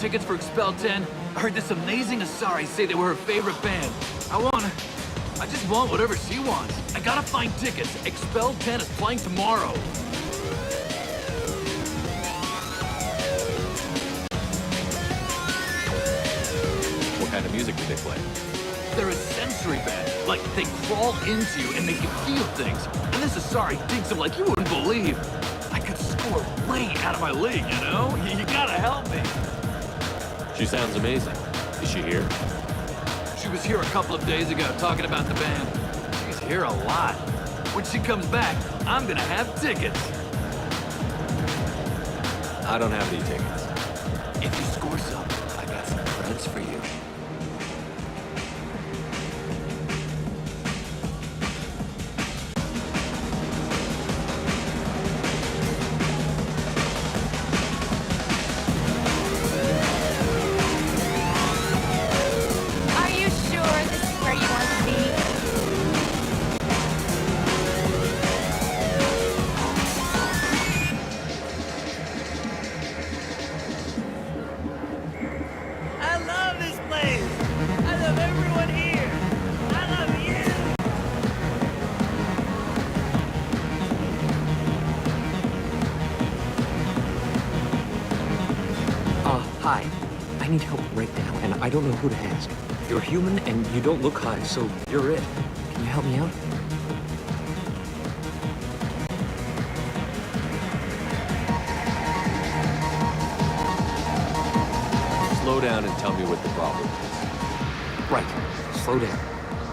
tickets for Expel 10? I heard this amazing Asari say they were her favorite band. I just want whatever she wants. I gotta find tickets. Expel 10 is playing tomorrow. What kind of music do they play? They're a sensory band. Like, they crawl into you and make you feel things. And this Asari digs them like you wouldn't believe. I could score way out of my league, you know? You gotta help me. She sounds amazing. Is she here? She was here a couple of days ago talking about the band. She's here a lot. When she comes back, I'm gonna have tickets. I don't have any tickets. If you score some, I got some credits for you. Hi. I need help right now, and I don't know who to ask. You're human, and you don't look high, so you're it. Can you help me out? Slow down and tell me what the problem is. Right. Slow down.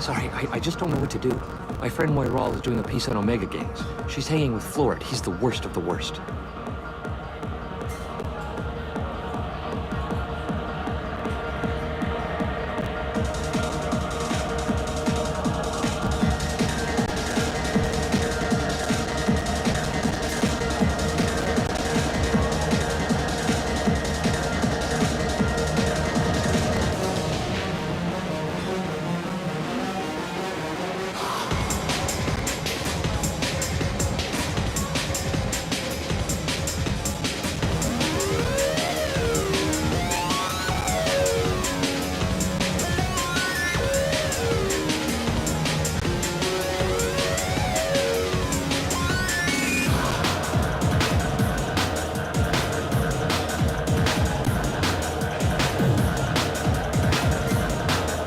Sorry, I just don't know what to do. My friend Moiral is doing a piece on Omega Games. She's hanging with Florid. He's the worst of the worst.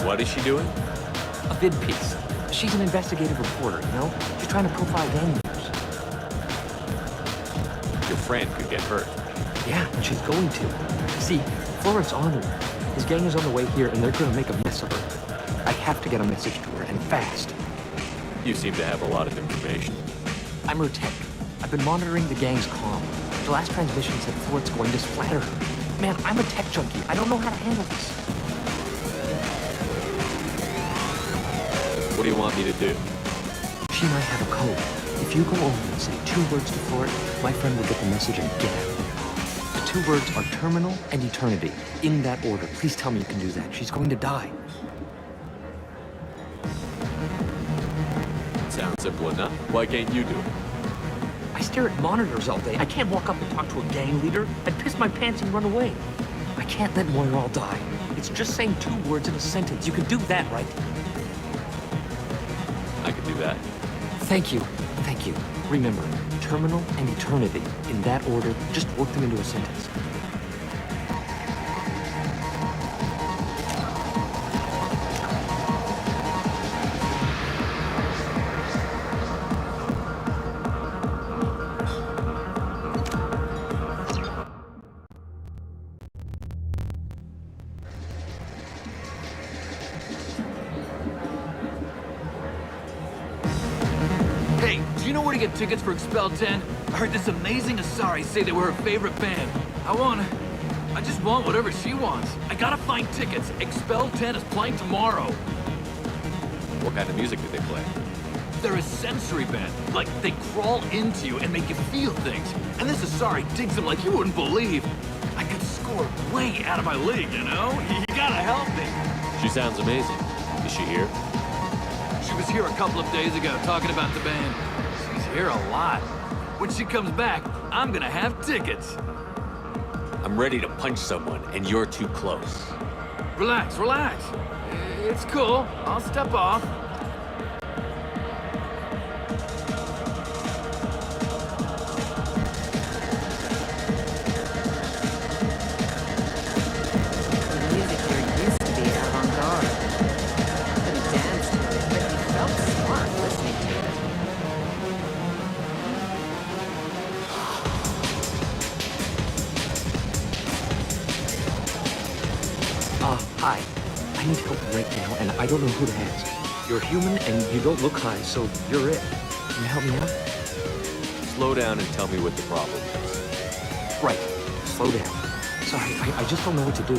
What is she doing? A vid piece. She's an investigative reporter, you know? She's trying to profile gang leaders. Your friend could get hurt. Yeah, and she's going to. See, Florid's on her. His gang is on the way here, and they're gonna make a mess of her. I have to get a message to her, and fast. You seem to have a lot of information. I'm her tech. I've been monitoring the gang's comm. The last transmission said Florid's going to splatter her. Man, I'm a tech junkie. I don't know how to handle this. What do you want me to do? She might have a code. If you go over and say 2 words to Florid, my friend will get the message and get out of there. The 2 words are terminal and eternity. In that order. Please tell me you can do that. She's going to die. Sounds simple enough. Why can't you do it? I stare at monitors all day. I can't walk up and talk to a gang leader. I'd piss my pants and run away. I can't let Moiral die. It's just saying 2 words in a sentence. You can do that, right? I could do that. Thank you. Thank you. Remember, terminal and eternity. In that order, just work them into a sentence. Hey, do you know where to get tickets for Expel 10? I heard this amazing Asari say they were her favorite band. I just want whatever she wants. I gotta find tickets. Expel 10 is playing tomorrow. What kind of music do they play? They're a sensory band. Like, they crawl into you and make you feel things. And this Asari digs them like you wouldn't believe. I could score way out of my league, you know? You gotta help me. She sounds amazing. Is she here? She was here a couple of days ago talking about the band. She's here a lot. When she comes back, I'm gonna have tickets. I'm ready to punch someone, and you're too close. Relax, relax. It's cool. I'll step off. The music here used to be avant-garde. Couldn't dance to it, but you felt smart listening to it. Hi. I need help right now, and I don't know who to ask. You're human, and you don't look high, so you're it. Can you help me out? Slow down and tell me what the problem is. Right. Slow down. Sorry, I just don't know what to do.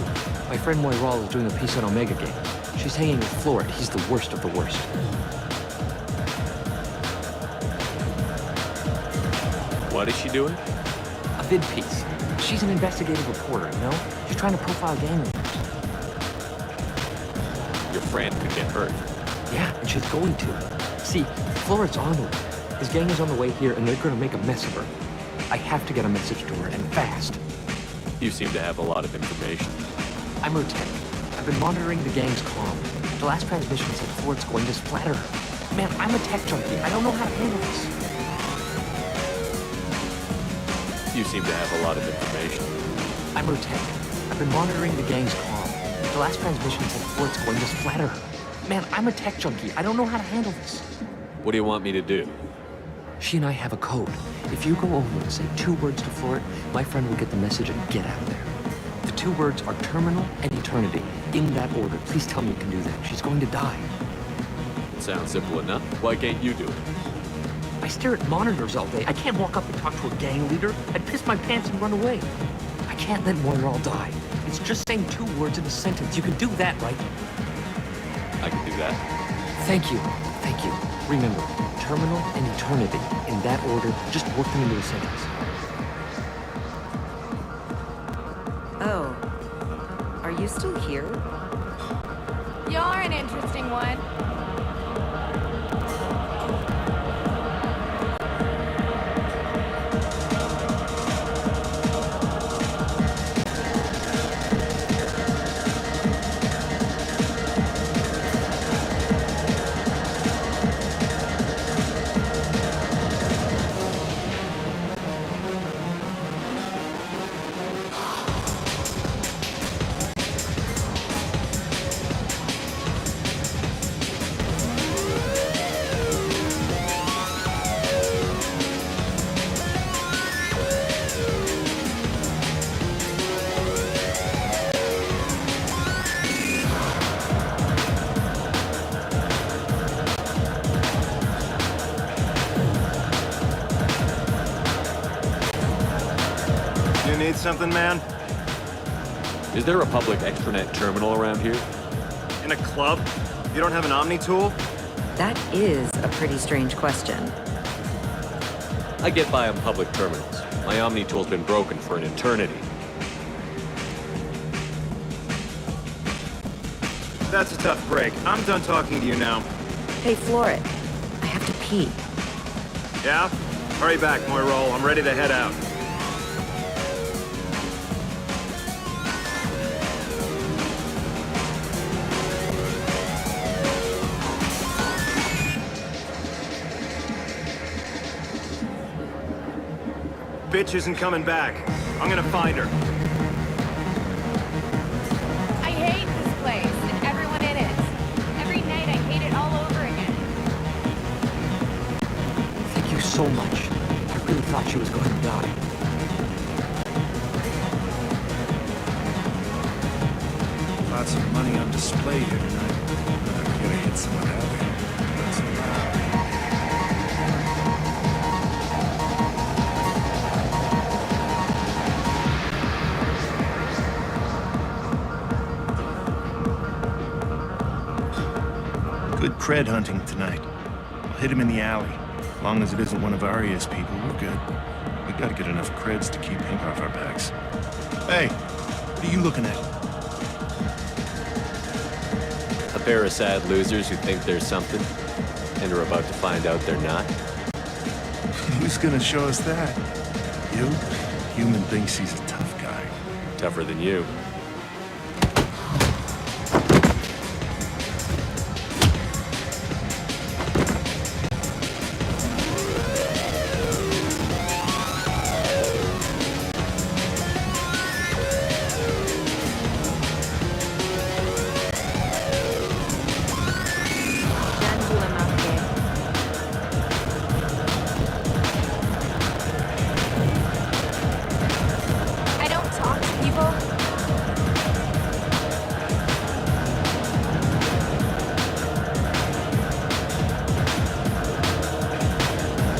My friend Moiral is doing a piece on Omega game. She's hanging with Florid. He's the worst of the worst. What is she doing? A vid piece. She's an investigative reporter, you know? She's trying to profile gang leaders. Your friend could get hurt. Yeah, and she's going to. See, Florid's on her. His gang is on the way here, and they're going to make a mess of her. I have to get a message to her, and fast. You seem to have a lot of information. I'm her tech. I've been monitoring the gang's comm. The last transmission said Florid's going to splatter her. Man, I'm a tech junkie. I don't know how to handle this. You seem to have a lot of information. I'm her tech. I've been monitoring the gang's comm. The last transmission said Florid's going to splatter her. Man, I'm a tech junkie. I don't know how to handle this. What do you want me to do? She and I have a code. If you go over and say 2 words to Florid, my friend will get the message and get out of there. The 2 words are terminal and eternity. In that order. Please tell me you can do that. She's going to die. Sounds simple enough. Why can't you do it? I stare at monitors all day. I can't walk up and talk to a gang leader. I'd piss my pants and run away. I can't let Moiral die. It's just saying 2 words in a sentence. You can do that, right? I can do that. Thank you. Thank you. Remember, terminal and eternity. In that order, just work them into a sentence. Oh. Are you still here? You're an interesting one. You need something, man? Is there a public extranet terminal around here? In a club? You don't have an Omni tool? That is a pretty strange question. I get by on public terminals. My Omni tool's been broken for an eternity. That's a tough break. I'm done talking to you now. Hey, Florid. I have to pee. Yeah? Hurry back, Moiral. I'm ready to head out. Bitch isn't coming back. I'm gonna find her. I hate this place and everyone in it. Every night I hate it all over again. Thank you so much. I really thought she was going to die. Lots of money on display here tonight. I'm gonna hit someone out there. That's allowed. Good cred hunting tonight. I'll hit him in the alley. As long as it isn't one of Arya's people, we're good. We gotta get enough creds to keep ink off our backs. Hey, what are you looking at? A pair of sad losers who think there's something, and are about to find out they're not. Who's gonna show us that? You? Human thinks he's a tough guy. Tougher than you. I don't talk to people.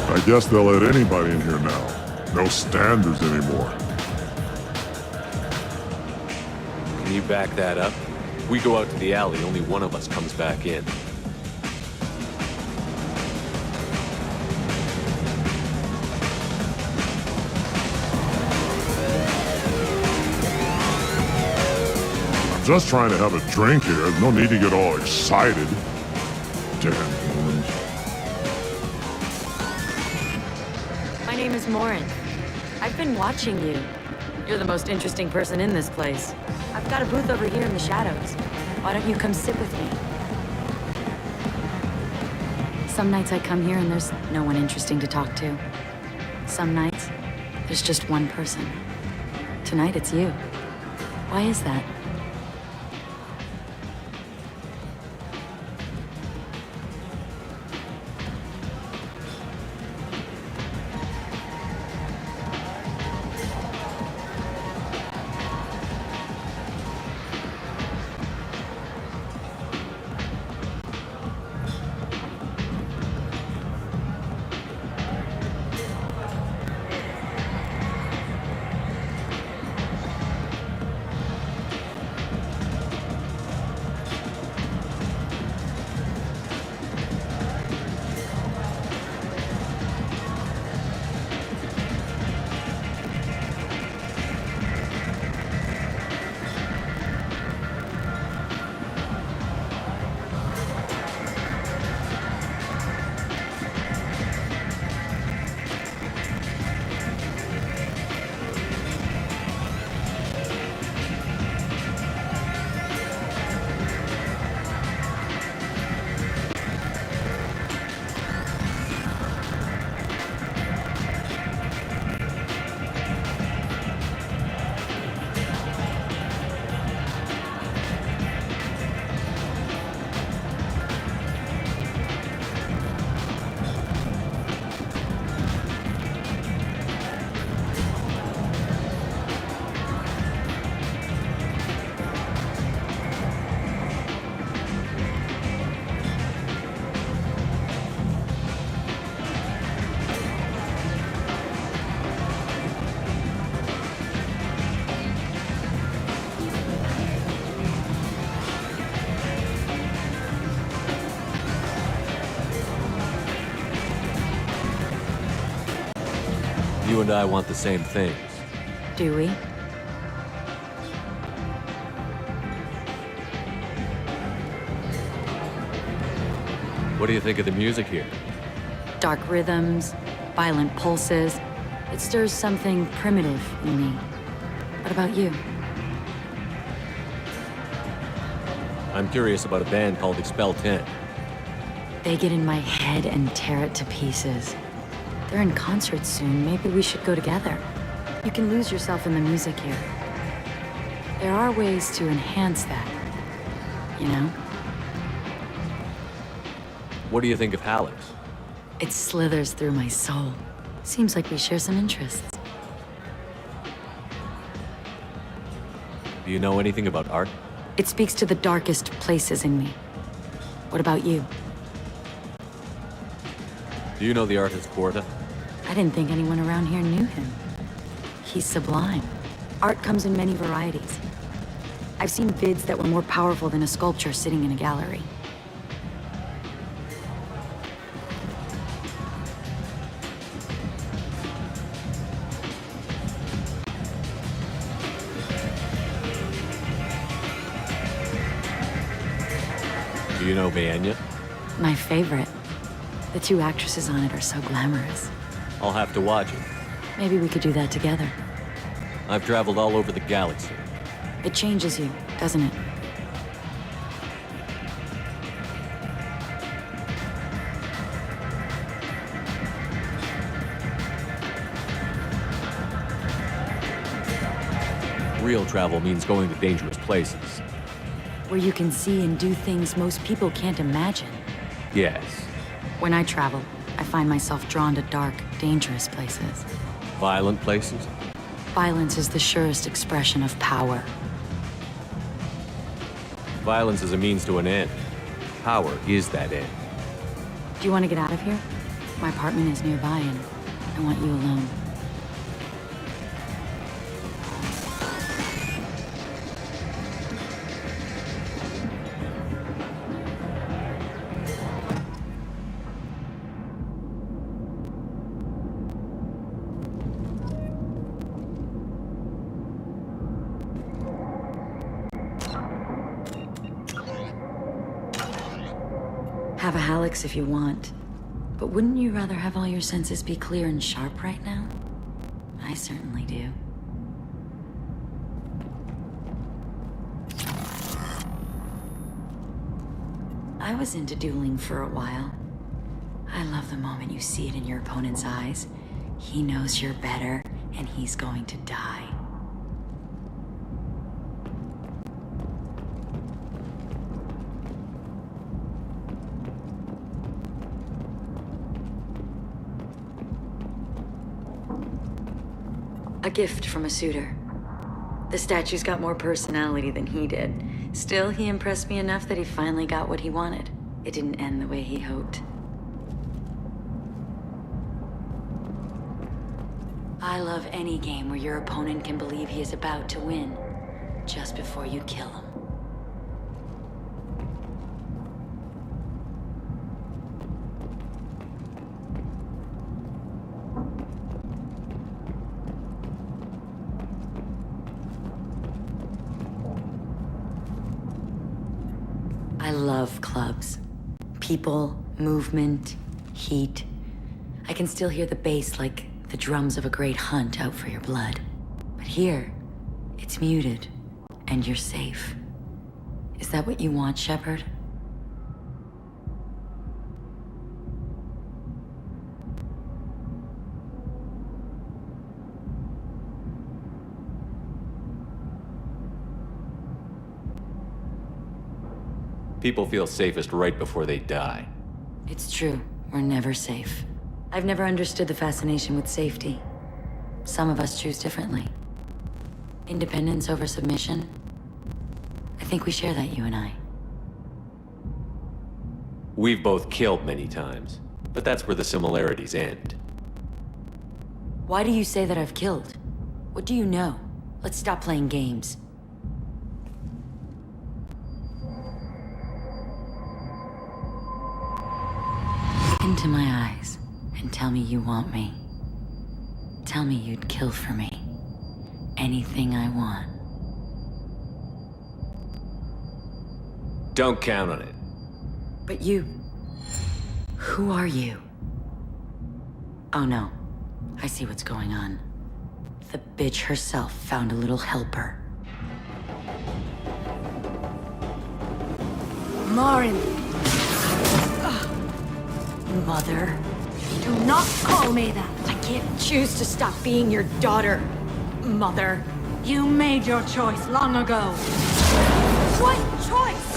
I guess they'll let anybody in here now. No standards anymore. Can you back that up? We go out to the alley, only one of us comes back in. I'm just trying to have a drink here. There's no need to get all excited. Damn humans. My name is Morin. I've been watching you. You're the most interesting person in this place. I've got a booth over here in the shadows. Why don't you come sit with me? Some nights I come here and there's no one interesting to talk to. Some nights, there's just one person. Tonight it's you. Why is that? You and I want the same things. Do we? What do you think of the music here? Dark rhythms, violent pulses. It stirs something primitive in me. What about you? I'm curious about a band called Expel 10. They get in my head and tear it to pieces. They're in concert soon. Maybe we should go together. You can lose yourself in the music here. There are ways to enhance that, you know? What do you think of Hallex? It slithers through my soul. Seems like we share some interests. Do you know anything about art? It speaks to the darkest places in me. What about you? Do you know the artist Porta? I didn't think anyone around here knew him. He's sublime. Art comes in many varieties. I've seen vids that were more powerful than a sculpture sitting in a gallery. Do you know Mayanya? My favorite. The two actresses on it are so glamorous. I'll have to watch it. Maybe we could do that together. I've traveled all over the galaxy. It changes you, doesn't it? Real travel means going to dangerous places. Where you can see and do things most people can't imagine. Yes. When I travel, I find myself drawn to dark, dangerous places. Violent places? Violence is the surest expression of power. Violence is a means to an end. Power is that end. Do you want to get out of here? My apartment is nearby and I want you alone. Have a Hallex if you want. But wouldn't you rather have all your senses be clear and sharp right now? I certainly do. I was into dueling for a while. I love the moment you see it in your opponent's eyes. He knows you're better, and he's going to die. A gift from a suitor. The statue's got more personality than he did. Still, he impressed me enough that he finally got what he wanted. It didn't end the way he hoped. I love any game where your opponent can believe he is about to win, just before you kill him. I love clubs. People, movement, heat. I can still hear the bass like the drums of a great hunt out for your blood. But here, it's muted, and you're safe. Is that what you want, Shepard? People feel safest right before they die. It's true. We're never safe. I've never understood the fascination with safety. Some of us choose differently. Independence over submission. I think we share that, you and I. We've both killed many times, but that's where the similarities end. Why do you say that I've killed? What do you know? Let's stop playing games. Look into my eyes and tell me you want me. Tell me you'd kill for me. Anything I want. Don't count on it. But you... Who are you? Oh no. I see what's going on. The bitch herself found a little helper. Marin, Mother. do not call me that. I can't choose to stop being your daughter, Mother. You made your choice long ago. What choice?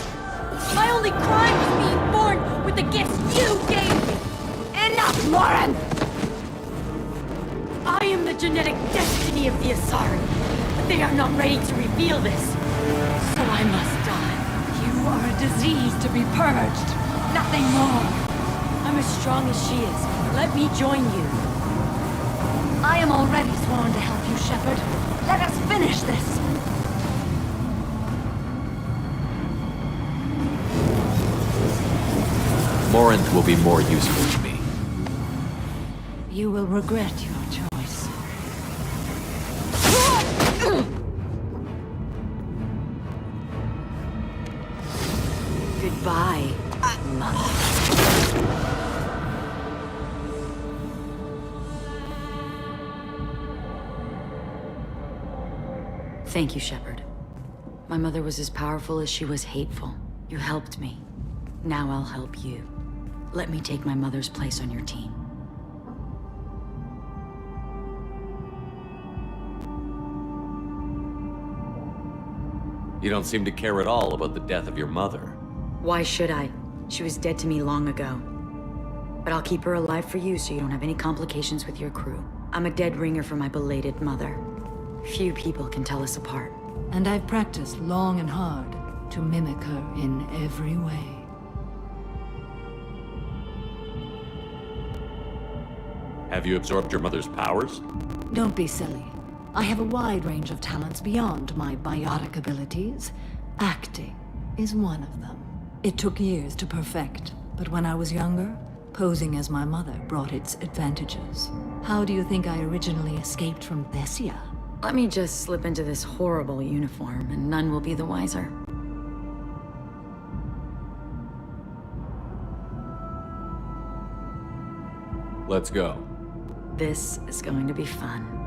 My only crime was being born with the gifts you gave me. Enough, Marin! I am the genetic destiny of the Asari, but they are not ready to reveal this. So I must die. You are a disease to be purged. Nothing more. I'm as strong as she is. Let me join you. I am already sworn to help you, Shepard. Let us finish this. Morinth will be more useful to me. You will regret your choice. Goodbye, Mother. Thank you, Shepard. My mother was as powerful as she was hateful. You helped me. Now I'll help you. Let me take my mother's place on your team. You don't seem to care at all about the death of your mother. Why should I? She was dead to me long ago. But I'll keep her alive for you so you don't have any complications with your crew. I'm a dead ringer for my belated mother. Few people can tell us apart. And I've practiced long and hard to mimic her in every way. Have you absorbed your mother's powers? Don't be silly. I have a wide range of talents beyond my biotic abilities. Acting is one of them. It took years to perfect, but when I was younger, posing as my mother brought its advantages. How do you think I originally escaped from Thessia? Let me just slip into this horrible uniform, and none will be the wiser. Let's go. This is going to be fun.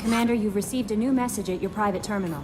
Commander, you've received a new message at your private terminal.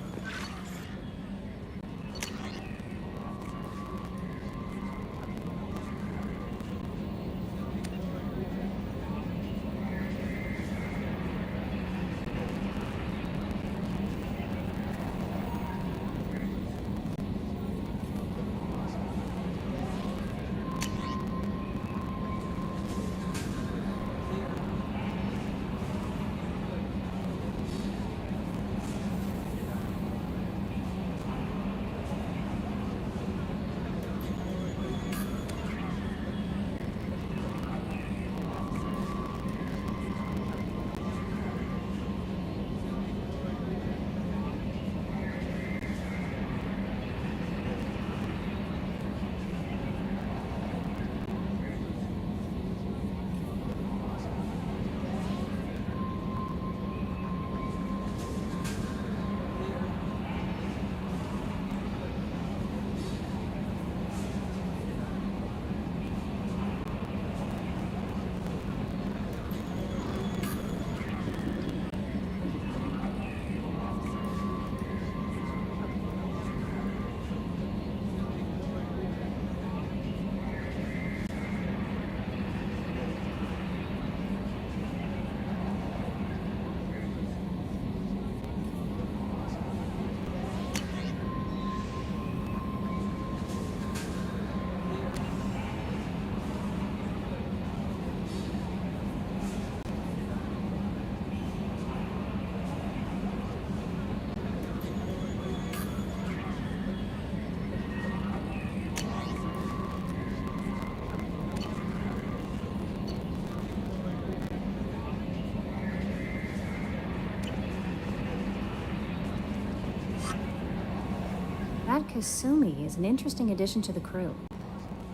Kasumi is an interesting addition to the crew.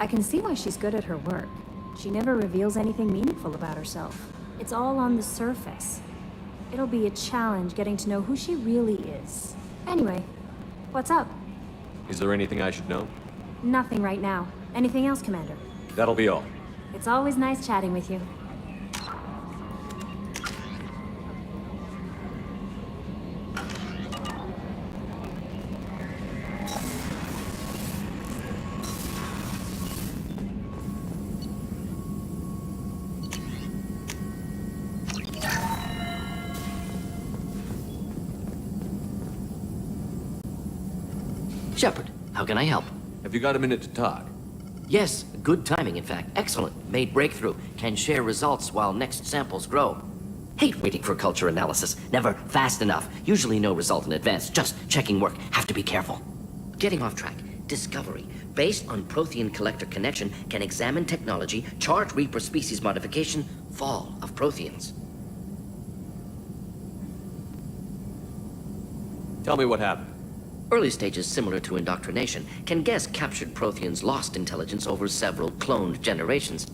I can see why she's good at her work. She never reveals anything meaningful about herself. It's all on the surface. It'll be a challenge getting to know who she really is. Anyway, what's up? Is there anything I should know? Nothing right now. Anything else, Commander? That'll be all. It's always nice chatting with you. Shepard, how can I help? Have you got a minute to talk? Yes, good timing, in fact. Excellent. Made breakthrough. Can share results while next samples grow. Hate waiting for culture analysis. Never fast enough. Usually no result in advance. Just checking work. Have to be careful. Getting off track. Discovery. Based on Prothean collector connection, can examine technology, chart Reaper species modification, fall of Protheans. Tell me what happened. Early stages similar to indoctrination, can guess captured Protheans lost intelligence over several cloned generations.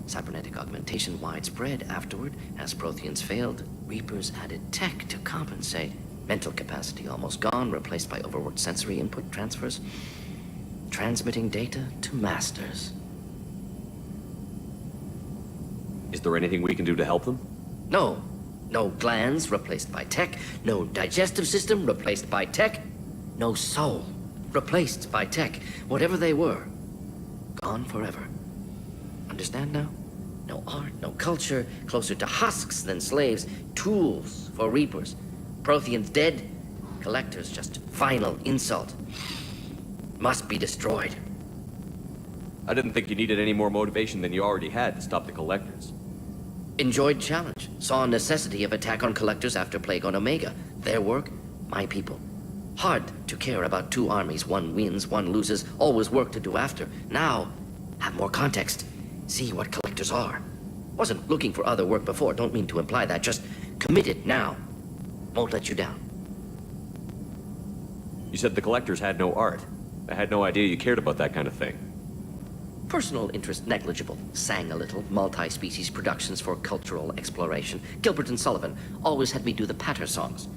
Cybernetic augmentation widespread afterward. As Protheans failed, Reapers added tech to compensate. Mental capacity almost gone, replaced by overworked sensory input transfers. Transmitting data to masters. Is there anything we can do to help them? No. No glands replaced by tech. No digestive system replaced by tech. No soul, replaced by tech. Whatever they were, gone forever. Understand now? No art, no culture, closer to husks than slaves. Tools for Reapers. Protheans dead, collectors just final insult. Must be destroyed. I didn't think you needed any more motivation than you already had to stop the collectors. Enjoyed challenge. Saw necessity of attack on collectors after Plague on Omega. Their work, my people. Hard to care about two armies. One wins, one loses. Always work to do after. Now, have more context. See what collectors are. Wasn't looking for other work before. Don't mean to imply that. Just committed now. Won't let you down. You said the collectors had no art. I had no idea you cared about that kind of thing. Personal interest negligible. Sang a little. Multi-species productions for cultural exploration. Gilbert and Sullivan always had me do the patter songs.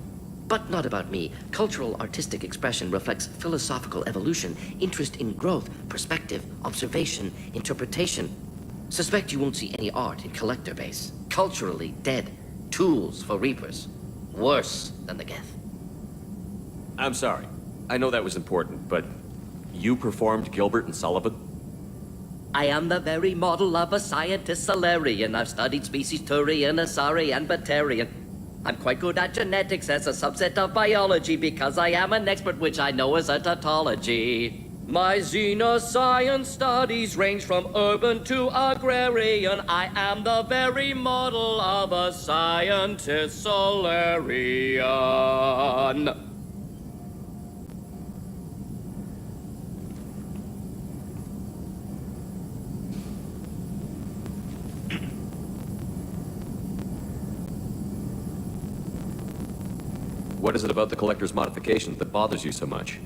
But not about me. Cultural artistic expression reflects philosophical evolution, interest in growth, perspective, observation, interpretation. Suspect you won't see any art in collector base. Culturally dead. Tools for Reapers. Worse than the Geth. I'm sorry. I know that was important, but you performed Gilbert and Sullivan? I am the very model of a scientist Solarian. I've studied species Turian, Asari, and Batarian. I'm quite good at genetics as a subset of biology because I am an expert, which I know is a tautology. My xenoscience studies range from urban to agrarian. I am the very model of a scientist Solarian. What is it about the collector's modifications that bothers you so much?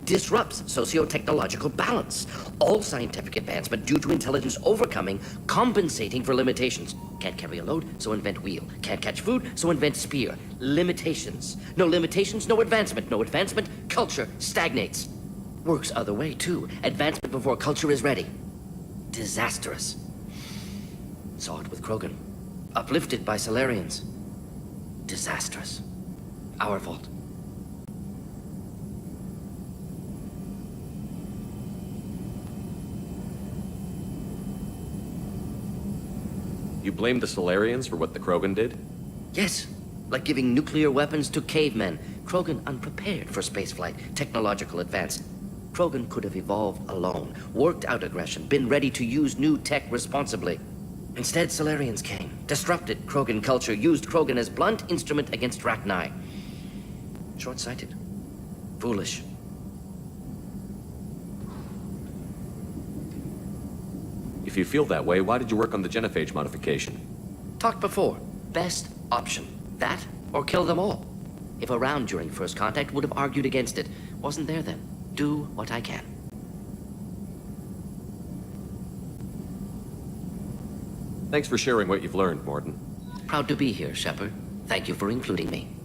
Disrupts socio-technological balance. All scientific advancement due to intelligence overcoming, compensating for limitations. Can't carry a load, so invent wheel. Can't catch food, so invent spear. Limitations. No limitations, no advancement. No advancement, culture stagnates. Works other way, too. Advancement before culture is ready. Disastrous. Saw it with Krogan. Uplifted by Solarians. Disastrous. Our fault. You blame the Solarians for what the Krogan did? Yes, like giving nuclear weapons to cavemen. Krogan unprepared for spaceflight, technological advance. Krogan could have evolved alone, worked out aggression, been ready to use new tech responsibly. Instead, Solarians came, disrupted Krogan culture, used Krogan as blunt instrument against Rachni. Short-sighted. Foolish. If you feel that way, why did you work on the genophage modification? Talked before. Best option. That, or kill them all. If around during first contact, would have argued against it. Wasn't there then. do what I can. Thanks for sharing what you've learned, Morton. Proud to be here, Shepard. Thank you for including me.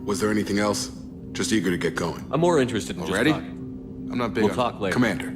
Was there anything else? Just eager to get going. I'm more interested in Already? just talking. I'm not big We'll on talk later. Commander.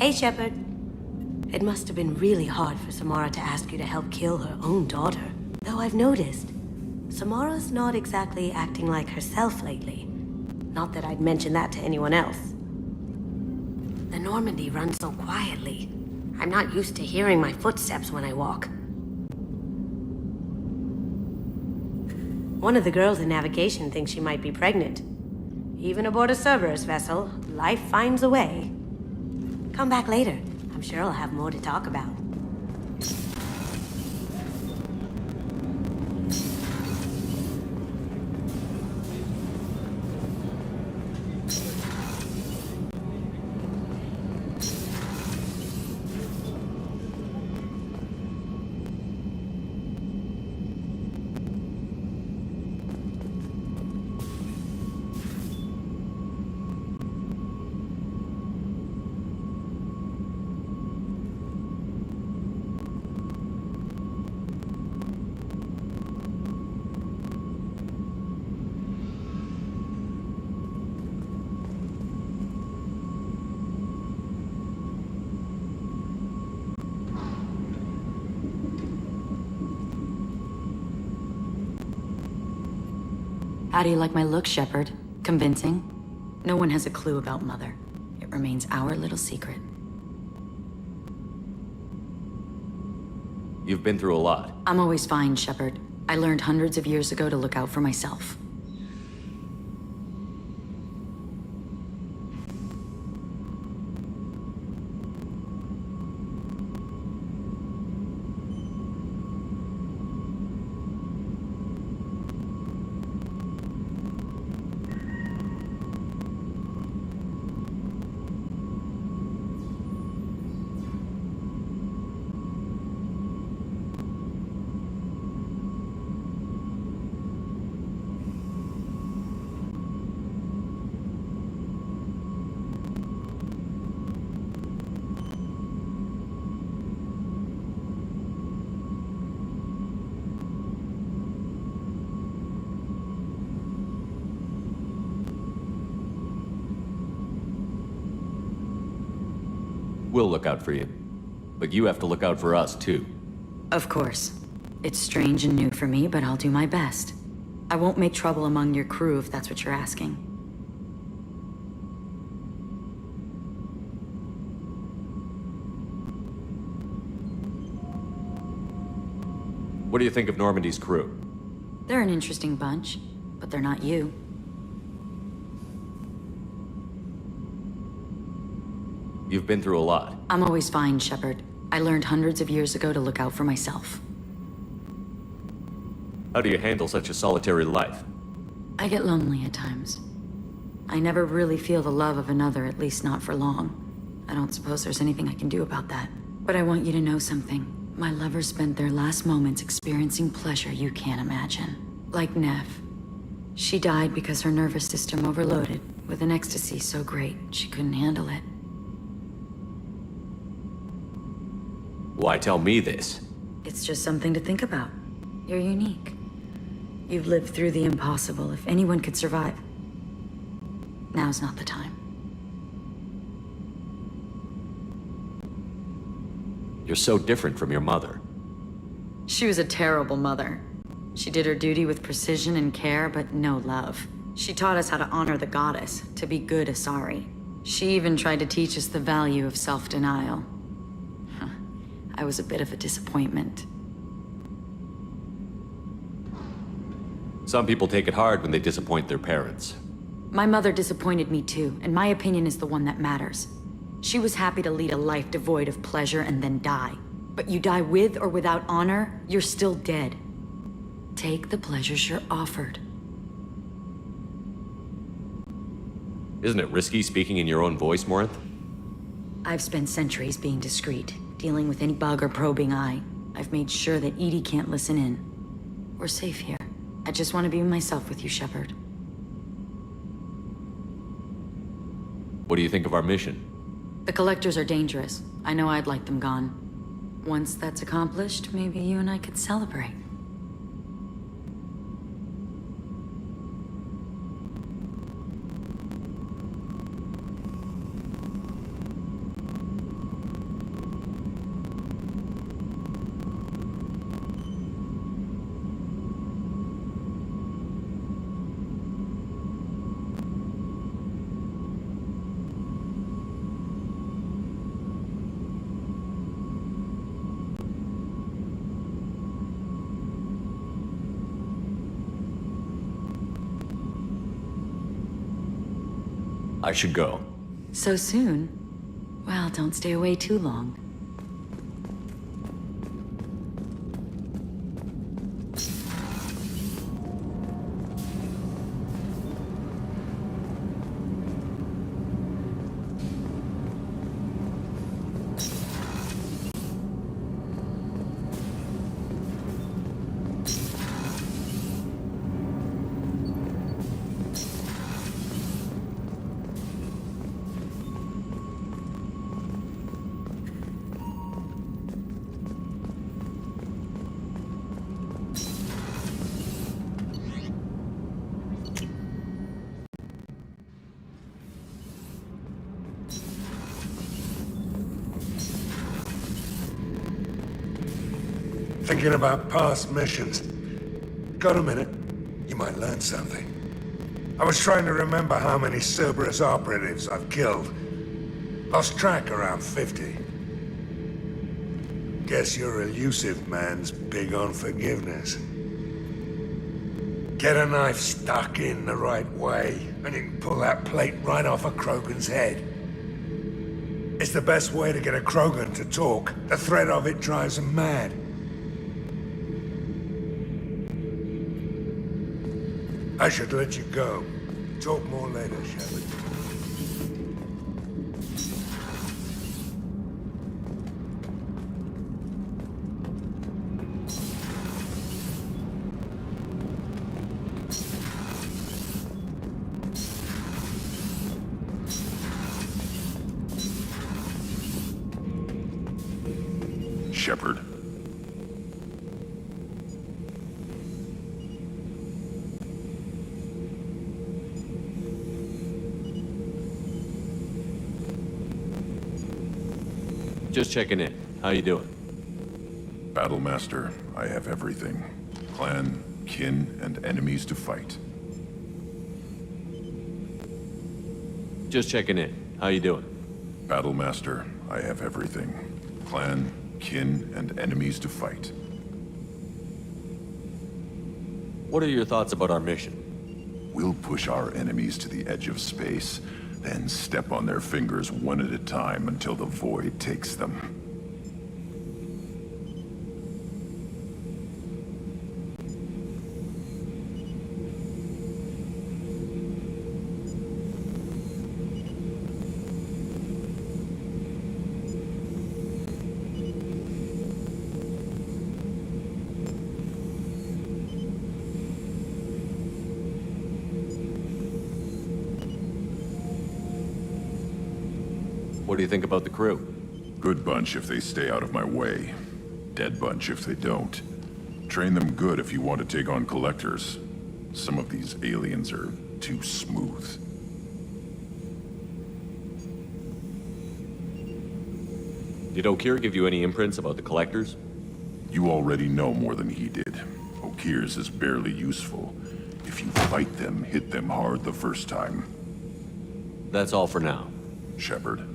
Hey, Shepard. It must have been really hard for Samara to ask you to help kill her own daughter. Though I've noticed, Samara's not exactly acting like herself lately. Not that I'd mention that to anyone else. The Normandy runs so quietly. I'm not used to hearing my footsteps when I walk. One of the girls in navigation thinks she might be pregnant. Even aboard a Cerberus vessel, life finds a way. Come back later. I'm sure I'll have more to talk about. How do you like my look, Shepard? Convincing? No one has a clue about Mother. It remains our little secret. You've been through a lot. I'm always fine, Shepard. I learned hundreds of years ago to look out for myself. We'll look out for you. But you have to look out for us, too. Of course. It's strange and new for me, but I'll do my best. I won't make trouble among your crew if that's what you're asking. What do you think of Normandy's crew? They're an interesting bunch, but they're not you. You've been through a lot. I'm always fine, Shepard. I learned hundreds of years ago to look out for myself. How do you handle such a solitary life? I get lonely at times. I never really feel the love of another, at least not for long. I don't suppose there's anything I can do about that. But I want you to know something. My lovers spent their last moments experiencing pleasure you can't imagine. Like Nev. She died because her nervous system overloaded, with an ecstasy so great she couldn't handle it. Why tell me this? It's just something to think about. You're unique. You've lived through the impossible. If anyone could survive, now's not the time. You're so different from your mother. She was a terrible mother. She did her duty with precision and care, but no love. She taught us how to honor the goddess, to be good Asari. She even tried to teach us the value of self-denial. I was a bit of a disappointment. Some people take it hard when they disappoint their parents. My mother disappointed me too, and my opinion is the one that matters. She was happy to lead a life devoid of pleasure and then die. But you die with or without honor, you're still dead. Take the pleasures you're offered. Isn't it risky speaking in your own voice, Morinth? I've spent centuries being discreet, dealing with any bug or probing eye. I've made sure that Edie can't listen in. We're safe here. I just want to be myself with you, Shepard. What do you think of our mission? The Collectors are dangerous. I know I'd like them gone. Once that's accomplished, maybe you and I could celebrate. I should go. So soon? Well, don't stay away too long. Thinking about past missions. Got a minute? You might learn something. I was trying to remember how many Cerberus operatives I've killed. Lost track around 50. Guess your elusive man's big on forgiveness. Get a knife stuck in the right way, and you can pull that plate right off a Krogan's head. It's the best way to get a Krogan to talk. The threat of it drives him mad. I should let you go. Talk more later, Shepard. Shepard. Just checking in. How you doing? Battlemaster, I have everything. Clan, kin, and enemies to fight. Just checking in. How you doing? Battlemaster, I have everything. Clan, kin, and enemies to fight. What are your thoughts about our mission? We'll push our enemies to the edge of space, then step on their fingers one at a time until the void takes them. What do you think about the crew? Good bunch if they stay out of my way. Dead bunch if they don't. Train them good if you want to take on collectors. Some of these aliens are too smooth. Did O'Keir give you any imprints about the collectors? You already know more than he did. O'Keir's is barely useful. If you fight them, hit them hard the first time. That's all for now. Shepard.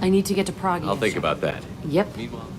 I need to get to Prague. I'll think about that. Yep. Meanwhile...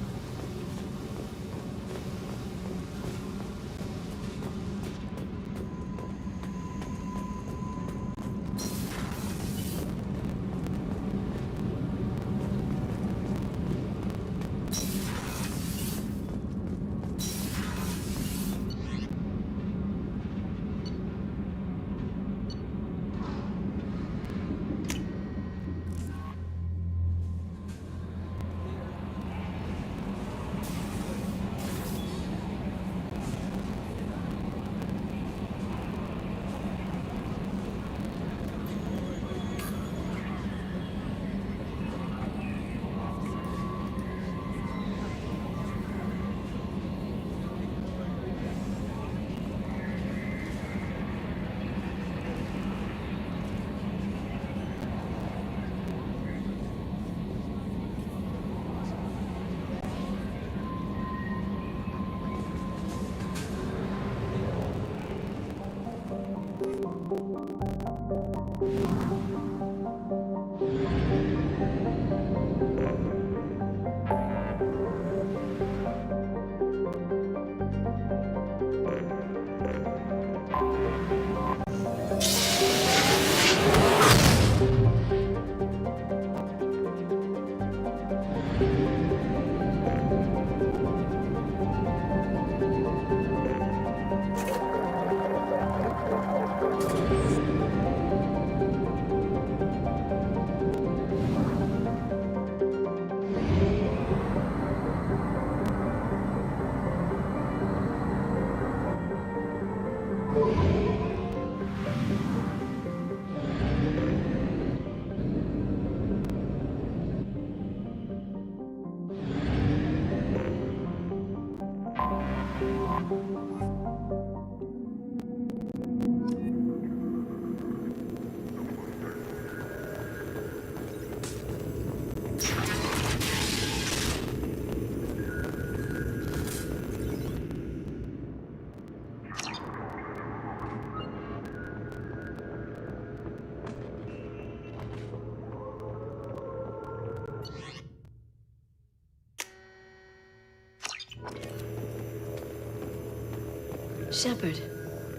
Shepard,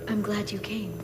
I'm glad you came.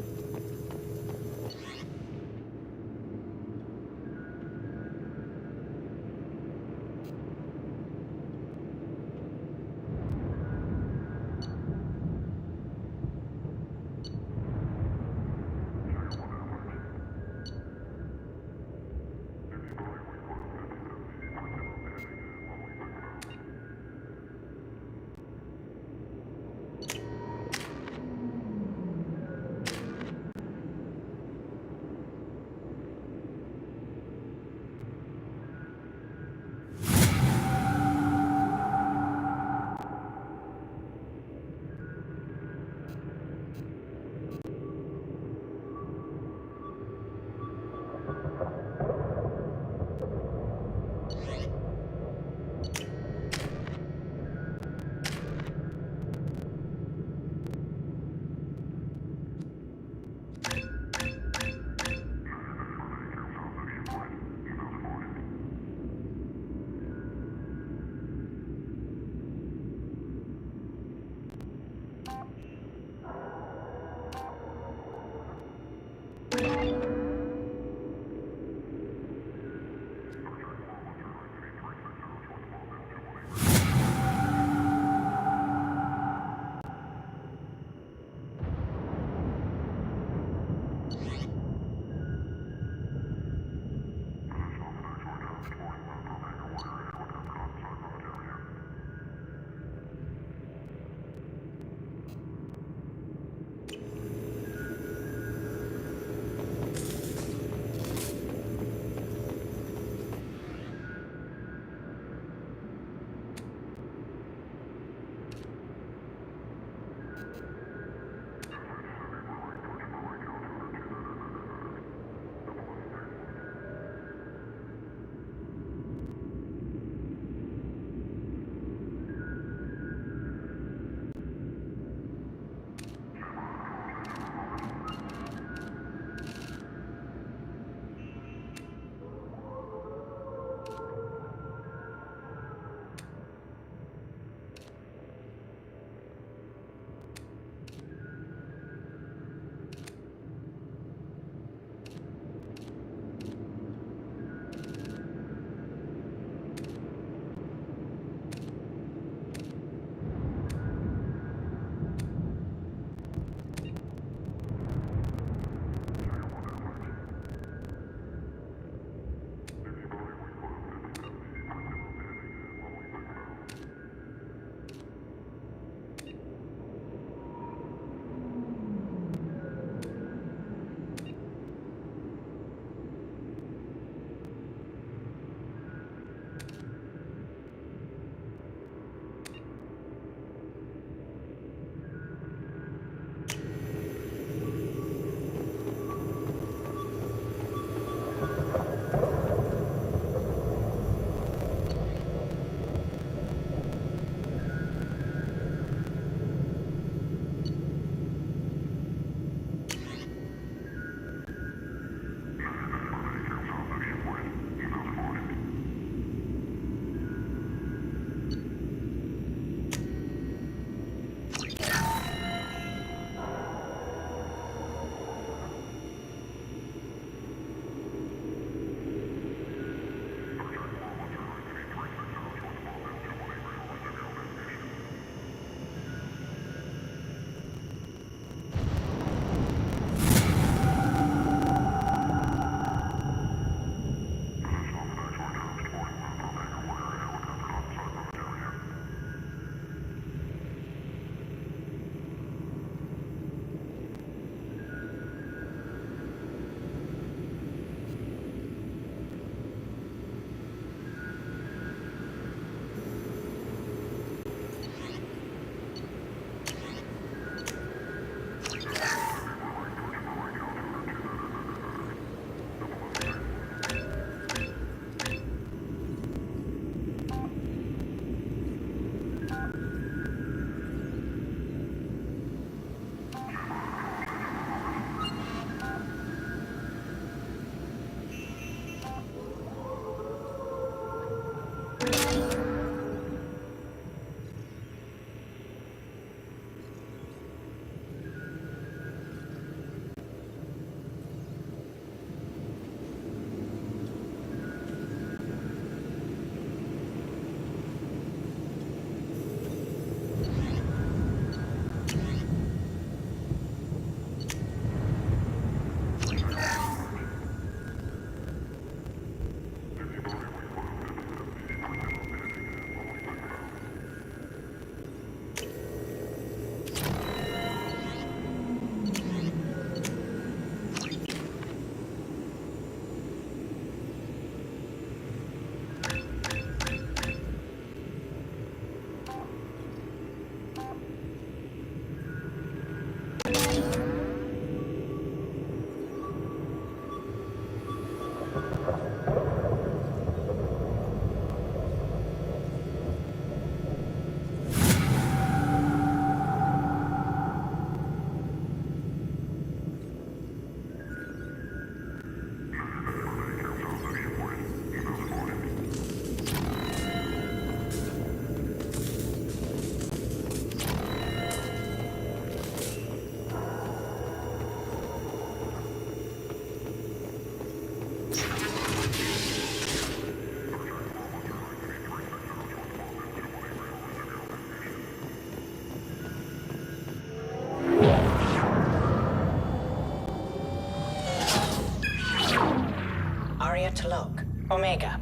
Aria Talok, Omega.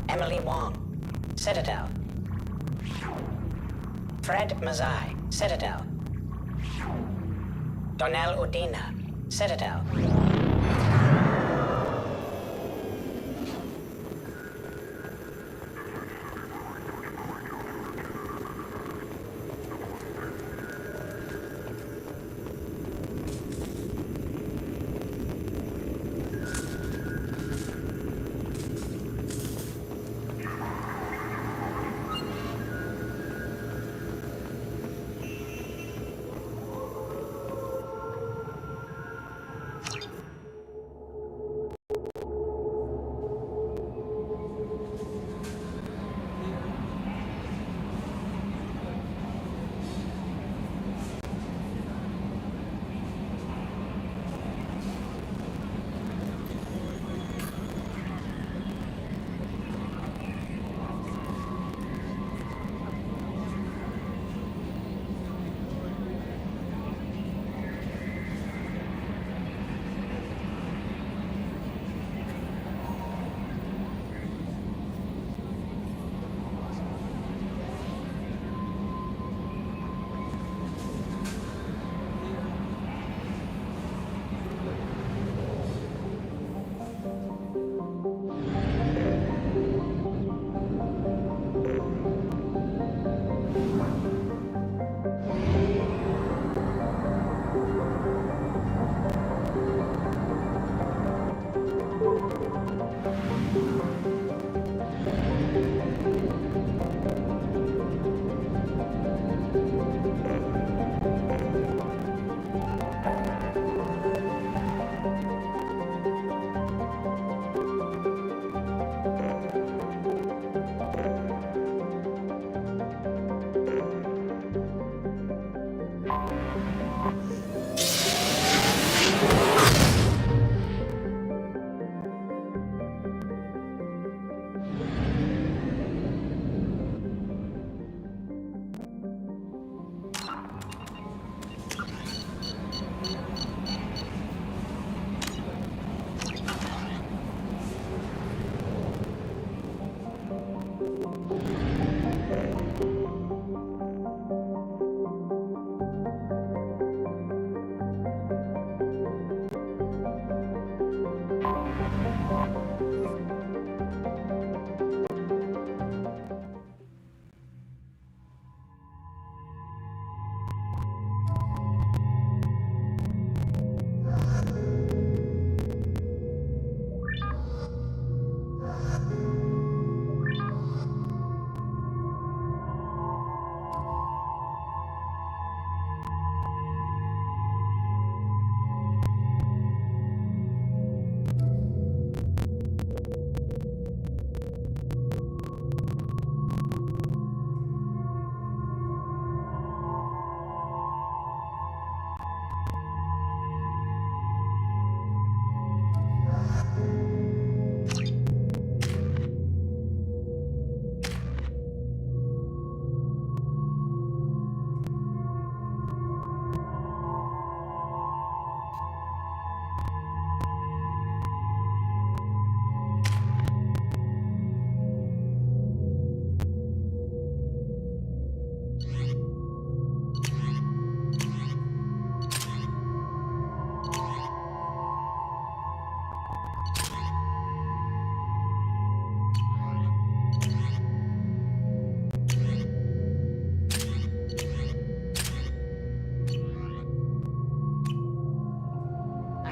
Emily Wong, Citadel. Fred Mazai, Citadel. Donnell Udina, Citadel.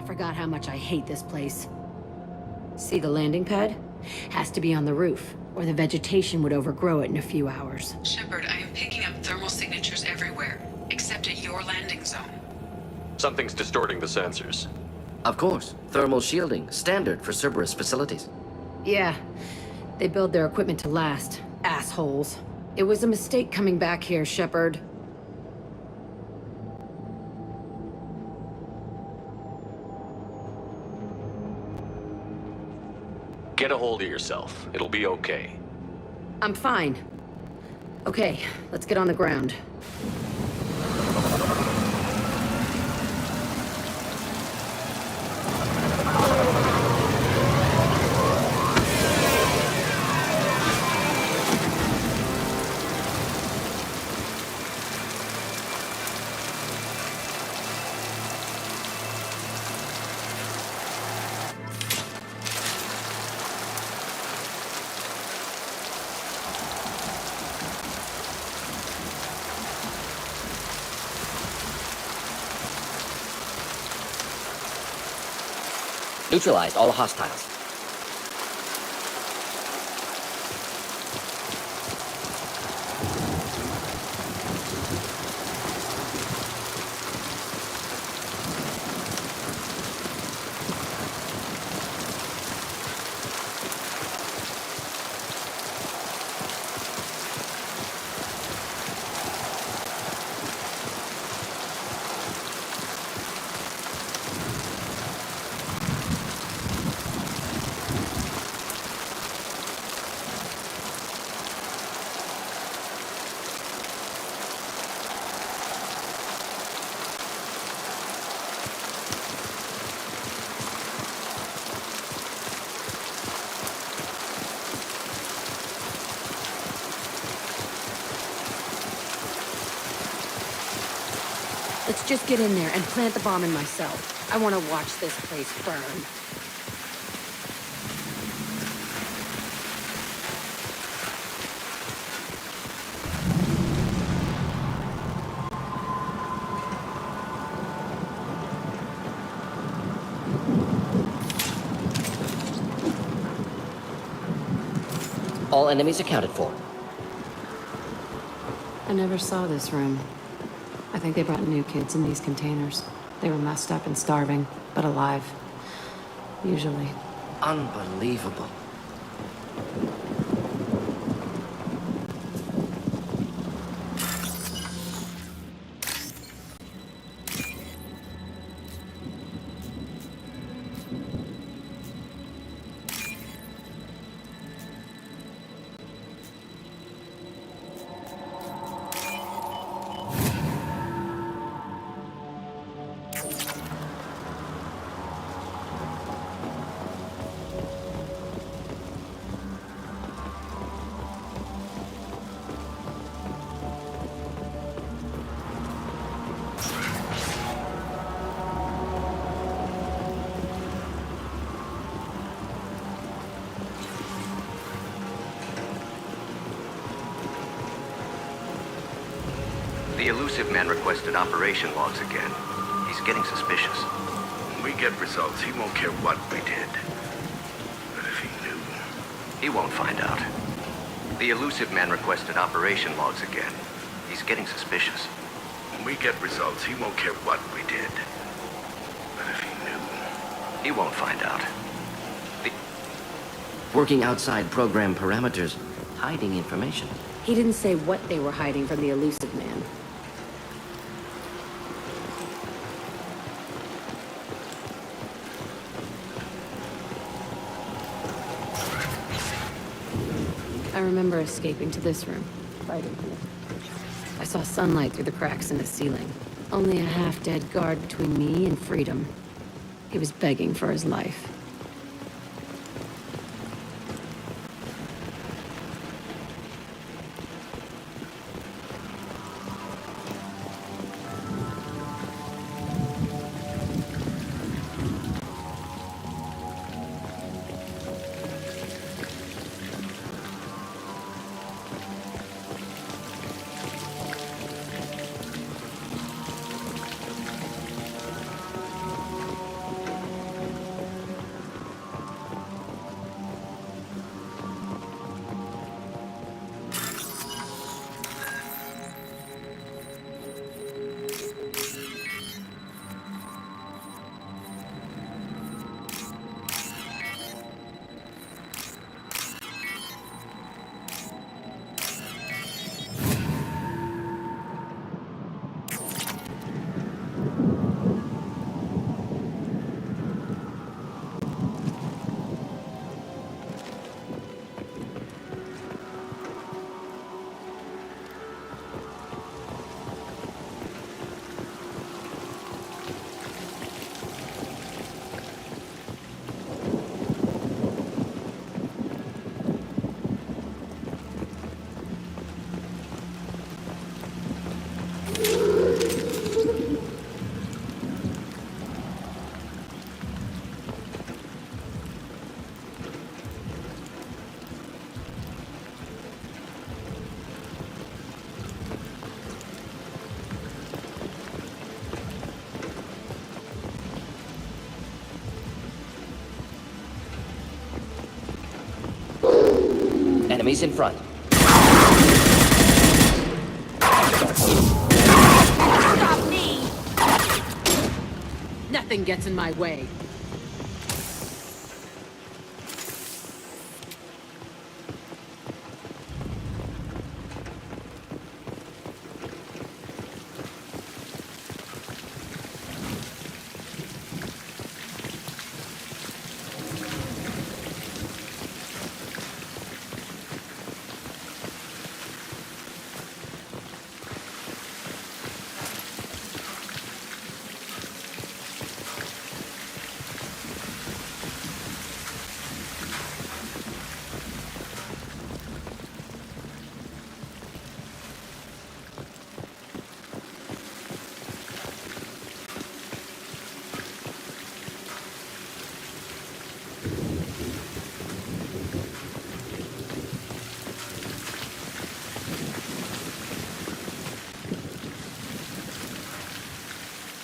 Forgot how much I hate this place. See the landing pad? Has to be on the roof, or the vegetation would overgrow it in a few hours. Shepard, I am picking up thermal signatures everywhere, except at your landing zone. Something's distorting the sensors. Of course. Thermal shielding, standard for Cerberus facilities. Yeah, they build their equipment to last. Assholes. It was a mistake coming back here, Shepard. Get a hold of yourself. It'll be okay. I'm fine. Okay, let's get on the ground. Neutralized all hostiles. Let's just get in there and plant the bomb in myself. I want to watch this place burn. All enemies accounted for. I never saw this room. I think they brought new kids in these containers. They were messed up and starving, but alive. Usually. Unbelievable. The elusive man requested operation logs again. He's getting suspicious. When we get results, he won't care what we did. But if he knew... He won't find out. The elusive man requested operation logs again. He's getting suspicious. When we get results, he won't care what we did. But if he knew... He won't find out. Working outside program parameters, hiding information. He didn't say what they were hiding from the elusive man. I remember escaping to this room, fighting here. I saw sunlight through the cracks in the ceiling. Only a half-dead guard between me and freedom. He was begging for his life. Enemies in front. Stop me! Nothing gets in my way.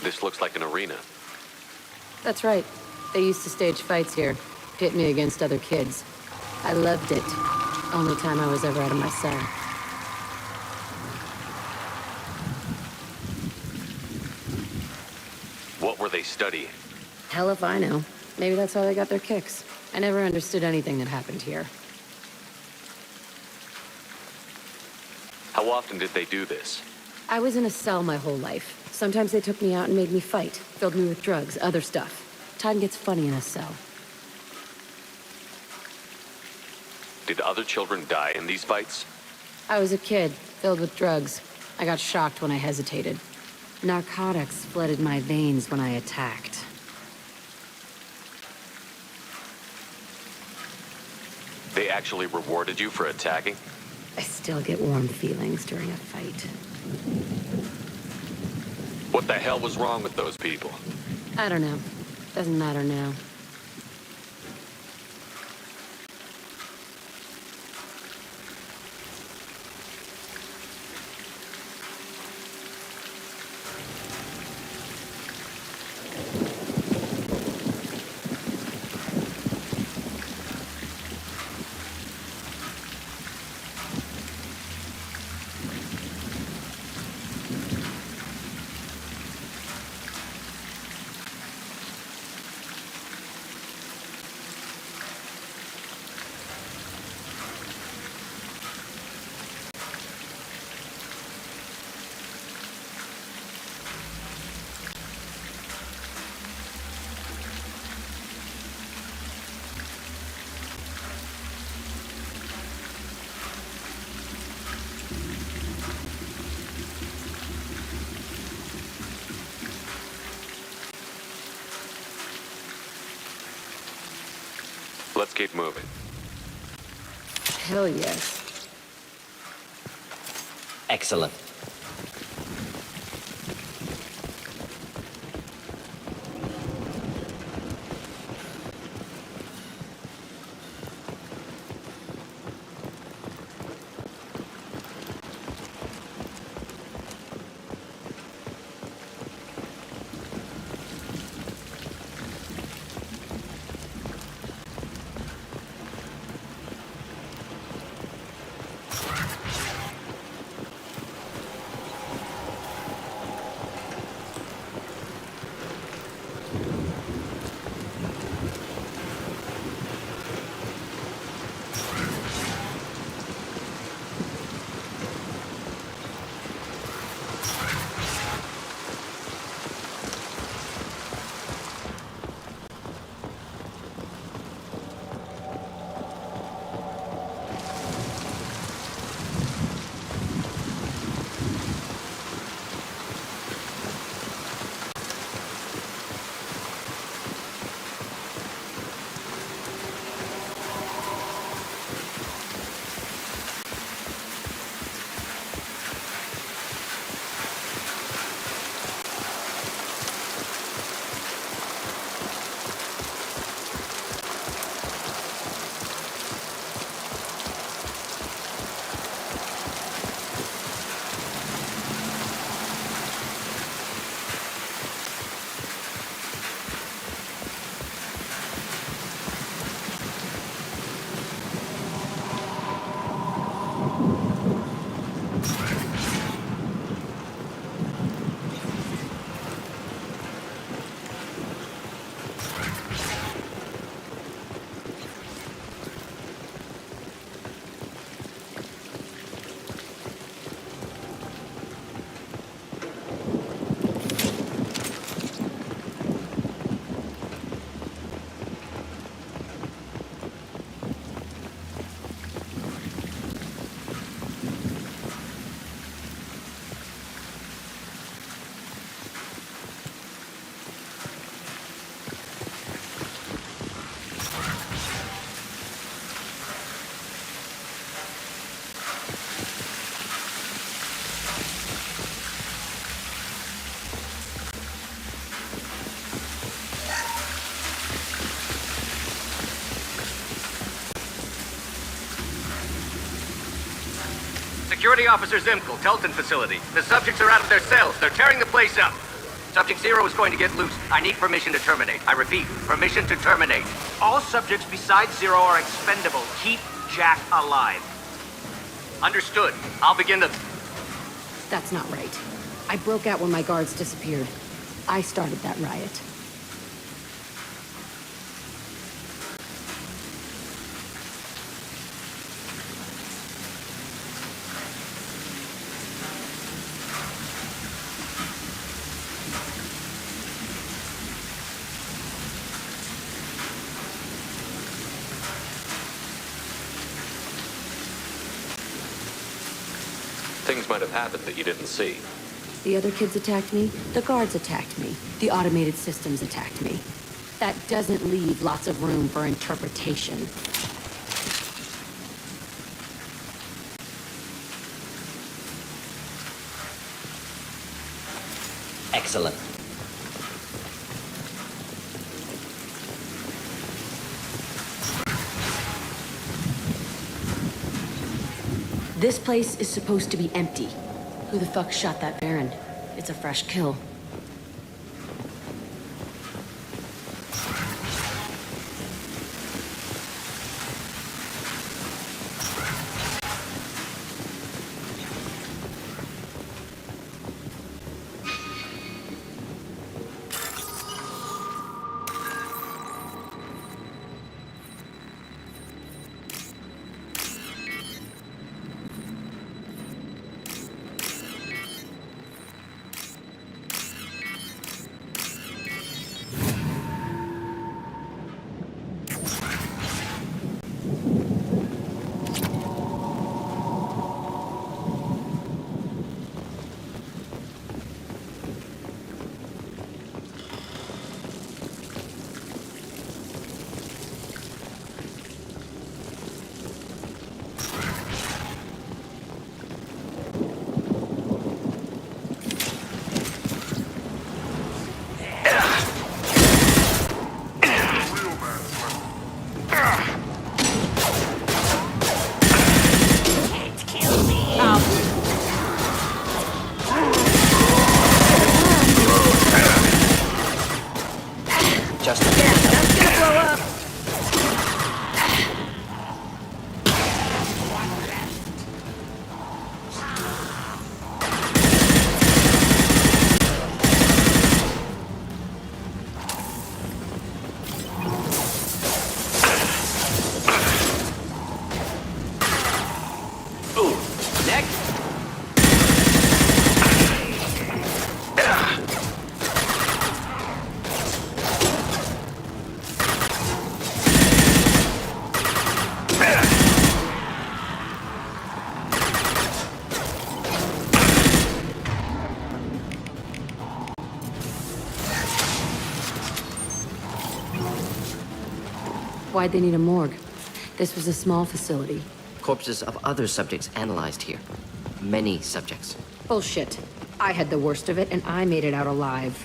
This looks like an arena. That's right. They used to stage fights here, pit me against other kids. I loved it. Only time I was ever out of my cell. What were they studying? Hell if I know. Maybe that's how they got their kicks. I never understood anything that happened here. How often did they do this? I was in a cell my whole life. Sometimes they took me out and made me fight, filled me with drugs, other stuff. Time gets funny in a cell. Did other children die in these fights? I was a kid, filled with drugs. I got shocked when I hesitated. Narcotics flooded my veins when I attacked. They actually rewarded you for attacking? I still get warm feelings during a fight. What the hell was wrong with those people? I don't know. Doesn't matter now. Let's keep moving. Hell yes. Excellent. Security Officer Zimkel, Telton facility. The subjects are out of their cells. They're tearing the place up. Subject 0 is going to get loose. I need permission to terminate. I repeat, permission to terminate. All subjects besides 0 are expendable. Keep Jack alive. Understood. I'll begin the... That's not right. I broke out when my guards disappeared. I started that riot. Things might have happened that you didn't see. The other kids attacked me. The guards attacked me. The automated systems attacked me. That doesn't leave lots of room for interpretation. Excellent. This place is supposed to be empty. Who the fuck shot that Baron? It's a fresh kill. Why'd they need a morgue? This was a small facility. Corpses of other subjects analyzed here. Many subjects. Bullshit. I had the worst of it, and I made it out alive.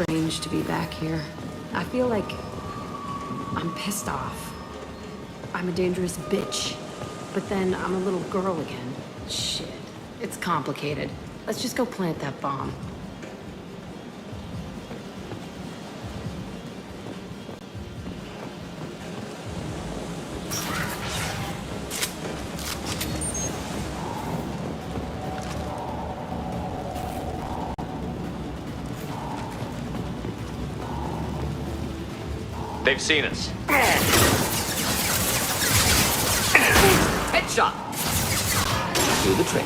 strange to be back here. I feel like I'm pissed off. I'm a dangerous bitch. But then I'm a little girl again. Shit. It's complicated. Let's just go plant that bomb. They've seen us. Headshot! Do the trick.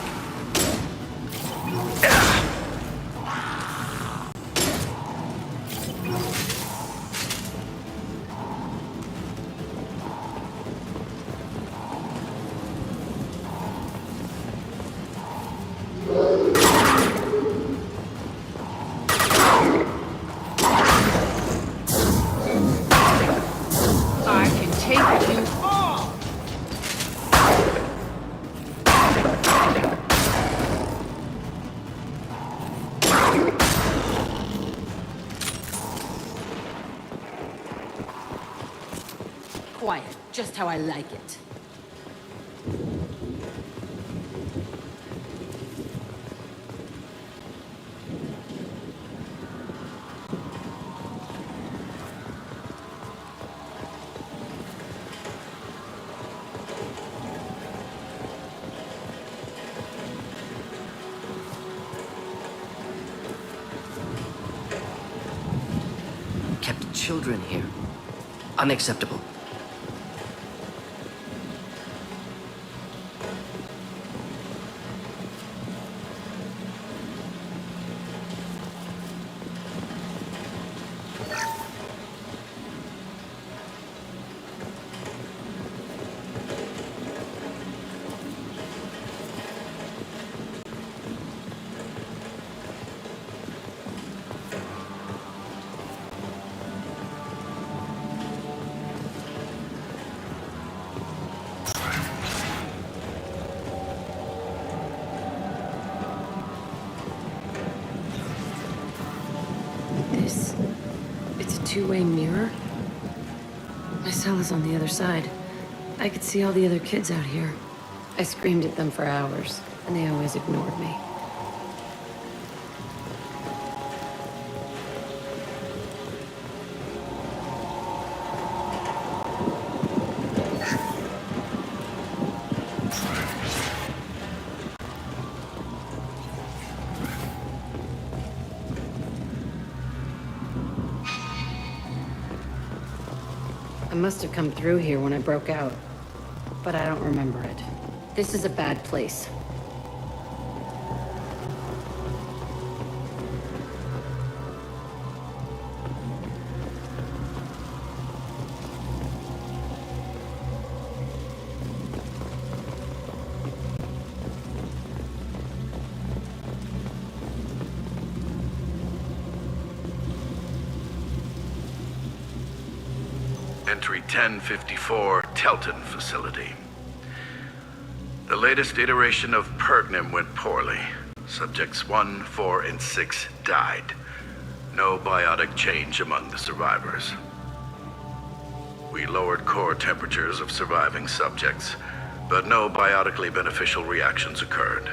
I can take you all! Quiet, just how I like it. Kept children here. Unacceptable. It's a two-way mirror? My cell is on the other side. I could see all the other kids out here. I screamed at them for hours, and they always ignored me. I must have come through here when I broke out, but I don't remember it. This is a bad place. Entry 1054, Telton facility. The latest iteration of Pergnum went poorly. Subjects 1, 4, and 6 died. No biotic change among the survivors. We lowered core temperatures of surviving subjects, but no biotically beneficial reactions occurred.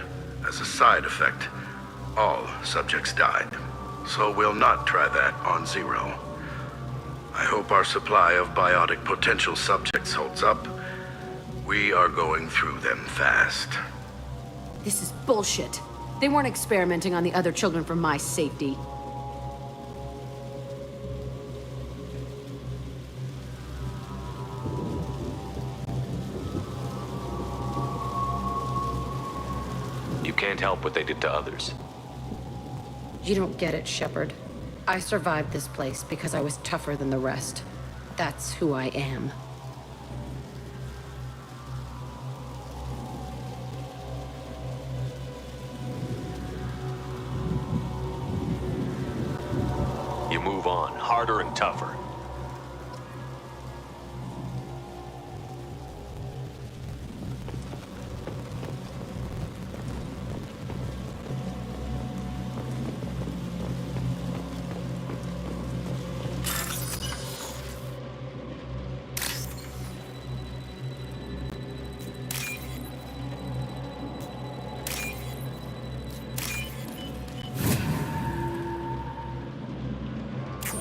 As a side effect, all subjects died. So we'll not try that on Zero. I hope our supply of biotic potential subjects holds up. We are going through them fast. This is bullshit. They weren't experimenting on the other children for my safety. You can't help what they did to others. You don't get it, Shepard. I survived this place because I was tougher than the rest. That's who I am. You move on, harder and tougher.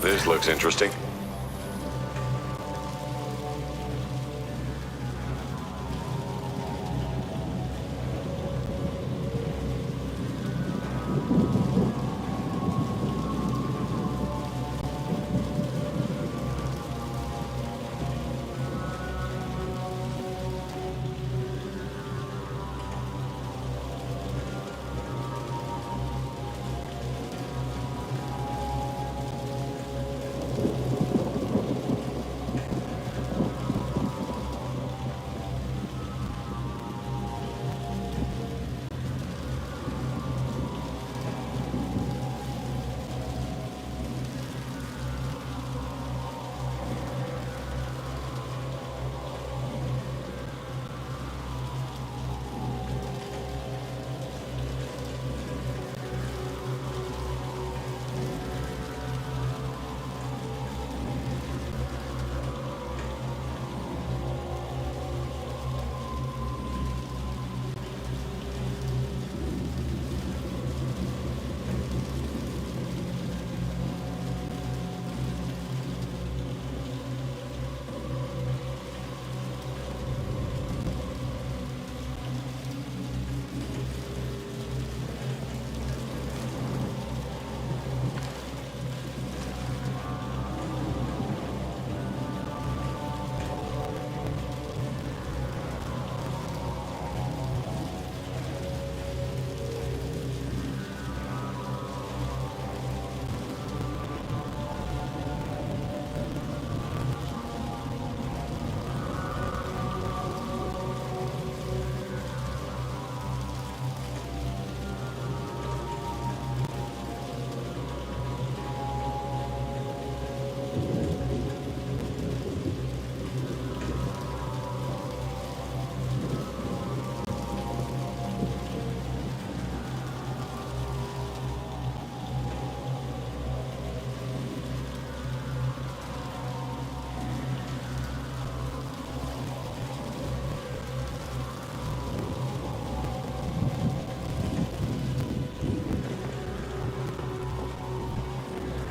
This looks interesting.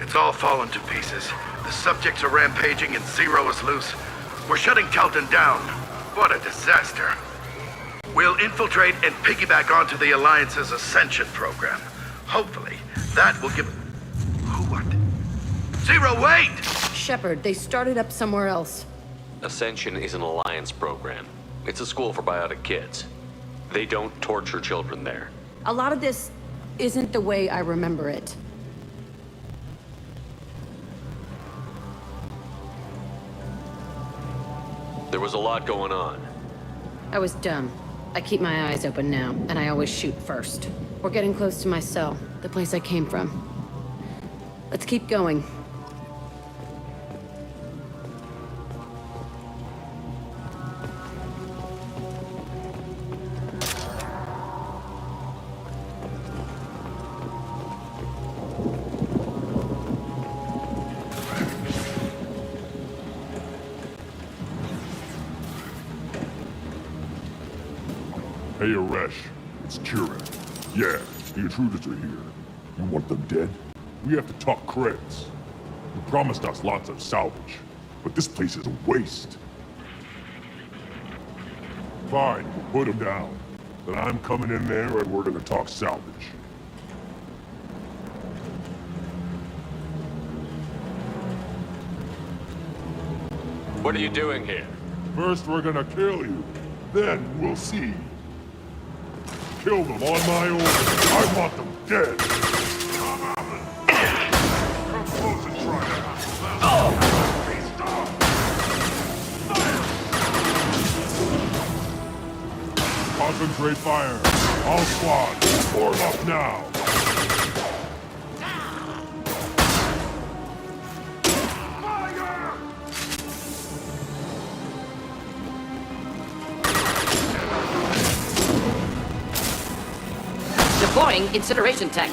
It's all fallen to pieces. The subjects are rampaging and Zero is loose. We're shutting Telton down. What a disaster. We'll infiltrate and piggyback onto the Alliance's Ascension program. Hopefully, that will give... Who, what? Zero, wait! Shepard, they started up somewhere else. Ascension is an Alliance program. It's a school for biotic kids. They don't torture children there. A lot of this isn't the way I remember it. There was a lot going on. I was dumb. I keep my eyes open now, and I always shoot first. We're getting close to my cell, the place I came from. Let's keep going. Hey, Aresh. It's Kieran. Yeah, the intruders are here. You want them dead? We have to talk creds. You promised us lots of salvage, but this place is a waste. Fine, we'll put them down. Then I'm coming in there and we're gonna talk salvage. What are you doing here? First we're gonna kill you. Then we'll see. Kill them on my orders. I want them dead. Come close and try it. Concentrate fire. All squad, form up now. Deploying incineration tank.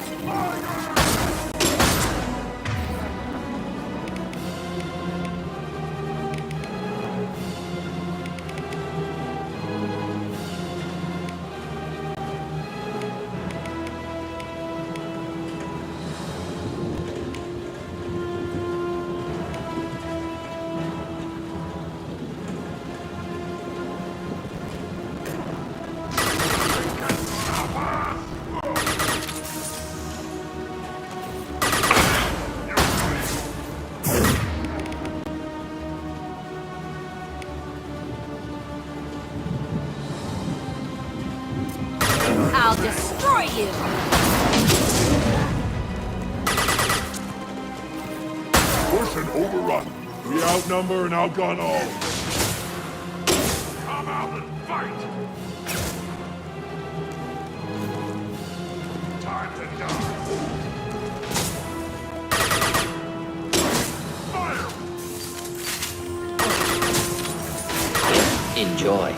Push and overrun. We outnumber and outgun all. Come out and fight! Time to die! Enjoy.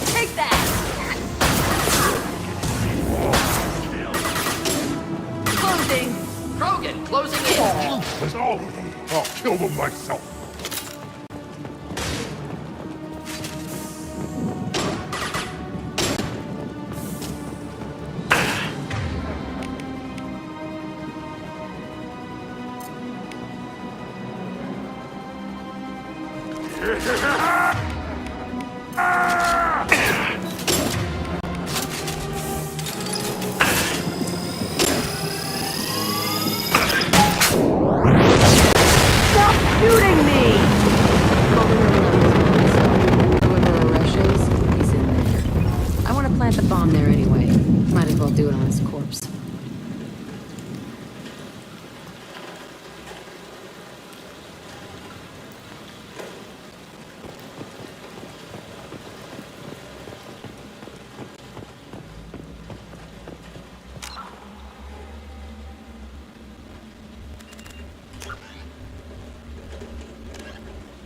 Take that! Closing! Krogan, closing in! There's all of them. I'll kill them myself. Stop shooting me! Whoever Rush is, he's in there. I want to plant the bomb there anyway. Might as well do it on his corpse.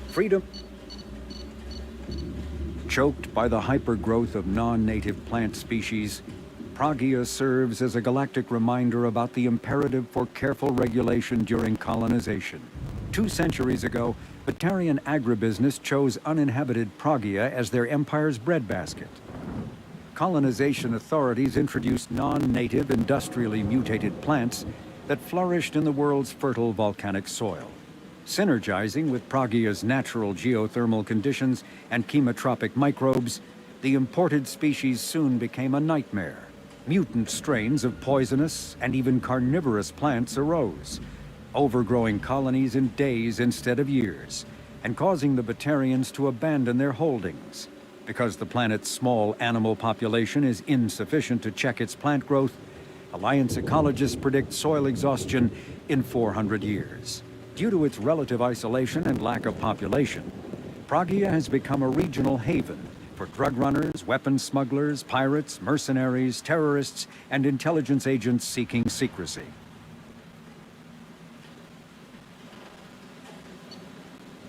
Freedom. Choked by the hypergrowth of non-native plant species, Pragia serves as a galactic reminder about the imperative for careful regulation during colonization. 2 centuries ago, Batarian agribusiness chose uninhabited Pragia as their empire's breadbasket. Colonization authorities introduced non-native, industrially mutated plants that flourished in the world's fertile volcanic soil. Synergizing with Pragia's natural geothermal conditions and chemotropic microbes, the imported species soon became a nightmare. Mutant strains of poisonous and even carnivorous plants arose, overgrowing colonies in days instead of years, and causing the Batarians to abandon their holdings. Because the planet's small animal population is insufficient to check its plant growth, Alliance ecologists predict soil exhaustion in 400 years. Due to its relative isolation and lack of population, Pragia has become a regional haven for drug runners, weapons smugglers, pirates, mercenaries, terrorists, and intelligence agents seeking secrecy.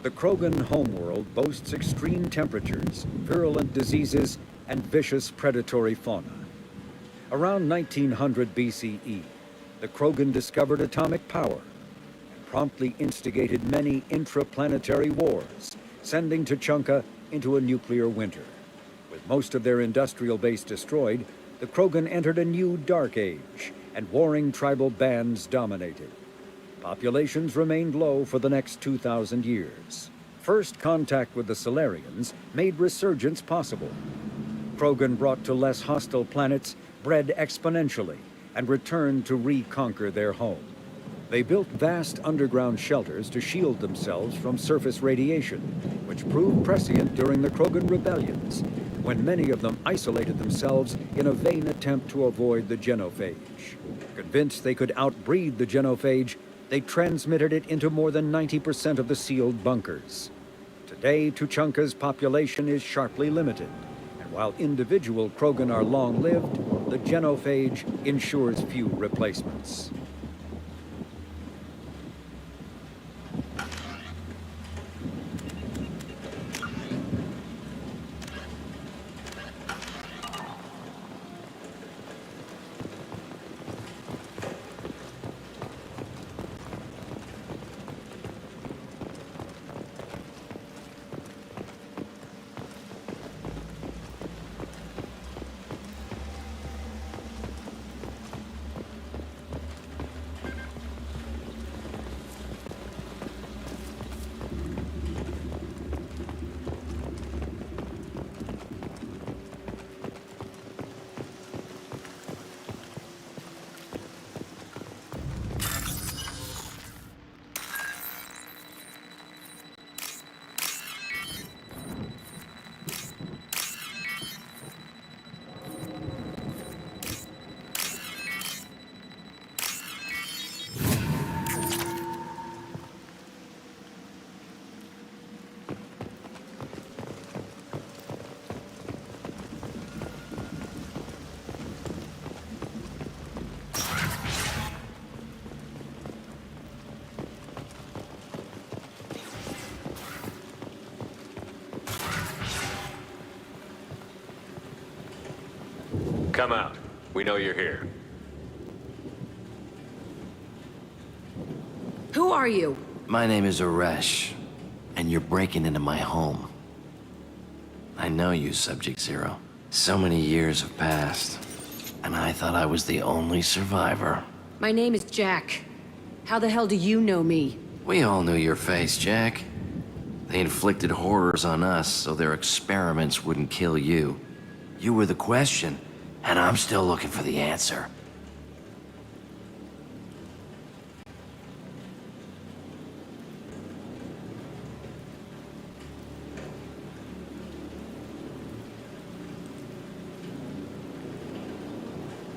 The Krogan homeworld boasts extreme temperatures, virulent diseases, and vicious predatory fauna. Around 1900 BCE, the Krogan discovered atomic power, promptly instigated many intraplanetary wars, sending Tuchanka into a nuclear winter. With most of their industrial base destroyed, the Krogan entered a new dark age, and warring tribal bands dominated. Populations remained low for the next 2,000 years. First contact with the Solarians made resurgence possible. Krogan brought to less hostile planets bred exponentially and returned to reconquer their home. They built vast underground shelters to shield themselves from surface radiation, which proved prescient during the Krogan rebellions, when many of them isolated themselves in a vain attempt to avoid the genophage. Convinced they could outbreed the genophage, they transmitted it into more than 90% of the sealed bunkers. Today, Tuchanka's population is sharply limited, and while individual Krogan are long-lived, the genophage ensures few replacements. Come out. We know you're here. Who are you? My name is Aresh, and you're breaking into my home. I know you, Subject Zero. So many years have passed, and I thought I was the only survivor. My name is Jack. How the hell do you know me? We all knew your face, Jack. They inflicted horrors on us so their experiments wouldn't kill you. You were the question, and I'm still looking for the answer.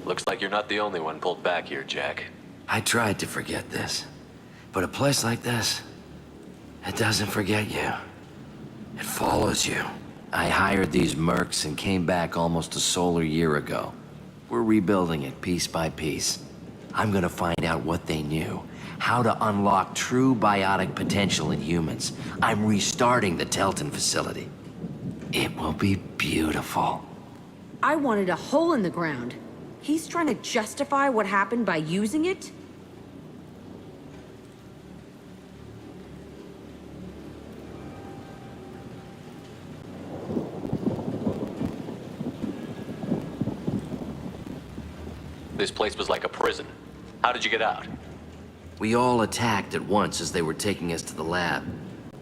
Looks like you're not the only one pulled back here, Jack. I tried to forget this, but a place like this, it doesn't forget you. It follows you. I hired these mercs and came back almost a solar year ago. We're rebuilding it piece by piece. I'm gonna find out what they knew, how to unlock true biotic potential in humans. I'm restarting the Telton facility. It will be beautiful. I wanted a hole in the ground. He's trying to justify what happened by using it? This place was like a prison. How did you get out? We all attacked at once as they were taking us to the lab.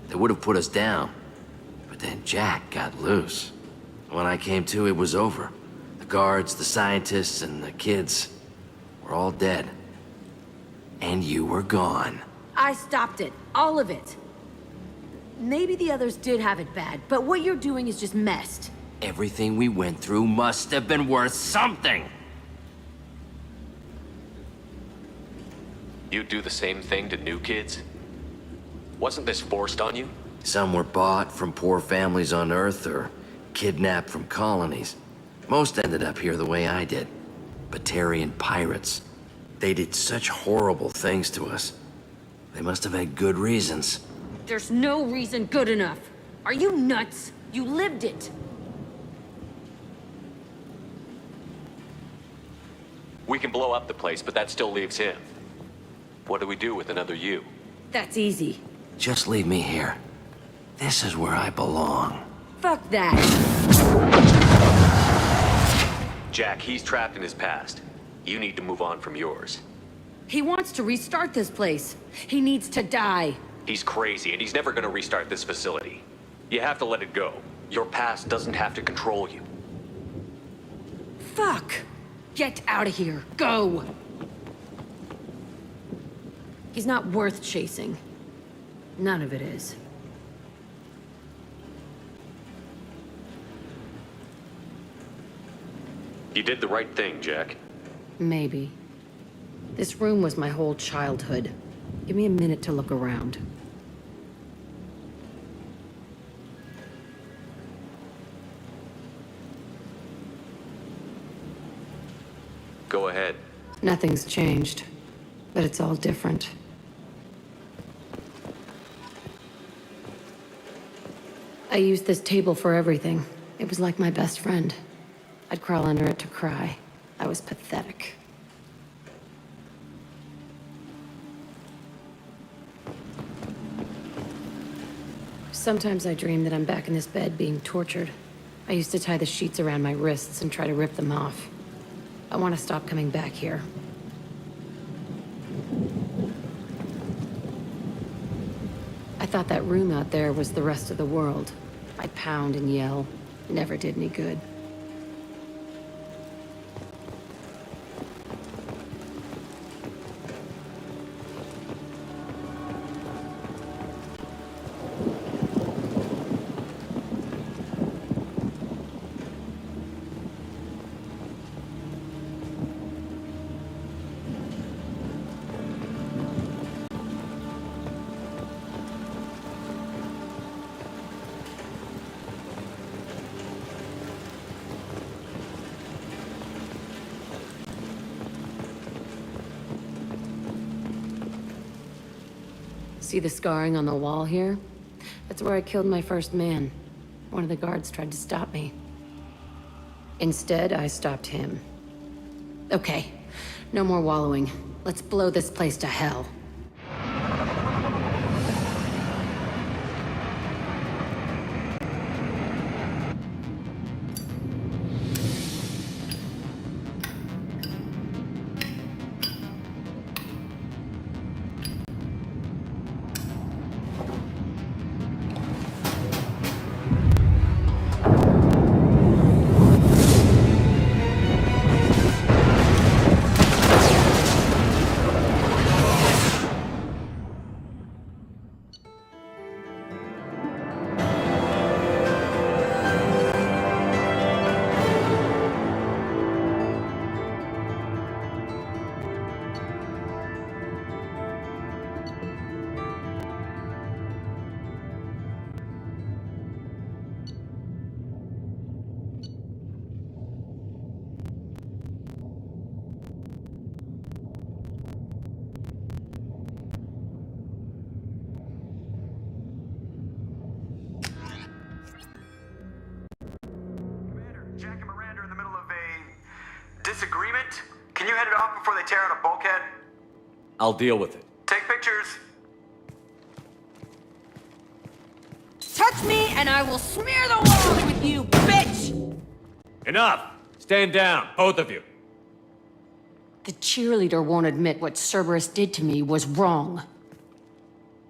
They would have put us down. But then Jack got loose. When I came to, it was over. The guards, the scientists, and the kids were all dead. And you were gone. I stopped it. All of it. Maybe the others did have it bad, but what you're doing is just messed. Everything we went through must have been worth something. You'd do the same thing to new kids? Wasn't this forced on you? Some were bought from poor families on Earth or kidnapped from colonies. Most ended up here the way I did. Batarian pirates. They did such horrible things to us. They must have had good reasons. There's no reason good enough. Are you nuts? You lived it. We can blow up the place, but that still leaves him. What do we do with another you? That's easy. Just leave me here. This is where I belong. Fuck that. Jack, he's trapped in his past. You need to move on from yours. He wants to restart this place. He needs to die. He's crazy, and he's never gonna restart this facility. You have to let it go. Your past doesn't have to control you. Fuck! Get out of here. Go! He's not worth chasing. None of it is. You did the right thing, Jack. Maybe. This room was my whole childhood. Give me a minute to look around. Go ahead. Nothing's changed, but it's all different. I used this table for everything. It was like my best friend. I'd crawl under it to cry. I was pathetic. Sometimes I dream that I'm back in this bed being tortured. I used to tie the sheets around my wrists and try to rip them off. I want to stop coming back here. I thought that room out there was the rest of the world. I'd pound and yell. Never did any good. See the scarring on the wall here? That's where I killed my first man. One of the guards tried to stop me. Instead, I stopped him. Okay, no more wallowing. Let's blow this place to hell. Jack and Miranda are in the middle of a disagreement. Can you head it off before they tear out a bulkhead? I'll deal with it. Take pictures. Touch me and I will smear the walls with you, bitch! Enough! Stand down, both of you. The cheerleader won't admit what Cerberus did to me was wrong.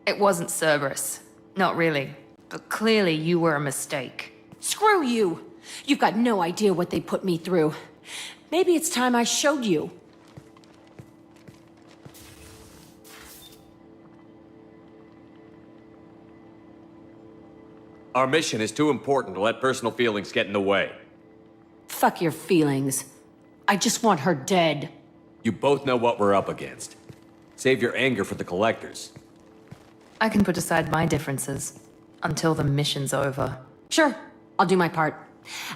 It wasn't Cerberus. Not really. But clearly you were a mistake. Screw you! You've got no idea what they put me through. Maybe it's time I showed you. Our mission is too important to let personal feelings get in the way. Fuck your feelings. I just want her dead. You both know what we're up against. Save your anger for the collectors. I can put aside my differences until the mission's over. Sure, I'll do my part.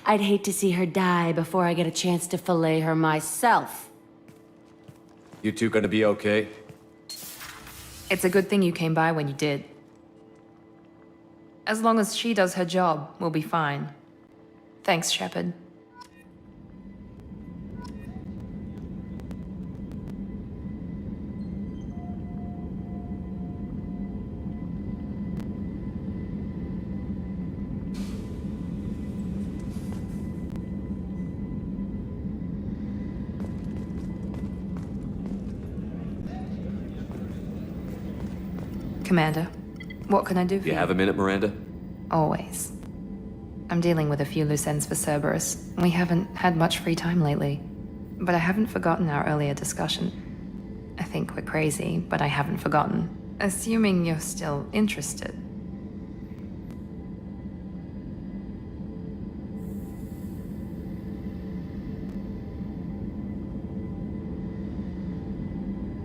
I'd hate to see her die before I get a chance to fillet her myself. You two gonna be okay? It's a good thing you came by when you did. As long as she does her job, we'll be fine. Thanks, Shepard. Commander, what can I do for you? You have a minute, Miranda? Always. I'm dealing with a few loose ends for Cerberus. We haven't had much free time lately. But I haven't forgotten our earlier discussion. I think we're crazy, but I haven't forgotten. Assuming you're still interested.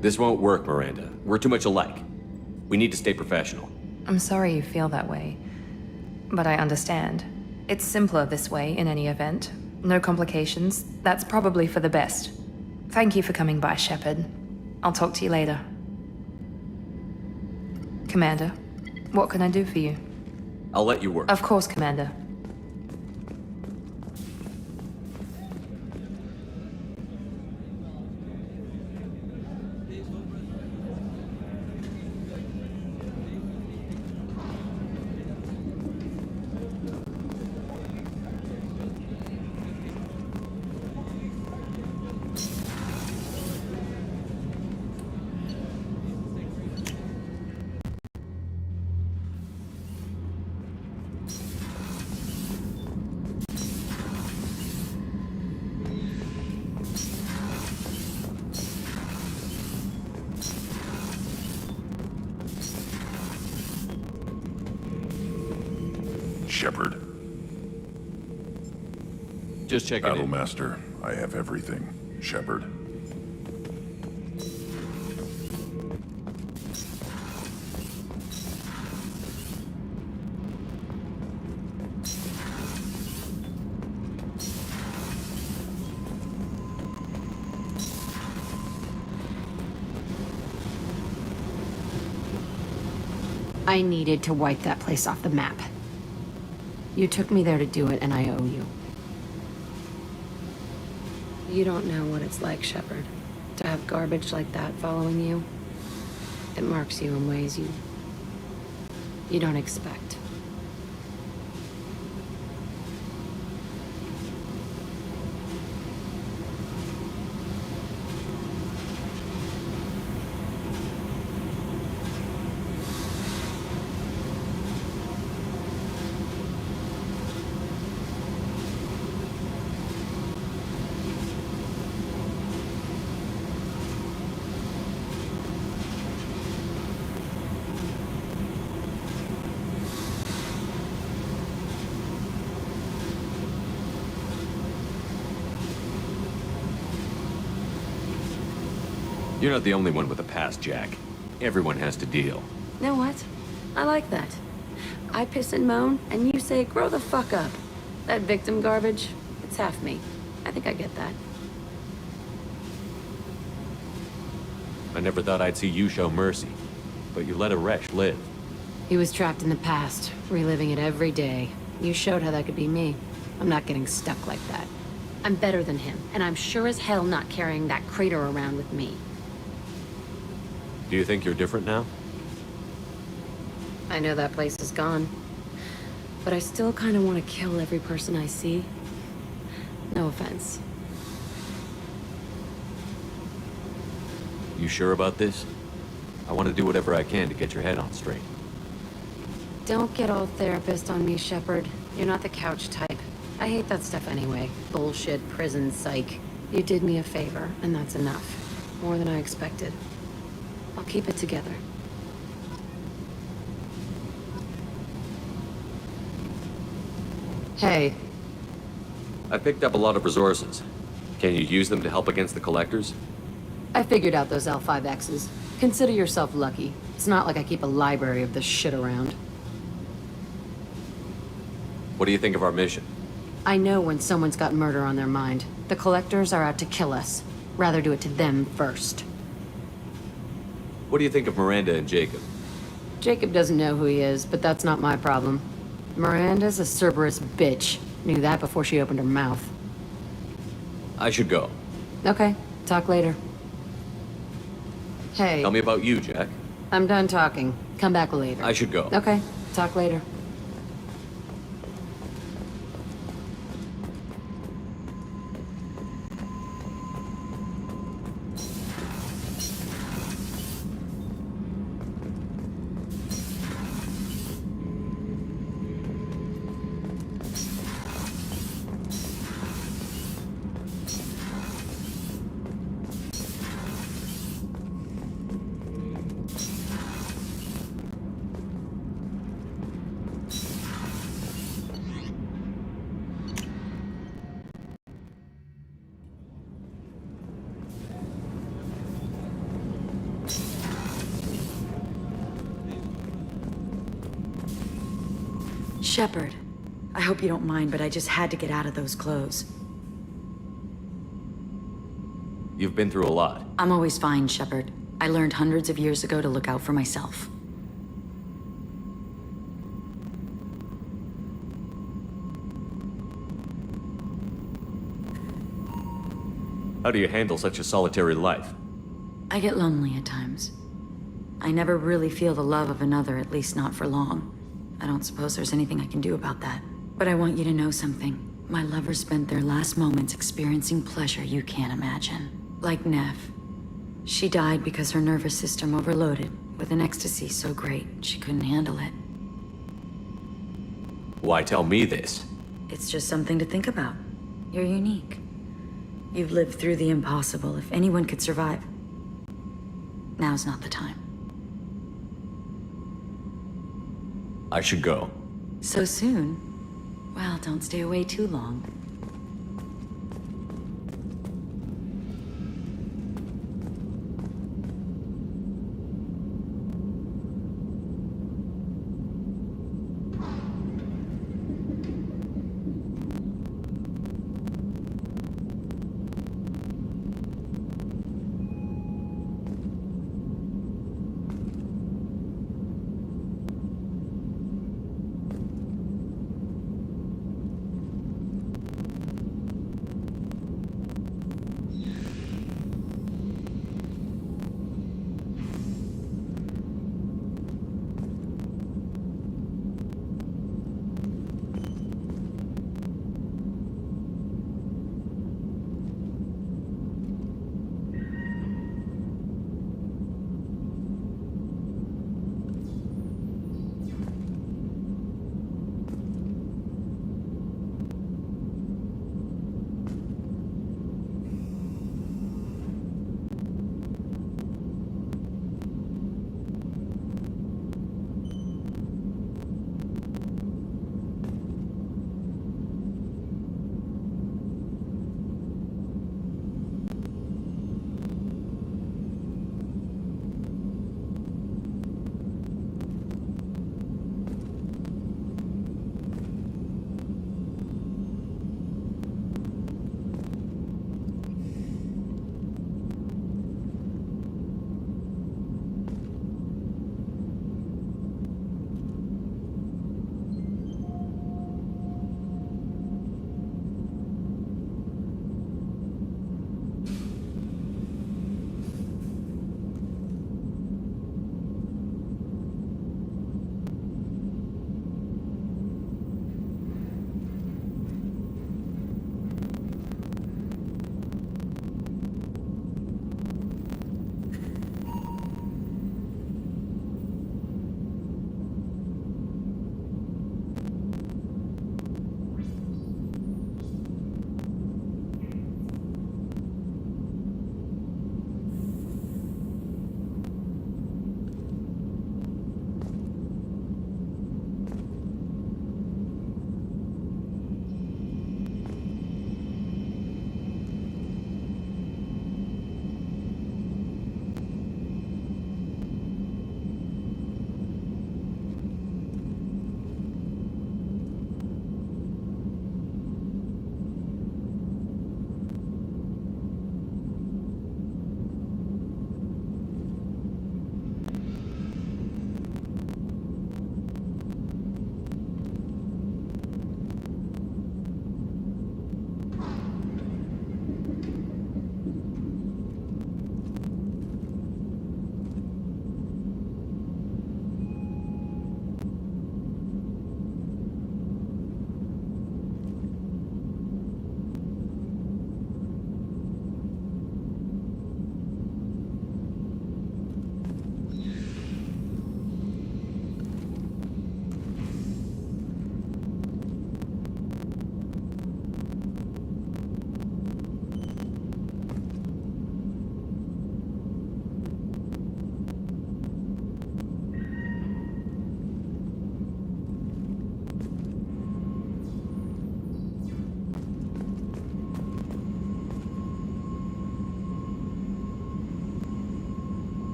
This won't work, Miranda. We're too much alike. We need to stay professional. I'm sorry you feel that way. But I understand. It's simpler this way in any event. No complications. That's probably for the best. Thank you for coming by, Shepard. I'll talk to you later. Commander, what can I do for you? I'll let you work. Of course, Commander. Shepard. Just checking in. Battlemaster, I have everything. Shepard. I needed to wipe that place off the map. You took me there to do it, and I owe you. You don't know what it's like, Shepard. To have garbage like that following you. It marks you in ways you don't expect. You're not the only one with a past, Jack. Everyone has to deal. You know what? I like that. I piss and moan, and you say, grow the fuck up. That victim garbage, it's half me. I think I get that. I never thought I'd see you show mercy, but you let Aresh live. He was trapped in the past, reliving it every day. You showed how that could be me. I'm not getting stuck like that. I'm better than him, and I'm sure as hell not carrying that crater around with me. Do you think you're different now? I know that place is gone. But I still kind of want to kill every person I see. No offense. You sure about this? I want to do whatever I can to get your head on straight. Don't get all therapist on me, Shepard. You're not the couch type. I hate that stuff anyway. Bullshit, prison, psych. You did me a favor, and that's enough. More than I expected. I'll keep it together. Hey. I picked up a lot of resources. Can you use them to help against the collectors? I figured out those L5Xs. Consider yourself lucky. It's not like I keep a library of this shit around. What do you think of our mission? I know when someone's got murder on their mind. The collectors are out to kill us. Rather do it to them first. What do you think of Miranda and Jacob? Jacob doesn't know who he is, but that's not my problem. Miranda's a Cerberus bitch. Knew that before she opened her mouth. I should go. Okay, talk later. Hey. Tell me about you, Jack. I'm done talking. Come back later. I should go. Okay, talk later. Shepard, I hope you don't mind, but I just had to get out of those clothes. You've been through a lot. I'm always fine, Shepard. I learned hundreds of years ago to look out for myself. How do you handle such a solitary life? I get lonely at times. I never really feel the love of another, at least not for long. I don't suppose there's anything I can do about that. But I want you to know something. My lover spent their last moments experiencing pleasure you can't imagine. Like Nev. She died because her nervous system overloaded with an ecstasy so great she couldn't handle it. Why tell me this? It's just something to think about. You're unique. You've lived through the impossible. If anyone could survive, now's not the time. I should go. So soon? Well, don't stay away too long.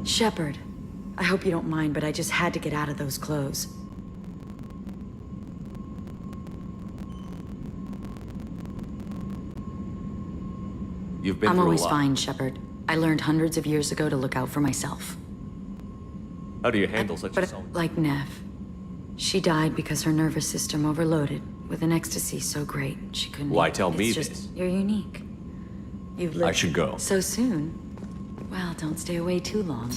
Shepard, I hope you don't mind, but I just had to get out of those clothes. You've been I'm through always a lot. fine, Shepard. I learned hundreds of years ago to look out for myself. How do you handle such But assault? like Nev, she died because her nervous system overloaded with an ecstasy so great she couldn't. Why eat. tell me It's just, this? You're unique. You've lived I should go. so soon. Well, don't stay away too long.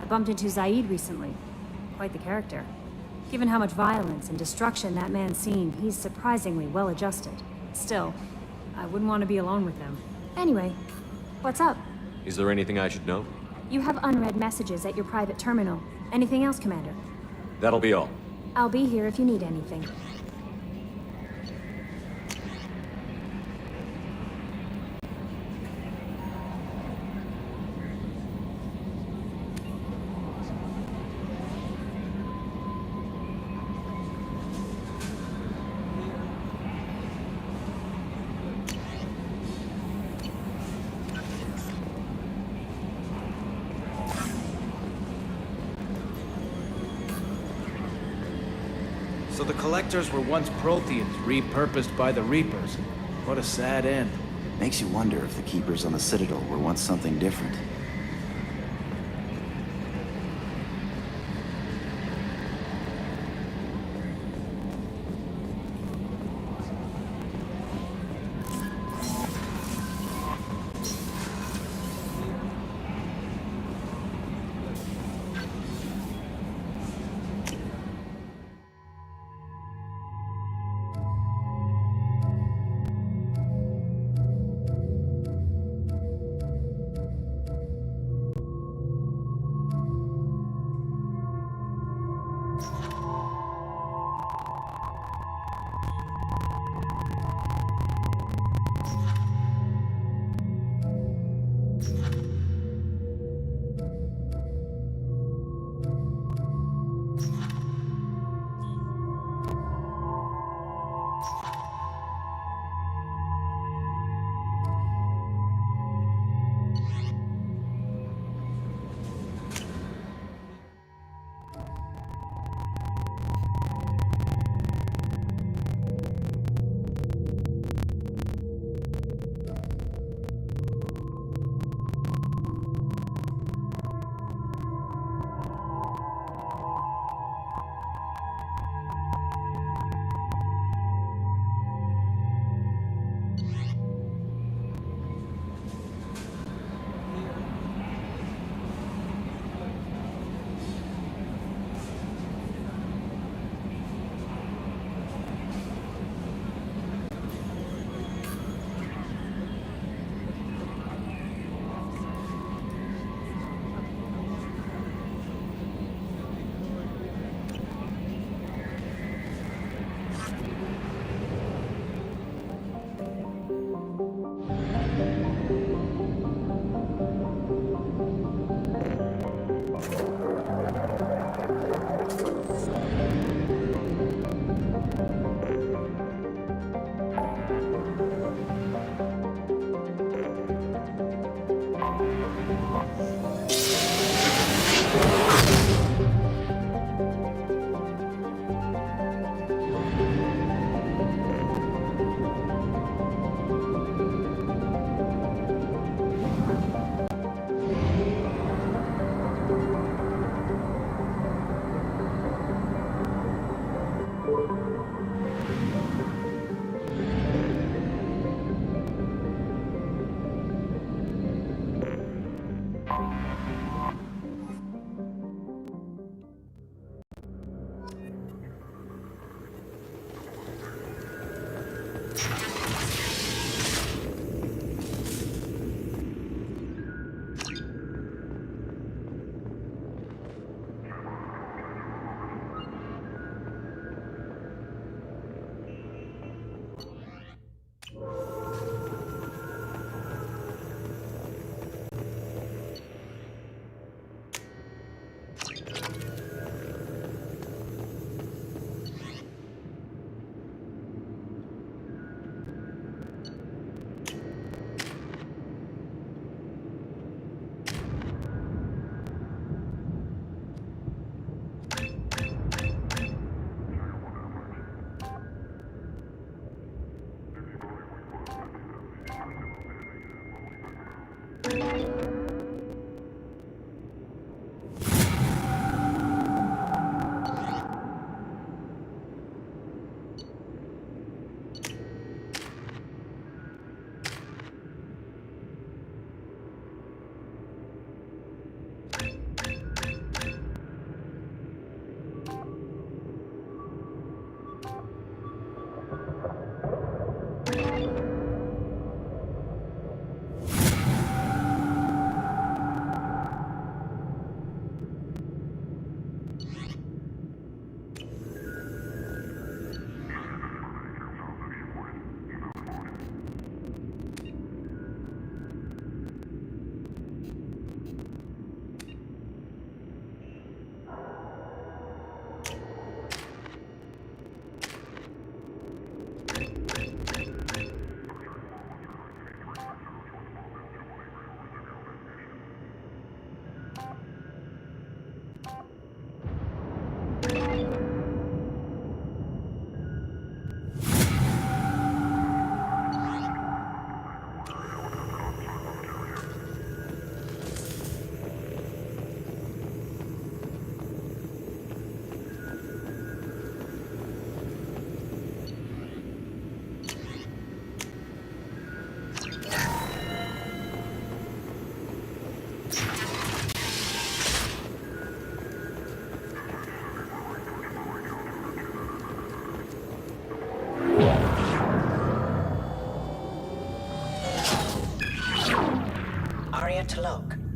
I bumped into Zaid recently. Quite the character. Given how much violence and destruction that man's seen, he's surprisingly well adjusted. Still, I wouldn't want to be alone with him. Anyway, what's up? Is there anything I should know? You have unread messages at your private terminal. Anything else, Commander? That'll be all. I'll be here if you need anything. So the Collectors were once Protheans, repurposed by the Reapers. What a sad end. Makes you wonder if the Keepers on the Citadel were once something different.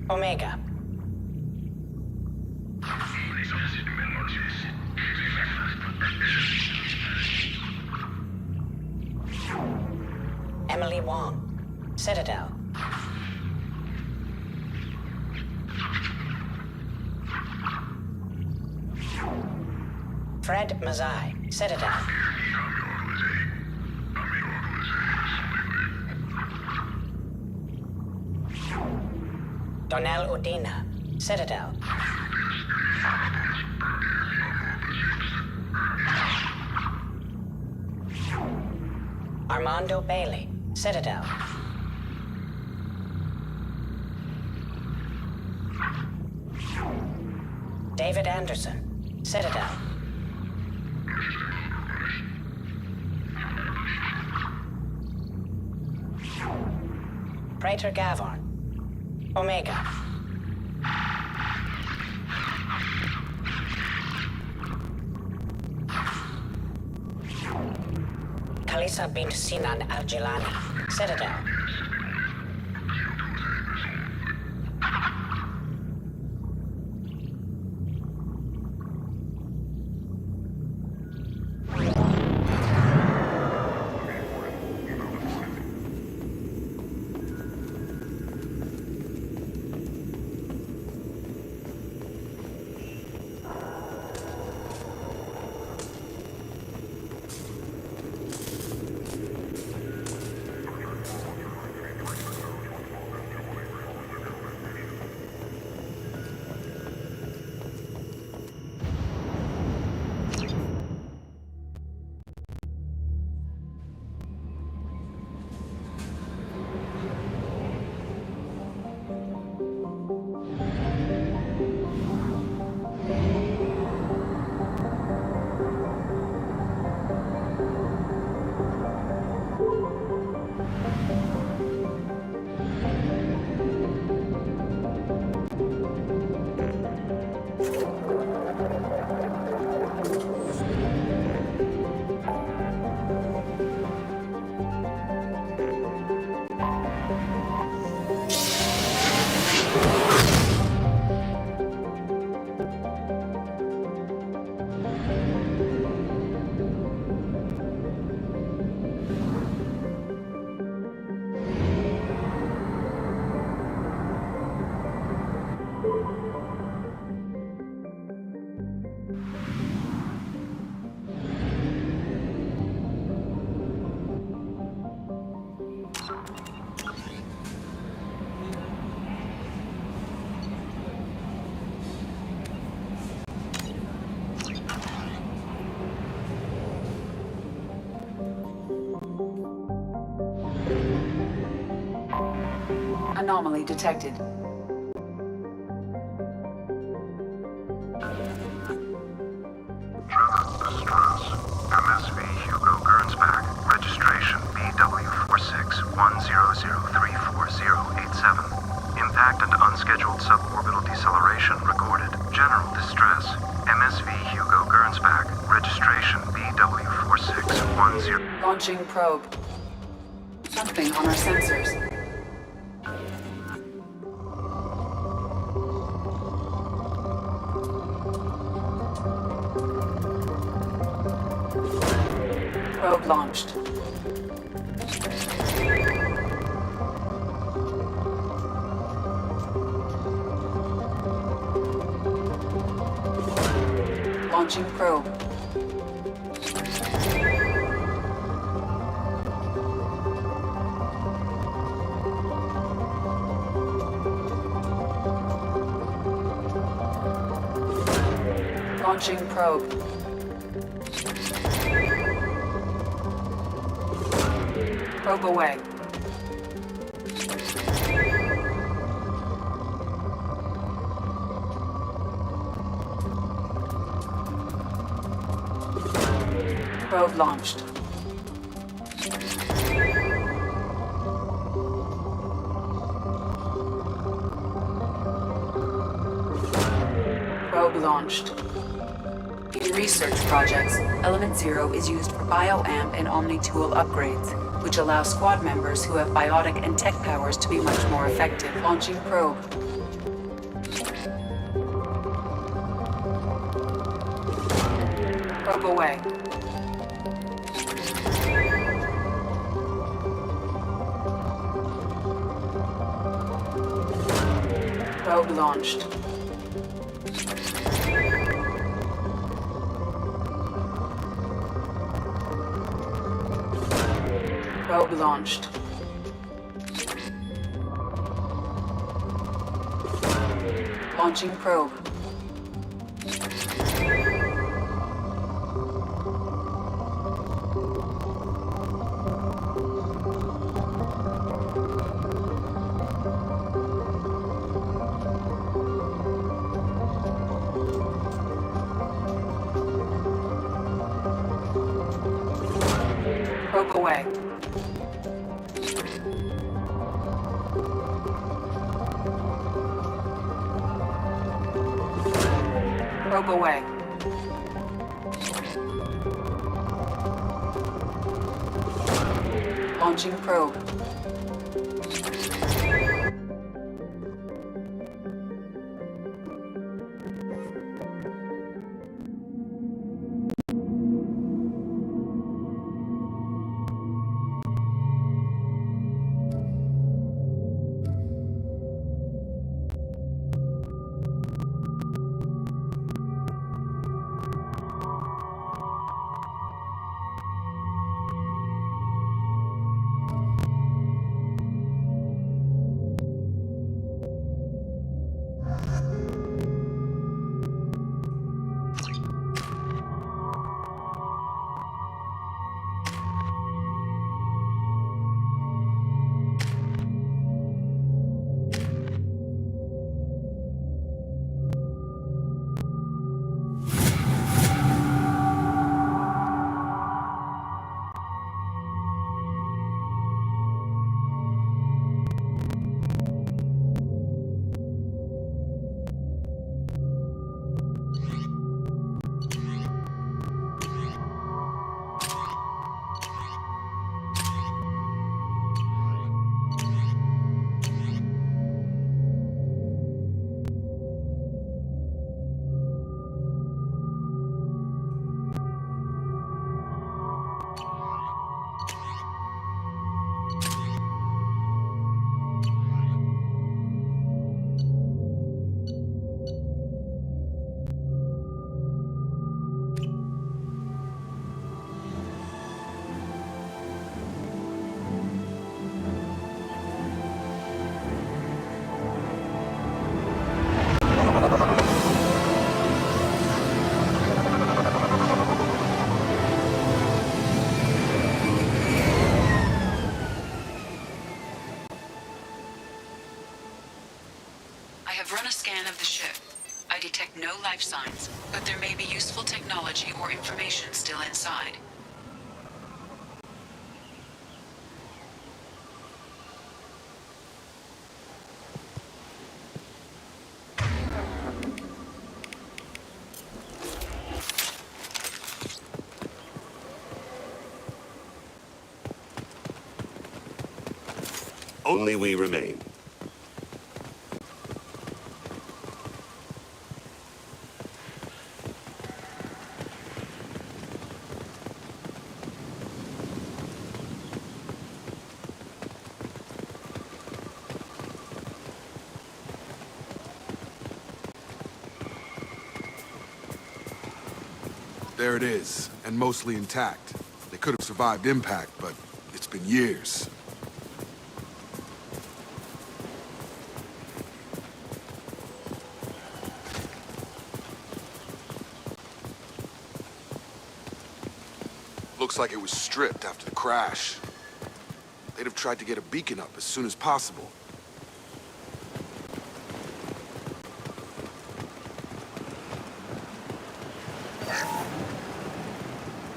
Omega. Emily Wong. Citadel. Fred Mazai. Citadel. Donnell Udina. Citadel. Armando Bailey. Citadel. David Anderson. Citadel. Praetor Gavorn. Omega. Kalisa bint Sinan Al-Jilani. Citadel. Anomaly detected. MSV Hugo Gernsback. Registration BW4610034087. Impact and unscheduled suborbital deceleration recorded. General distress. MSV Hugo Gernsback. Registration BW4610. Launching probe. Something on our sensors. Probe launched. Launching probe. Launching probe. Probe away. Probe launched. Probe launched. In research projects, Element Zero is used for bioamp and omni-tool upgrades, which allow squad members who have biotic and tech powers to be much more effective. Launching probe. Probe away. Probe launched. Probe launched. Launching probe. Probe away. Probe away. Launching probe. I have run a scan of the ship. I detect no life signs, but there may be useful technology or information still inside. Only we remain. There it is, and mostly intact. They could have survived impact, but it's been years. Looks like it was stripped after the crash. They'd have tried to get a beacon up as soon as possible.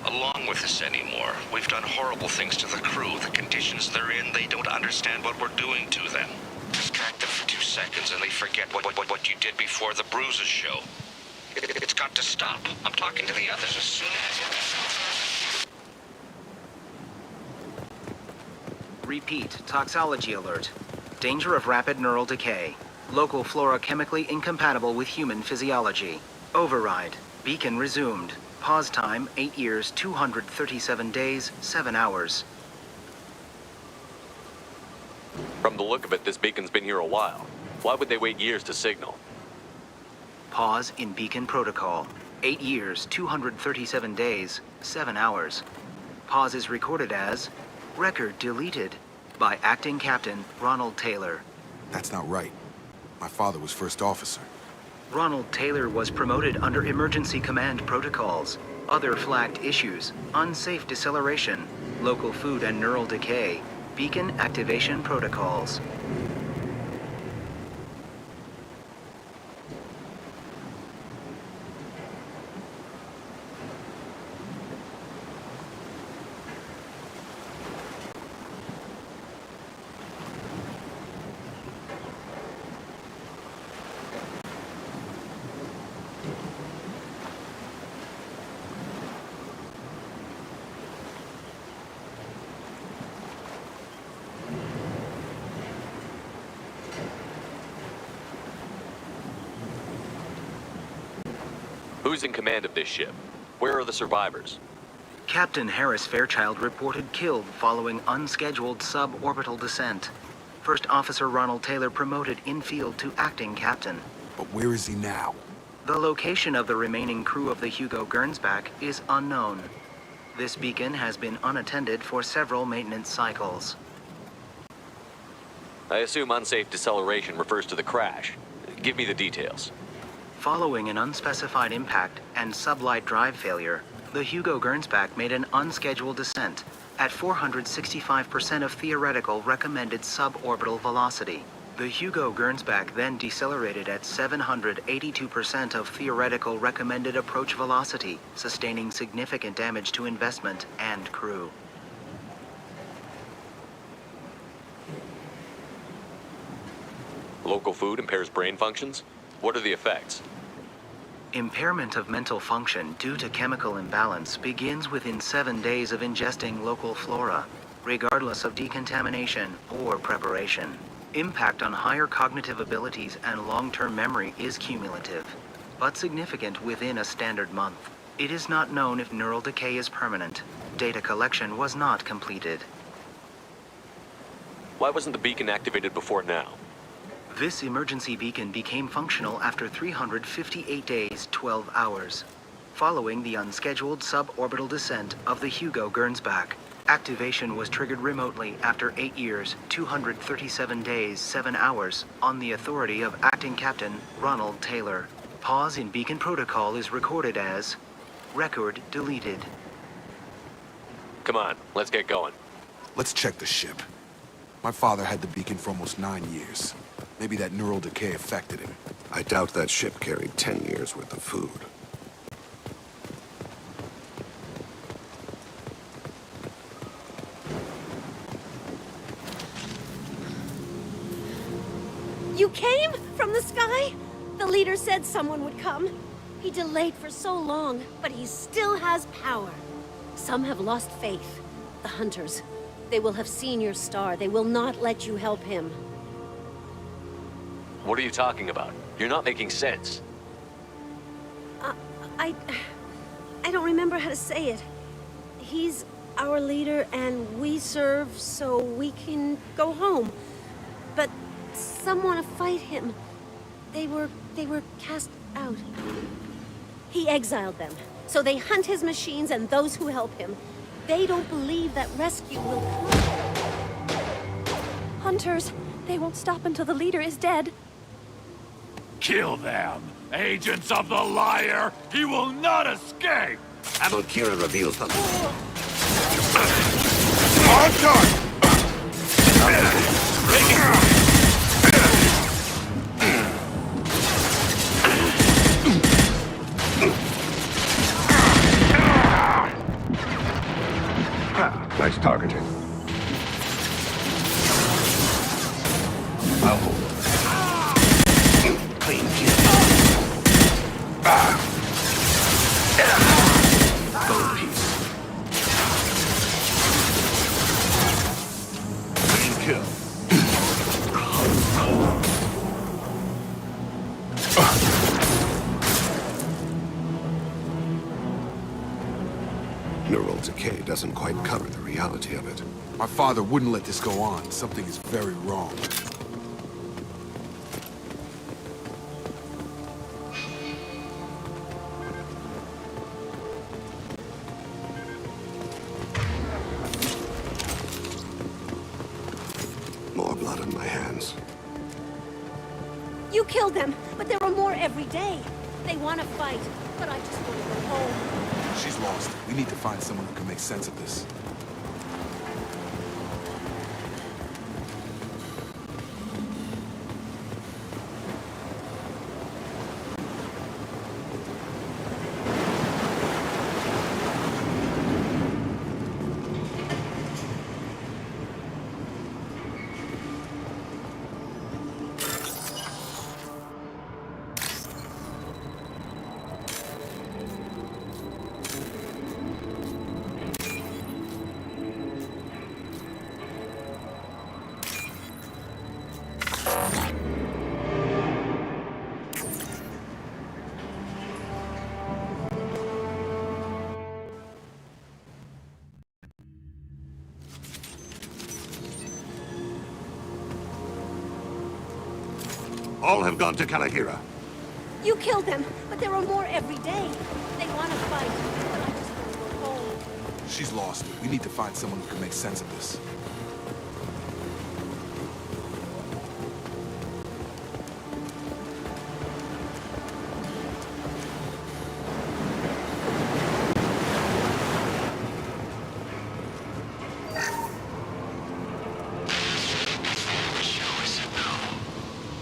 Along with this anymore. We've done horrible things to the crew. The conditions they're in, they don't understand what we're doing to them. Distract them for 2 seconds and they forget what you did before the bruises show. It's got to stop. I'm talking to the others as soon as... Repeat, toxology alert. Danger of rapid neural decay. Local flora chemically incompatible with human physiology. Override. Beacon resumed. Pause time, 8 years, 237 days, 7 hours. From the look of it, this beacon's been here a while. Why would they wait years to signal? Pause in beacon protocol. 8 years, 237 days, 7 hours. Pause is recorded as record deleted by Acting Captain Ronald Taylor. That's not right. My father was first officer. Ronald Taylor was promoted under emergency command protocols. Other flagged issues: unsafe deceleration, local food and neural decay, beacon activation protocols. Who's in command of this ship? Where are the survivors? Captain Harris Fairchild reported killed following unscheduled suborbital descent. First Officer Ronald Taylor promoted in-field to acting captain. But where is he now? The location of the remaining crew of the Hugo Gernsback is unknown. This beacon has been unattended for several maintenance cycles. I assume unsafe deceleration refers to the crash. Give me the details. Following an unspecified impact and sublight drive failure, the Hugo Gernsback made an unscheduled descent at 465% of theoretical recommended suborbital velocity. The Hugo Gernsback then decelerated at 782% of theoretical recommended approach velocity, sustaining significant damage to investment and crew. Local food impairs brain functions? What are the effects? Impairment of mental function due to chemical imbalance begins within 7 days of ingesting local flora, regardless of decontamination or preparation. Impact on higher cognitive abilities and long-term memory is cumulative, but significant within a standard month. It is not known if neural decay is permanent. Data collection was not completed. Why wasn't the beacon activated before now? This emergency beacon became functional after 358 days, 12 hours, following the unscheduled suborbital descent of the Hugo Gernsback. Activation was triggered remotely after 8 years, 237 days, 7 hours, on the authority of Acting Captain Ronald Taylor. Pause in beacon protocol is recorded as record deleted. Come on, let's get going. Let's check the ship. My father had the beacon for almost 9 years. Maybe that neural decay affected him. I doubt that ship carried 10 years worth of food. You came? From the sky? The leader said someone would come. He delayed for so long, but he still has power. Some have lost faith. The hunters. They will have seen your star. They will not let you help him. What are you talking about? You're not making sense. I don't remember how to say it. He's our leader and we serve so we can go home. But some want to fight him. They were cast out. He exiled them, so they hunt his machines and those who help him. They don't believe that rescue will come. Hunters, they won't stop until the leader is dead. Kill them! Agents of the liar! He will not escape! Kira reveals them. On guard! Nice targeting. I'll hold them. Clean kill. Bone piece. Clean kill. doesn't quite cover the reality of it. My father wouldn't let this go on. Something is very wrong. More blood on my hands. You killed them, but there are more every day. They want to fight, but I just want to go home. She's lost. We need to find someone who can make sense of this. All have gone to Kalahira. You killed them, but there are more every day. They want to fight, but I just want to go home. She's lost. We need to find someone who can make sense of this.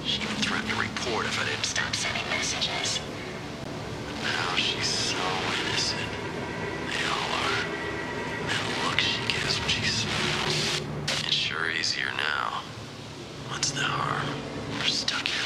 She even threatened to report if I didn't stop sending messages. But now she's so innocent. They all are. That look she gives when she smiles. It's sure easier now. What's the harm? We're stuck here.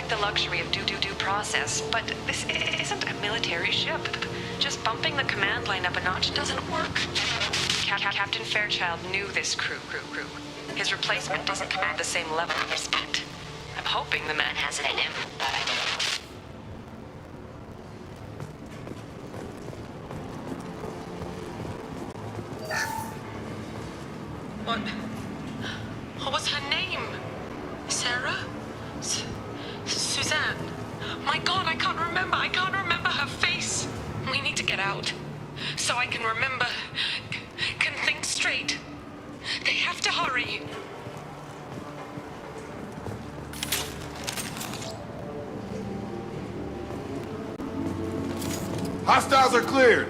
The luxury of due process, but this isn't a military ship. Just bumping the command line up a notch doesn't work. Captain Fairchild knew this crew. His replacement doesn't command the same level of respect. I'm hoping the man has it in him, but I don't know. What was her name? Sarah? Suzanne? My God, I can't remember. I can't remember her face. We need to get out. So I can remember. Can think straight. They have to hurry. Hostiles are cleared!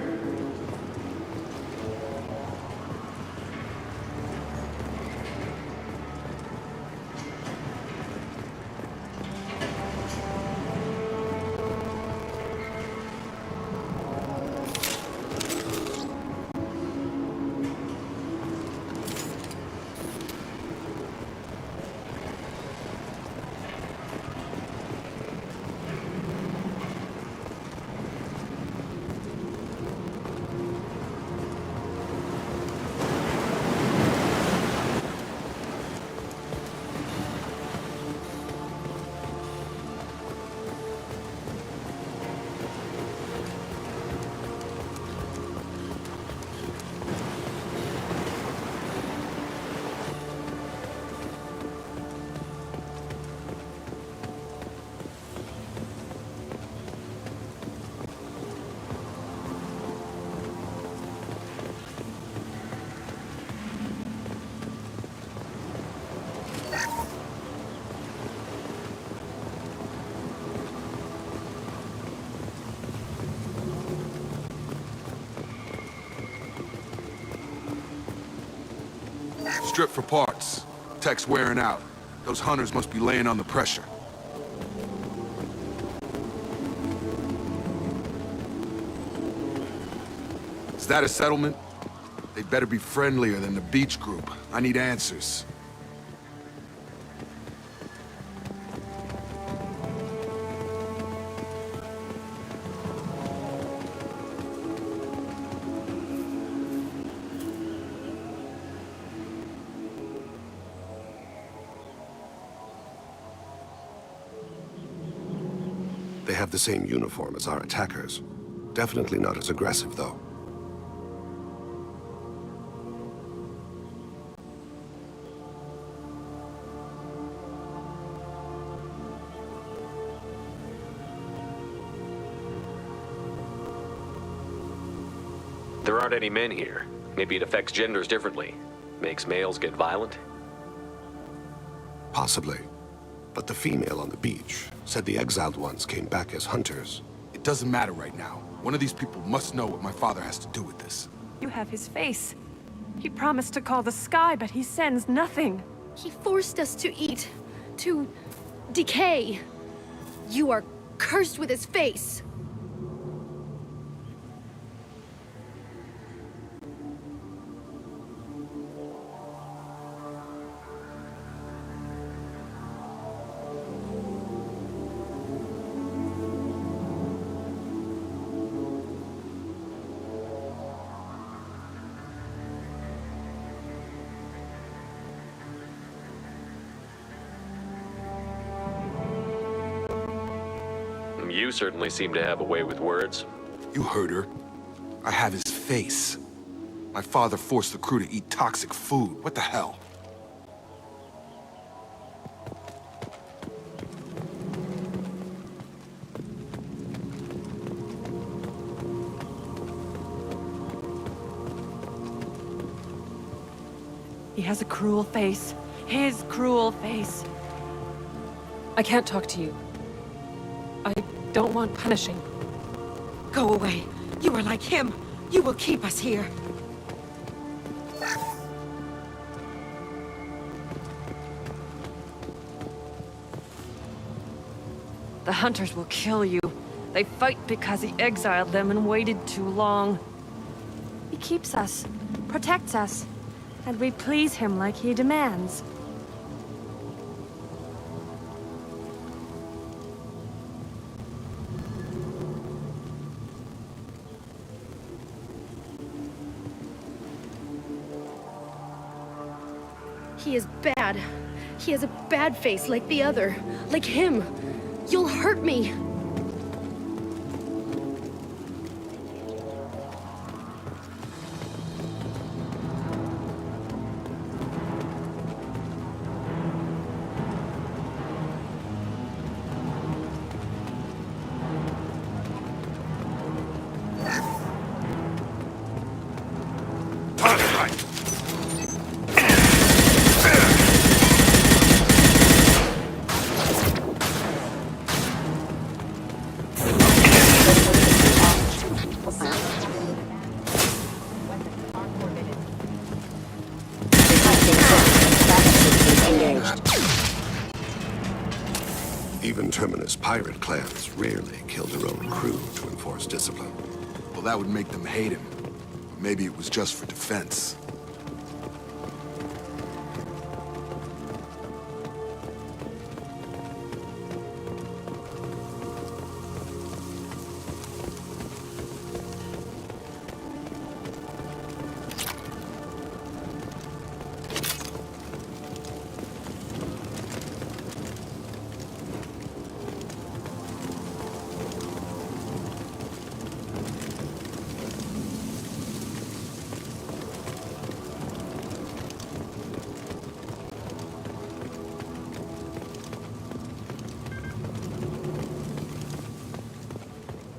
Strip for parts. Tech's wearing out. Those hunters must be laying on the pressure. Is that a settlement? They'd better be friendlier than the beach group. I need answers. They have the same uniform as our attackers. Definitely not as aggressive, though. There aren't any men here. Maybe it affects genders differently. Makes males get violent? Possibly. But the female on the beach said the exiled ones came back as hunters. It doesn't matter right now. One of these people must know what my father has to do with this. You have his face. He promised to call the sky, but he sends nothing. He forced us to eat, to decay. You are cursed with his face. You certainly seem to have a way with words. You heard her. I have his face. My father forced the crew to eat toxic food. What the hell? He has a cruel face. His cruel face. I can't talk to you. I don't want punishing. Go away. You are like him. You will keep us here. The hunters will kill you. They fight because he exiled them and waited too long. He keeps us, protects us, and we please him like he demands. He is bad. He has a bad face like the other. Like him. You'll hurt me. Even Terminus pirate clans rarely kill their own crew to enforce discipline. Well, that would make them hate him. Maybe it was just for defense.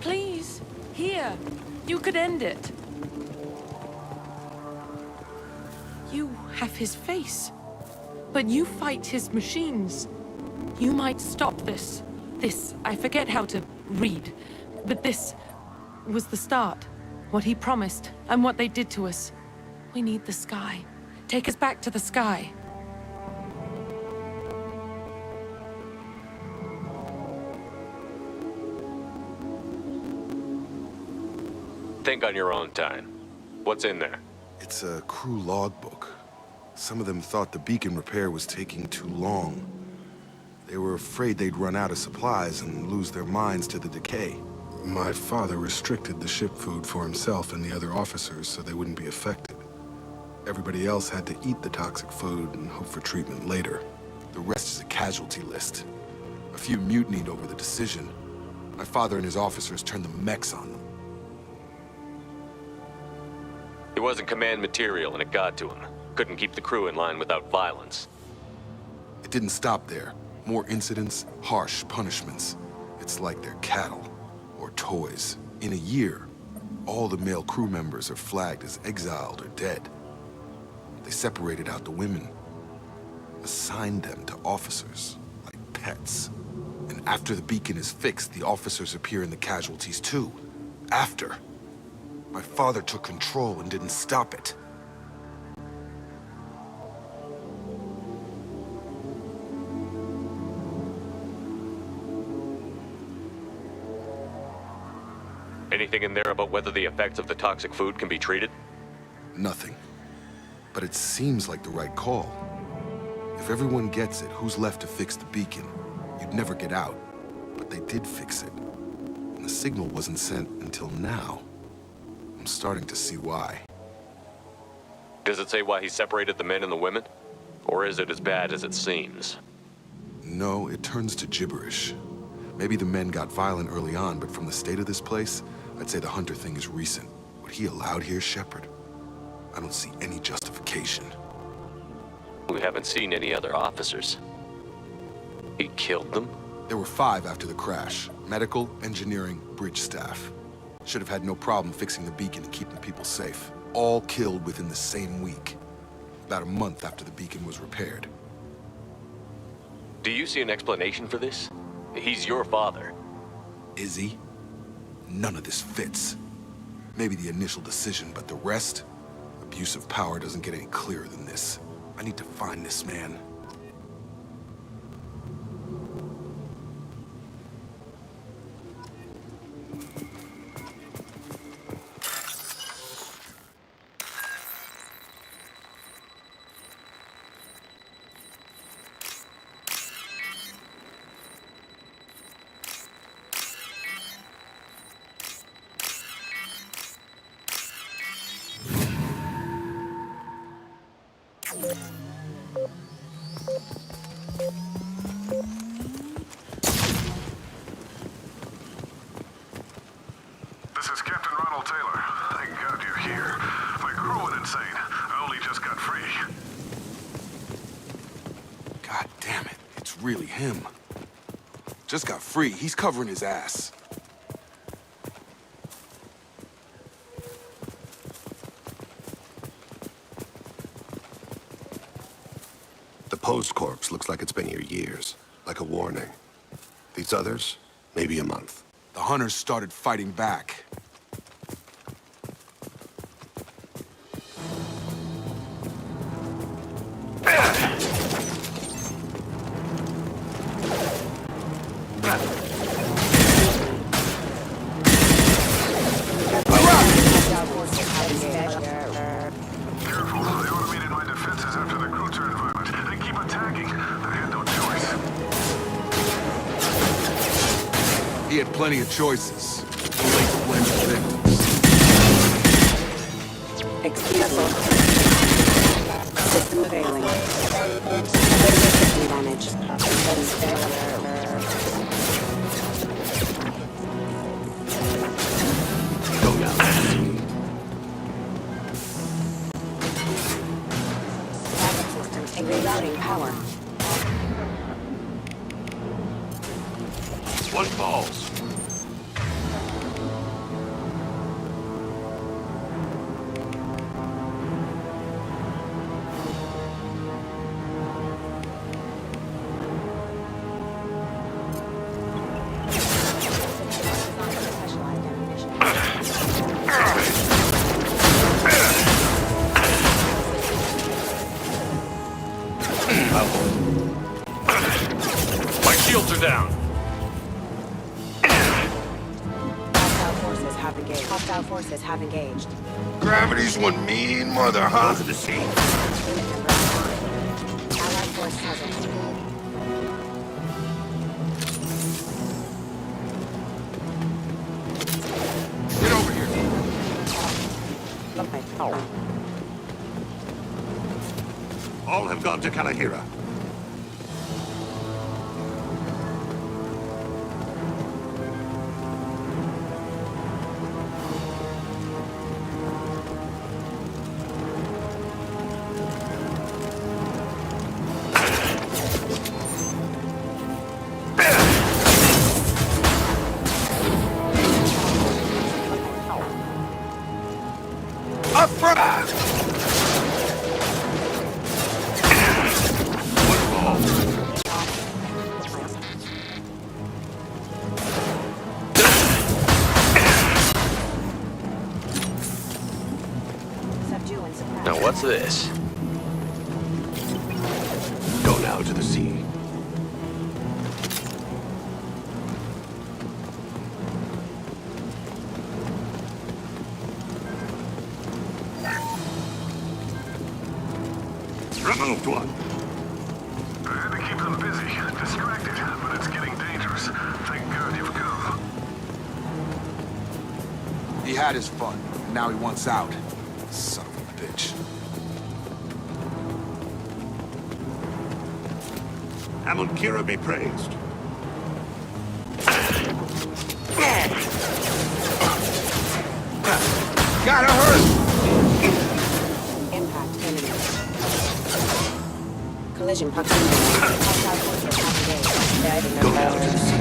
Please, here. You could end it. You have his face, but you fight his machines. You might stop this. This, I forget how to read, but this was the start. What he promised, and what they did to us. We need the sky Take us back to the sky. Think on your own time. What's in there? It's a crew logbook. Some of them thought the beacon repair was taking too long. They were afraid they'd run out of supplies and lose their minds to the decay. My father restricted the ship food for himself and the other officers so they wouldn't be affected. Everybody else had to eat the toxic food and hope for treatment later. The rest is a casualty list. A few mutinied over the decision. My father and his officers turned the mechs on them. He wasn't command material and it got to him. Couldn't keep the crew in line without violence. It didn't stop there. More incidents, harsh punishments. It's like they're cattle or toys. In a year, all the male crew members are flagged as exiled or dead. They separated out the women, assigned them to officers like pets. And after the beacon is fixed, the officers appear in the casualties too. After. My father took control and didn't stop it. Anything in there about whether the effects of the toxic food can be treated? Nothing. But it seems like the right call. If everyone gets it, who's left to fix the beacon? You'd never get out. But they did fix it. And the signal wasn't sent until now. I'm starting to see why. Does it say why he separated the men and the women? Or is it as bad as it seems? No, it turns to gibberish. Maybe the men got violent early on, but from the state of this place, I'd say the Hunter thing is recent. What he allowed here, Shepard? I don't see any justification. We haven't seen any other officers. He killed them? There were 5 after the crash. Medical, engineering, bridge staff. Should have had no problem fixing the beacon and keeping people safe. All killed within the same week. About a month after the beacon was repaired. Do you see an explanation for this? He's your father. Is he? None of this fits. Maybe the initial decision, but the rest? Abuse of power doesn't get any clearer than this. I need to find this man. This is Captain Ronald Taylor. Thank God you're here. My crew went insane. I only just got free. God damn it, it's really him. Just got free, he's covering his ass. The post corpse looks like it's been here years, like a warning. These others, maybe a month. The hunters started fighting back. Careful, they automated my defenses after the crew turned violent. They keep attacking. I had no choice. He had plenty of choices. Too late to blame the victims. Excusable. System failing. System damage. Go now. Rerouting power. One falls. defenses have engaged. Gravity's one mean mother, huh? Go to the sea. Allied force present. Get over here. All have gone to Kalahira. Up front! Now what's this? Go now to the sea. Removed one. I had to keep them busy, distracted, but it's getting dangerous. Thank God you've come. He had his fun, and now he wants out. Son of a bitch. Amunkira be praised. Gotta hurt! Impact imminent. Collision proximity. Hostile forces have engaged. Diving their Go now to the barriers. sea.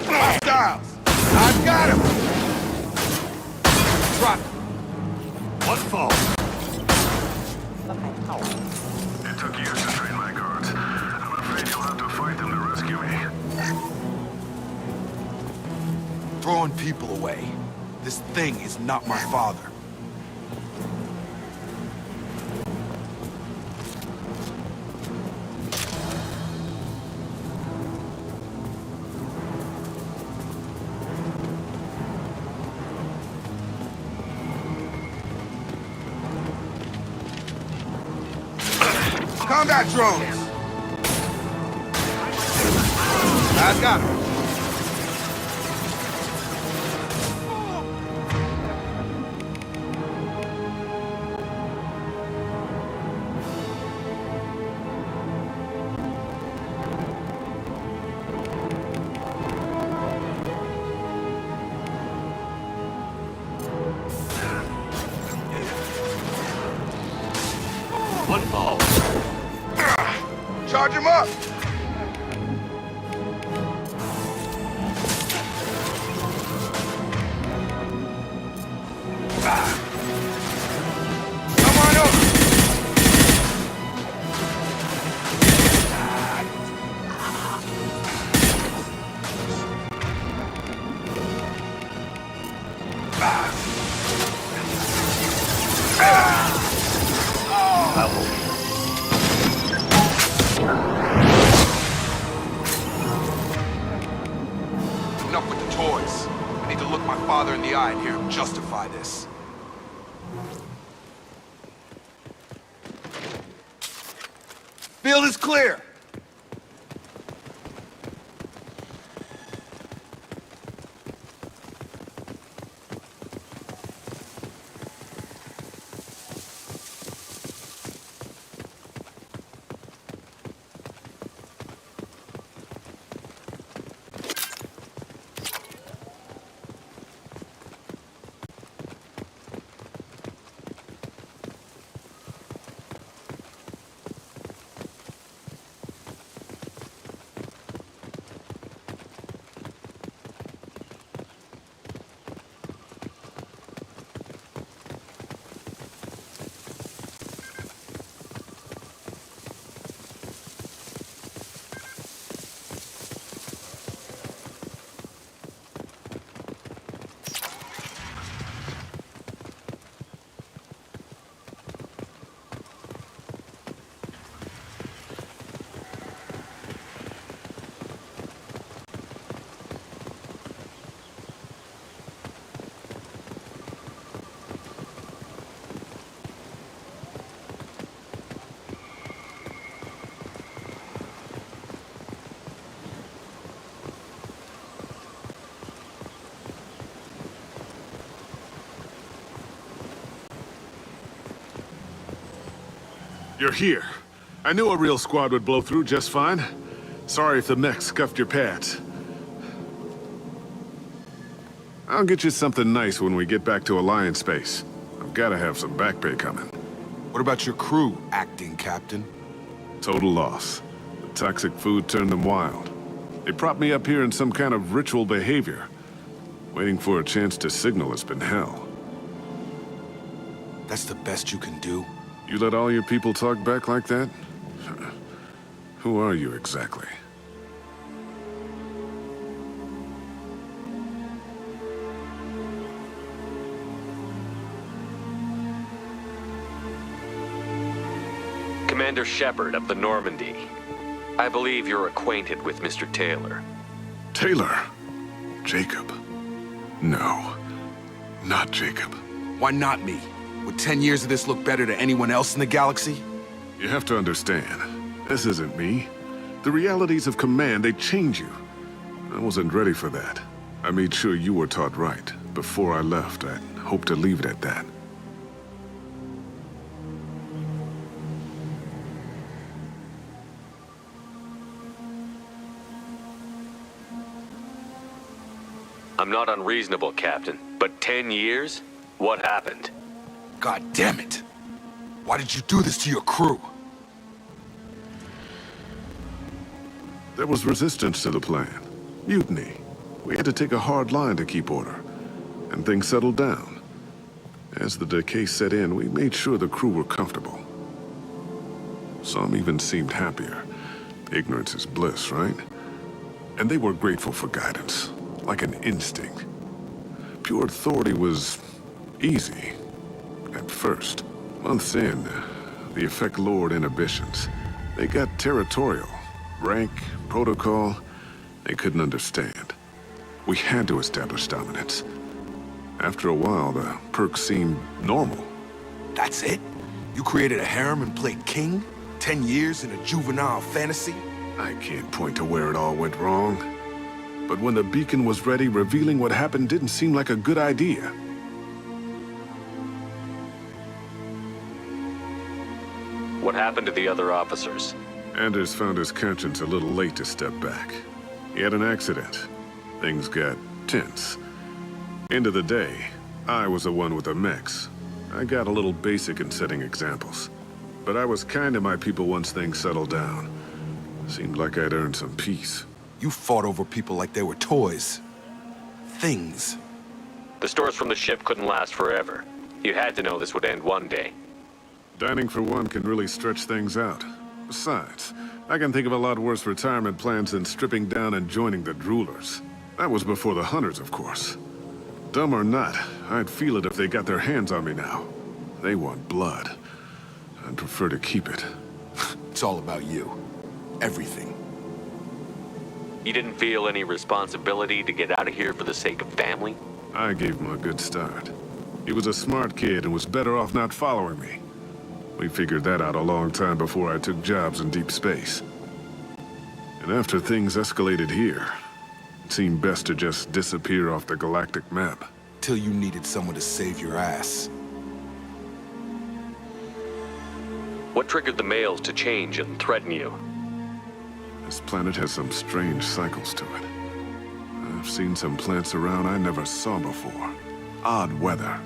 Hostiles! I've got him! Drop him. One fall. It took years to train my guards. I'm afraid you'll have to fight them to rescue me. Throwing people away. This thing is not my father. Combat drones! I've got him. One fall. Charge him up! Come on over! Enough with the toys. I need to look my father in the eye and hear him justify this. Field is clear! You're here. I knew a real squad would blow through just fine. Sorry if the mech scuffed your pads. I'll get you something nice when we get back to Alliance space. I've gotta have some back pay coming. What about your crew, acting captain? Total loss. The toxic food turned them wild. They propped me up here in some kind of ritual behavior. Waiting for a chance to signal has been hell. That's the best you can do? You let all your people talk back like that? Who are you exactly? Commander Shepard of the Normandy. I believe you're acquainted with Mr. Taylor. Taylor? Jacob? No, not Jacob. Why not me? Would 10 years of this look better to anyone else in the galaxy? You have to understand, this isn't me. The realities of command, they change you. I wasn't ready for that. I made sure you were taught right. Before I left, I hoped to leave it at that. I'm not unreasonable, Captain, but 10 years? What happened? God damn it! Why did you do this to your crew? There was resistance to the plan. Mutiny. We had to take a hard line to keep order. And things settled down. As the decay set in, we made sure the crew were comfortable. Some even seemed happier. Ignorance is bliss, right? And they were grateful for guidance. Like an instinct. Pure authority was easy. At first. Months in, the effect lowered inhibitions. They got territorial. Rank, protocol, they couldn't understand. We had to establish dominance. After a while, the perks seemed normal. That's it? You created a harem and played king? 10 years in a juvenile fantasy? I can't point to where it all went wrong. But when the beacon was ready, revealing what happened didn't seem like a good idea. What happened to the other officers? Anders found his conscience a little late to step back. He had an accident. Things got tense. End of the day, I was the one with the mechs. I got a little basic in setting examples. But I was kind to my people once things settled down. Seemed like I'd earned some peace. You fought over people like they were toys. Things. The stores from the ship couldn't last forever. You had to know this would end one day. Dining for one can really stretch things out. Besides, I can think of a lot worse retirement plans than stripping down and joining the droolers. That was before the hunters, of course. Dumb or not, I'd feel it if they got their hands on me now. They want blood. I'd prefer to keep it. It's all about you. Everything. You didn't feel any responsibility to get out of here for the sake of family? I gave him a good start. He was a smart kid and was better off not following me. We figured that out a long time before I took jobs in deep space. And after things escalated here, it seemed best to just disappear off the galactic map. Till you needed someone to save your ass. What triggered the males to change and threaten you? This planet has some strange cycles to it. I've seen some plants around I never saw before. Odd weather.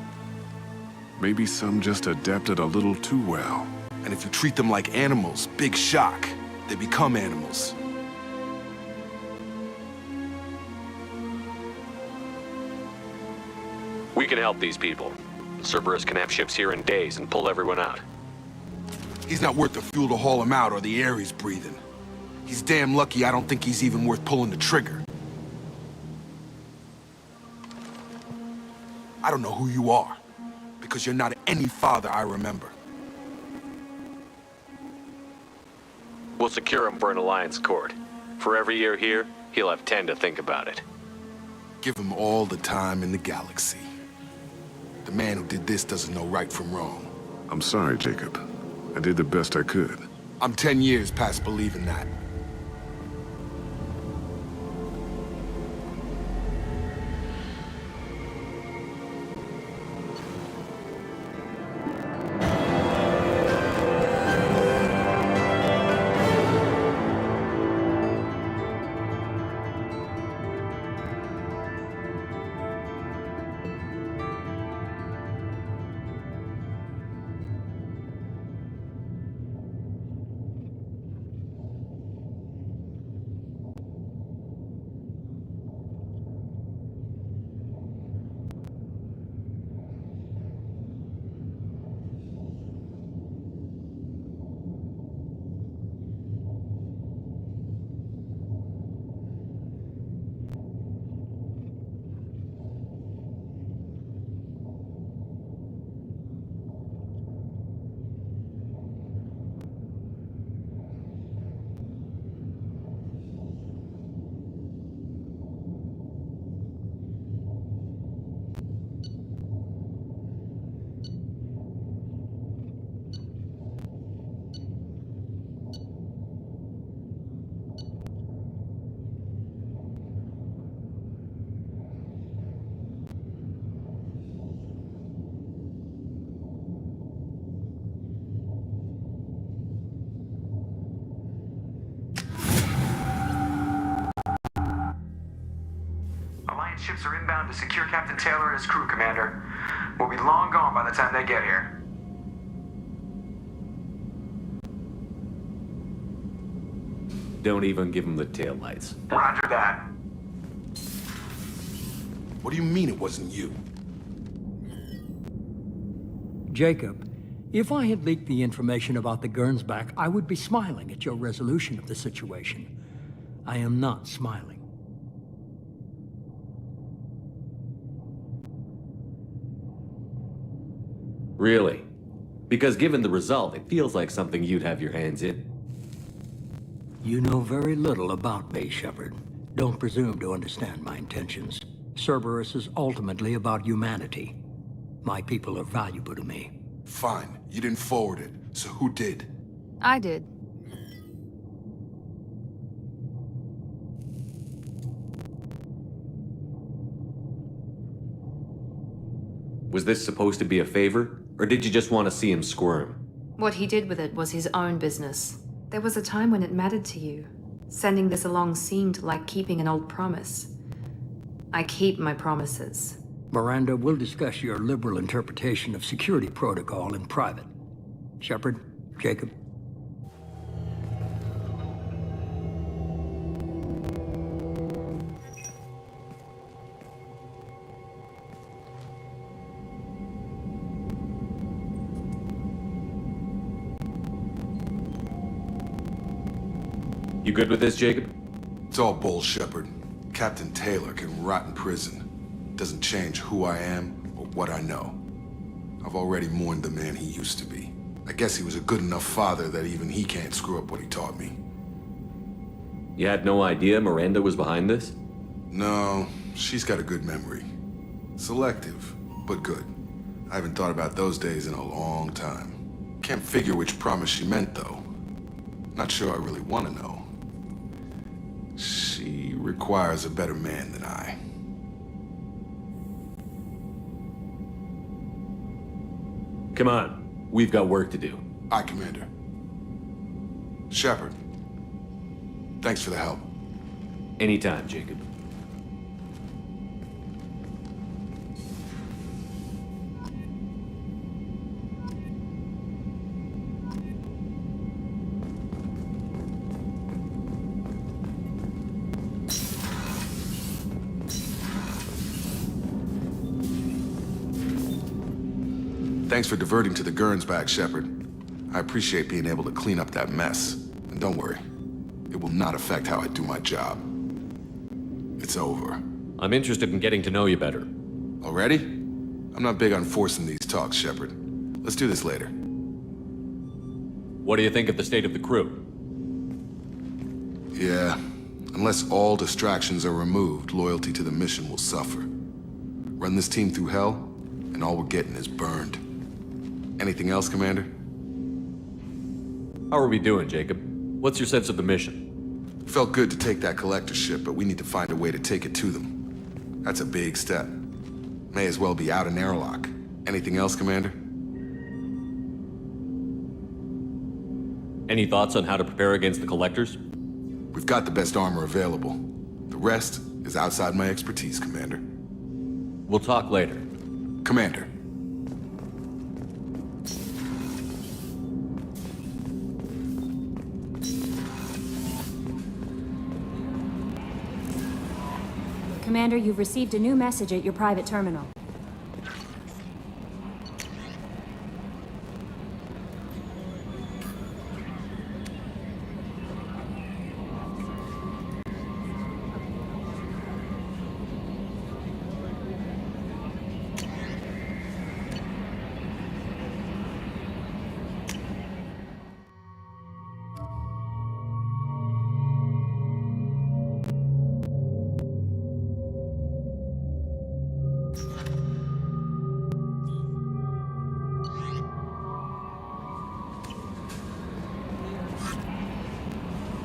Maybe some just adapted a little too well. And if you treat them like animals, big shock. They become animals. We can help these people. Cerberus can have ships here in days and pull everyone out. He's not worth the fuel to haul him out or the air he's breathing. He's damn lucky I don't think he's even worth pulling the trigger. I don't know who you are, because you're not any father I remember. We'll secure him for an Alliance court. For every year here, he'll have 10 to think about it. Give him all the time in the galaxy. The man who did this doesn't know right from wrong. I'm sorry, Jacob. I did the best I could. I'm 10 years past believing that. Alliance ships are inbound to secure Captain Taylor and his crew, Commander. We'll be long gone by the time they get here. Don't even give him the taillights. Roger that. What do you mean it wasn't you? Jacob, if I had leaked the information about the Gernsback, I would be smiling at your resolution of the situation. I am not smiling. Really? Because given the result, it feels like something you'd have your hands in. You know very little about me, Shepard. Don't presume to understand my intentions. Cerberus is ultimately about humanity. My people are valuable to me. Fine. You didn't forward it, so who did? I did. Was this supposed to be a favor? Or did you just want to see him squirm? What he did with it was his own business. There was a time when it mattered to you. Sending this along seemed like keeping an old promise. I keep my promises. Miranda, we'll discuss your liberal interpretation of security protocol in private. Shepard, Jacob. You good with this, Jacob? It's all bull, Shepard. Captain Taylor can rot in prison. Doesn't change who I am or what I know. I've already mourned the man he used to be. I guess he was a good enough father that even he can't screw up what he taught me. You had no idea Miranda was behind this? No, she's got a good memory. Selective, but good. I haven't thought about those days in a long time. Can't figure which promise she meant, though. Not sure I really want to know. She requires a better man than I. Come on. We've got work to do. Aye, Commander. Shepard. Thanks for the help. Anytime, Jacob. Thanks for diverting to the Gernsback, Shepard. I appreciate being able to clean up that mess. And don't worry, it will not affect how I do my job. It's over. I'm interested in getting to know you better. Already? I'm not big on forcing these talks, Shepard. Let's do this later. What do you think of the state of the crew? Yeah, unless all distractions are removed, loyalty to the mission will suffer. Run this team through hell, and all we're getting is burned. Anything else, Commander? How are we doing, Jacob? What's your sense of the mission? Felt good to take that collector ship, but we need to find a way to take it to them. That's a big step. May as well be out an airlock. Anything else, Commander? Any thoughts on how to prepare against the collectors? We've got the best armor available. The rest is outside my expertise, Commander. We'll talk later. Commander. Commander, you've received a new message at your private terminal.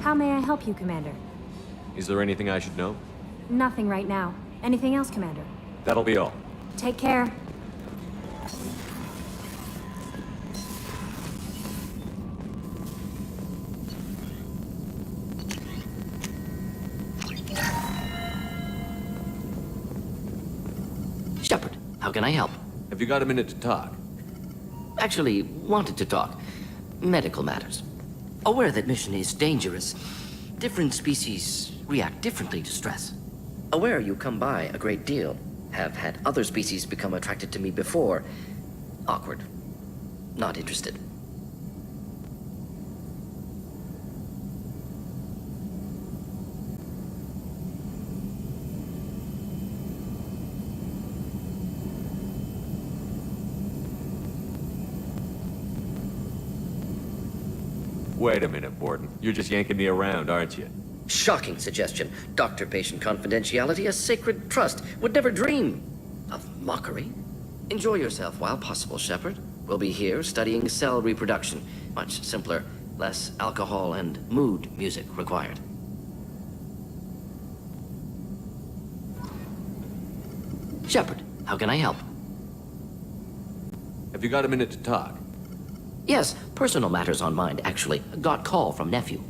How may I help you, Commander? Is there anything I should know? Nothing right now. Anything else, Commander? That'll be all. Take care. how can I help? Have you got a minute to talk? Actually, wanted to talk. Medical matters. Aware that mission is dangerous. Different species react differently to stress. Aware you come by a great deal. Have had other species become attracted to me before. Awkward. Not interested. Wait a minute, Borden. You're just yanking me around, aren't you? Shocking suggestion. Doctor-patient confidentiality, a sacred trust. Would never dream of mockery. Enjoy yourself while possible, Shepard. We'll be here studying cell reproduction. Much simpler, less alcohol and mood music required. Shepard, how can I help? Have you got a minute to talk? Yes, personal matters on mind, actually. Got call from nephew.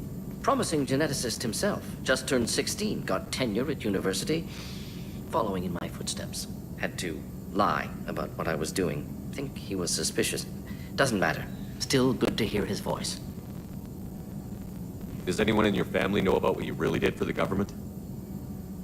Promising geneticist himself. Just turned 16, got tenure at university. Following in my footsteps. Had to lie about what I was doing. Think he was suspicious. Doesn't matter. Still good to hear his voice. Does anyone in your family know about what you really did for the government?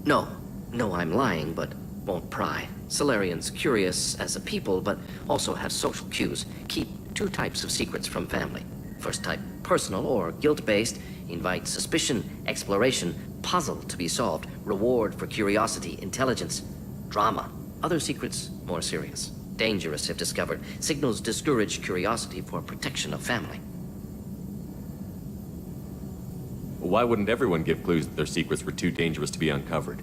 No. No, I'm lying, but won't pry. Solarians curious as a people, but also have social cues. Keep two types of secrets from family. First type, personal or guilt-based, invite suspicion, exploration, puzzle to be solved, reward for curiosity, intelligence, drama. Other secrets, more serious. Dangerous if discovered. Signals discourage curiosity for protection of family. Well, why wouldn't everyone give clues that their secrets were too dangerous to be uncovered?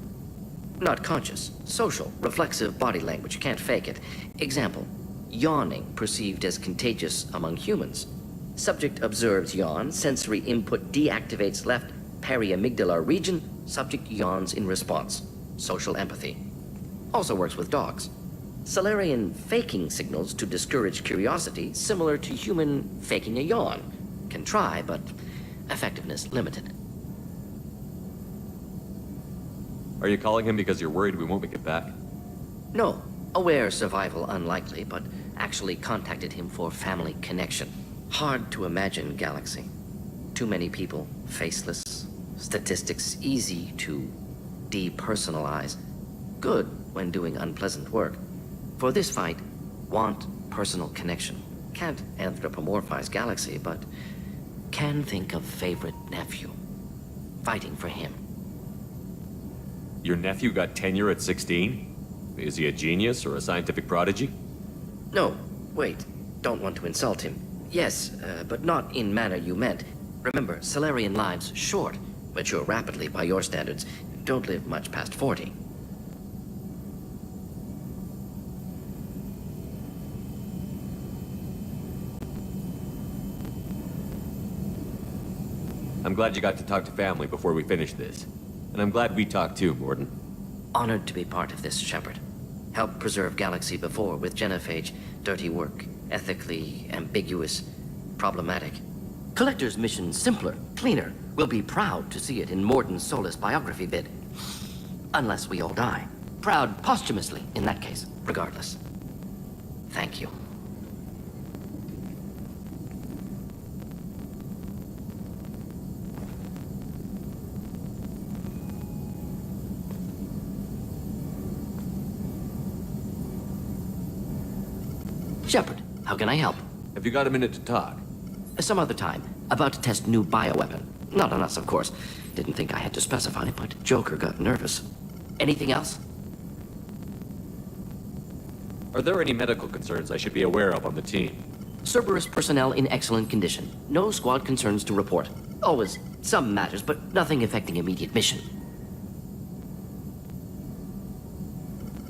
Not conscious. Social, reflexive body language. Can't fake it. Example. Yawning perceived as contagious among humans. Subject observes yawn, sensory input deactivates left periamygdala region, subject yawns in response. Social empathy. Also works with dogs. Solarian faking signals to discourage curiosity, similar to human faking a yawn. Can try, but effectiveness limited. Are you calling him because you're worried we won't make it back? No. Aware survival unlikely, but actually contacted him for family connection. Hard to imagine galaxy. Too many people, faceless. Statistics easy to depersonalize. Good when doing unpleasant work. For this fight, want personal connection. Can't anthropomorphize galaxy, but can think of favorite nephew. Fighting for him. Your nephew got tenure at 16? Is he a genius or a scientific prodigy? No, wait. Don't want to insult him. Yes, but not in manner you meant. Remember, Solarian lives short. Mature rapidly by your standards. Don't live much past 40. I'm glad you got to talk to family before we finish this. And I'm glad we talked too, Borden. Honored to be part of this, Shepard. Helped preserve Galaxy before with genophage. Dirty work. Ethically ambiguous. Problematic. Collector's mission simpler, cleaner. We'll be proud to see it in Morden Solis biography vid. Unless we all die. Proud posthumously, in that case, regardless. Thank you. Shepard, how can I help? Have you got a minute to talk? Some other time. About to test new bioweapon. Not on us, of course. Didn't think I had to specify, but Joker got nervous. Anything else? Are there any medical concerns I should be aware of on the team? Cerberus personnel in excellent condition. No squad concerns to report. Always some matters, but nothing affecting immediate mission.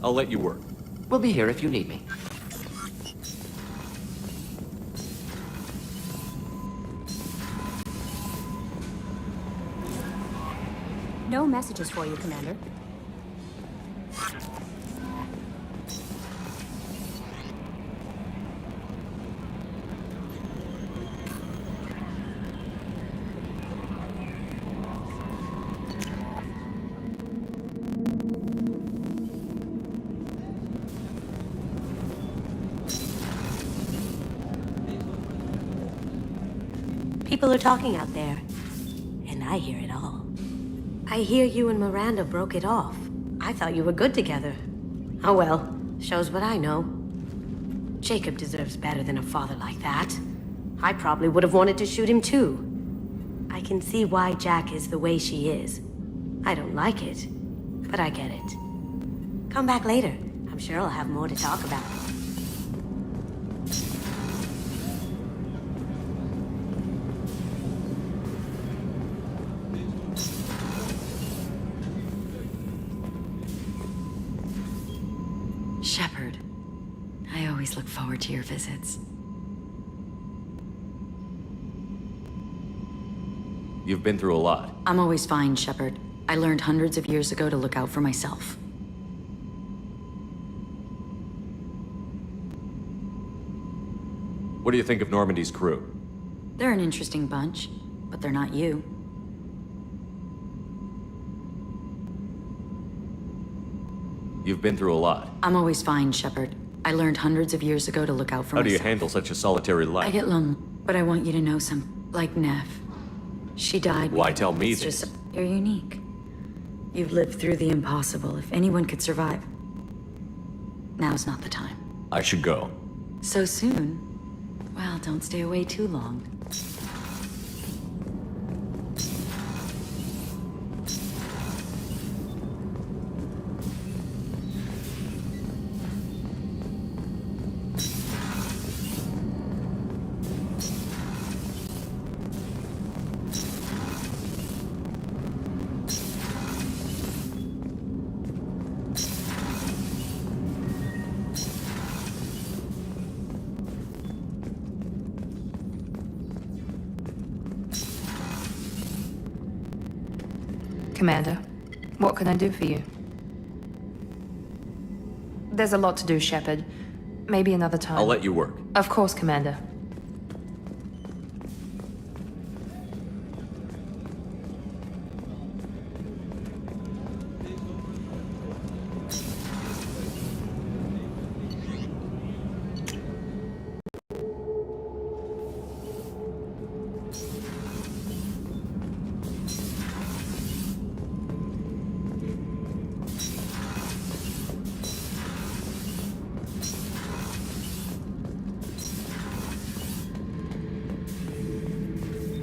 I'll let you work. We'll be here if you need me. No messages for you, Commander. People are talking out there, and I hear it all. I hear you and Miranda broke it off. I thought you were good together. Oh well, shows what I know. Jacob deserves better than a father like that. I probably would have wanted to shoot him too. I can see why Jack is the way she is. I don't like it, but I get it. Come back later. I'm sure I'll have more to talk about. Shepard, I always look forward to your visits. You've been through a lot. I'm always fine, Shepard. I learned hundreds of years ago to look out for myself. What do you think of Normandy's crew? They're an interesting bunch, but they're not you. You've been through a lot. I'm always fine, Shepard. I learned hundreds of years ago to look out for How do you myself. handle such a solitary life? I get lonely, but I want you to know some. Like Nev. She died. Why tell me It's this? just, you're unique. You've lived through the impossible. If anyone could survive, now's not the time. I should go. So soon? Well, don't stay away too long. Commander, what can I do for you? There's a lot to do, Shepard. Maybe another time. I'll let you work. Of course, Commander.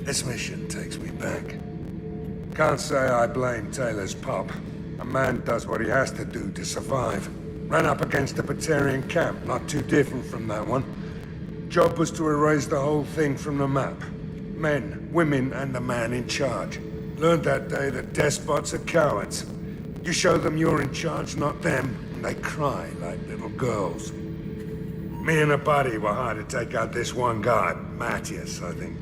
This mission takes me back. Can't say I blame Taylor's pop. A man does what he has to do to survive. Ran up against a Batarian camp, not too different from that one. Job was to erase the whole thing from the map. Men, women, and the man in charge. Learned that day that despots are cowards. You show them you're in charge, not them, and they cry like little girls. Me and a buddy were hired to take out this one guy, Matthias, I think.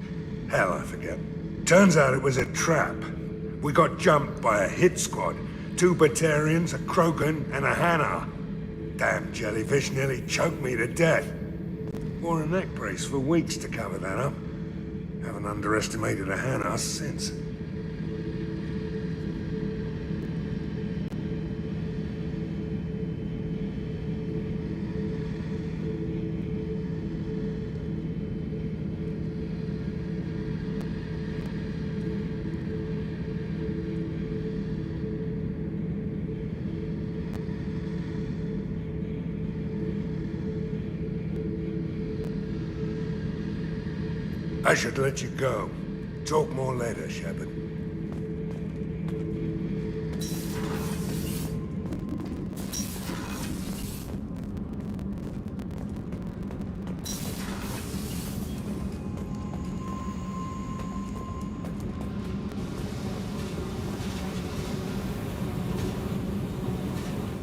Hell, I forget. Turns out it was a trap. We got jumped by a hit squad. 2 Batarians, a Krogan, and a Hanar. Damn jellyfish nearly choked me to death. Wore a neck brace for weeks to cover that up. Haven't underestimated a Hanar since. I should let you go. Talk more later, Shepard.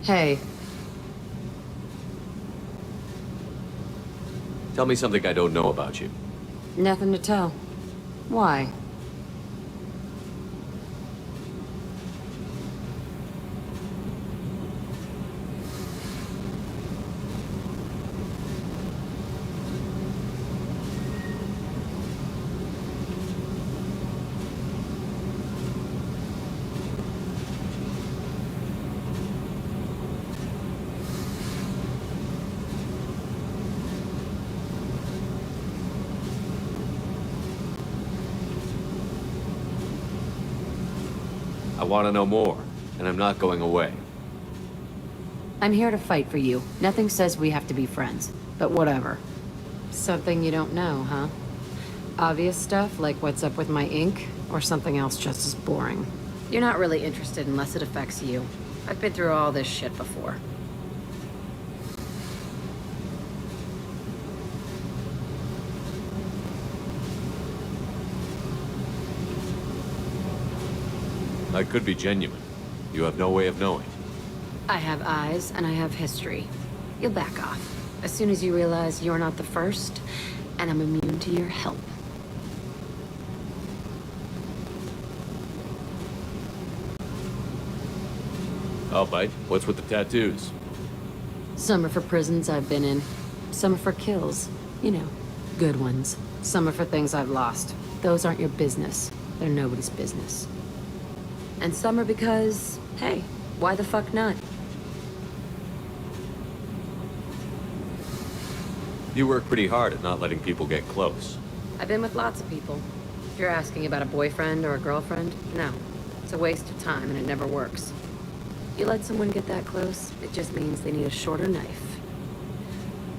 Hey. Tell me something I don't know about you. Nothing to tell. Why? I want to know more, and I'm not going away. I'm here to fight for you. Nothing says we have to be friends, but whatever. Something you don't know, huh? Obvious stuff, like what's up with my ink, or something else just as boring? You're not really interested unless it affects you. I've been through all this shit before. I could be genuine. You have no way of knowing. I have eyes, and I have history. You'll back off. As soon as you realize you're not the first, and I'm immune to your help. I'll bite. What's with the tattoos? Some are for prisons I've been in. Some are for kills. You know, good ones. Some are for things I've lost. Those aren't your business. They're nobody's business. And some are because, hey, why the fuck not? You work pretty hard at not letting people get close. I've been with lots of people. If you're asking about a boyfriend or a girlfriend, no. It's a waste of time and it never works. You let someone get that close, it just means they need a shorter knife.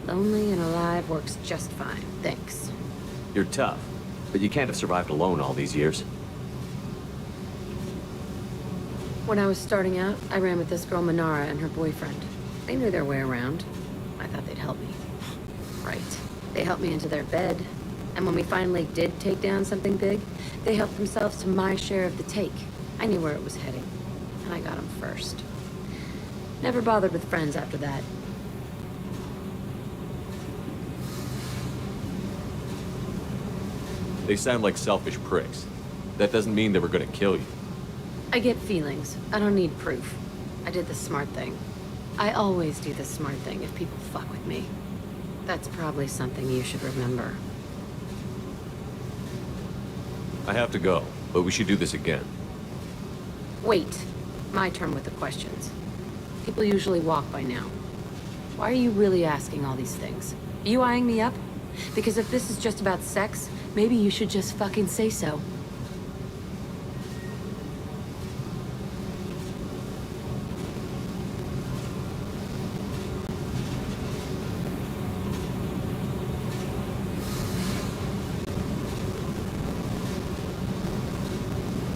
Lonely and alive works just fine, thanks. You're tough, but you can't have survived alone all these years. When I was starting out, I ran with this girl Manara and her boyfriend. They knew their way around. I thought they'd help me. Right. They helped me into their bed. And when we finally did take down something big, they helped themselves to my share of the take. I knew where it was heading. And I got them first. Never bothered with friends after that. They sound like selfish pricks. That doesn't mean they were gonna kill you. I get feelings. I don't need proof. I did the smart thing. I always do the smart thing if people fuck with me. That's probably something you should remember. I have to go, but we should do this again. Wait. My turn with the questions. People usually walk by now. Why are you really asking all these things? Are you eyeing me up? Because if this is just about sex, maybe you should just fucking say so.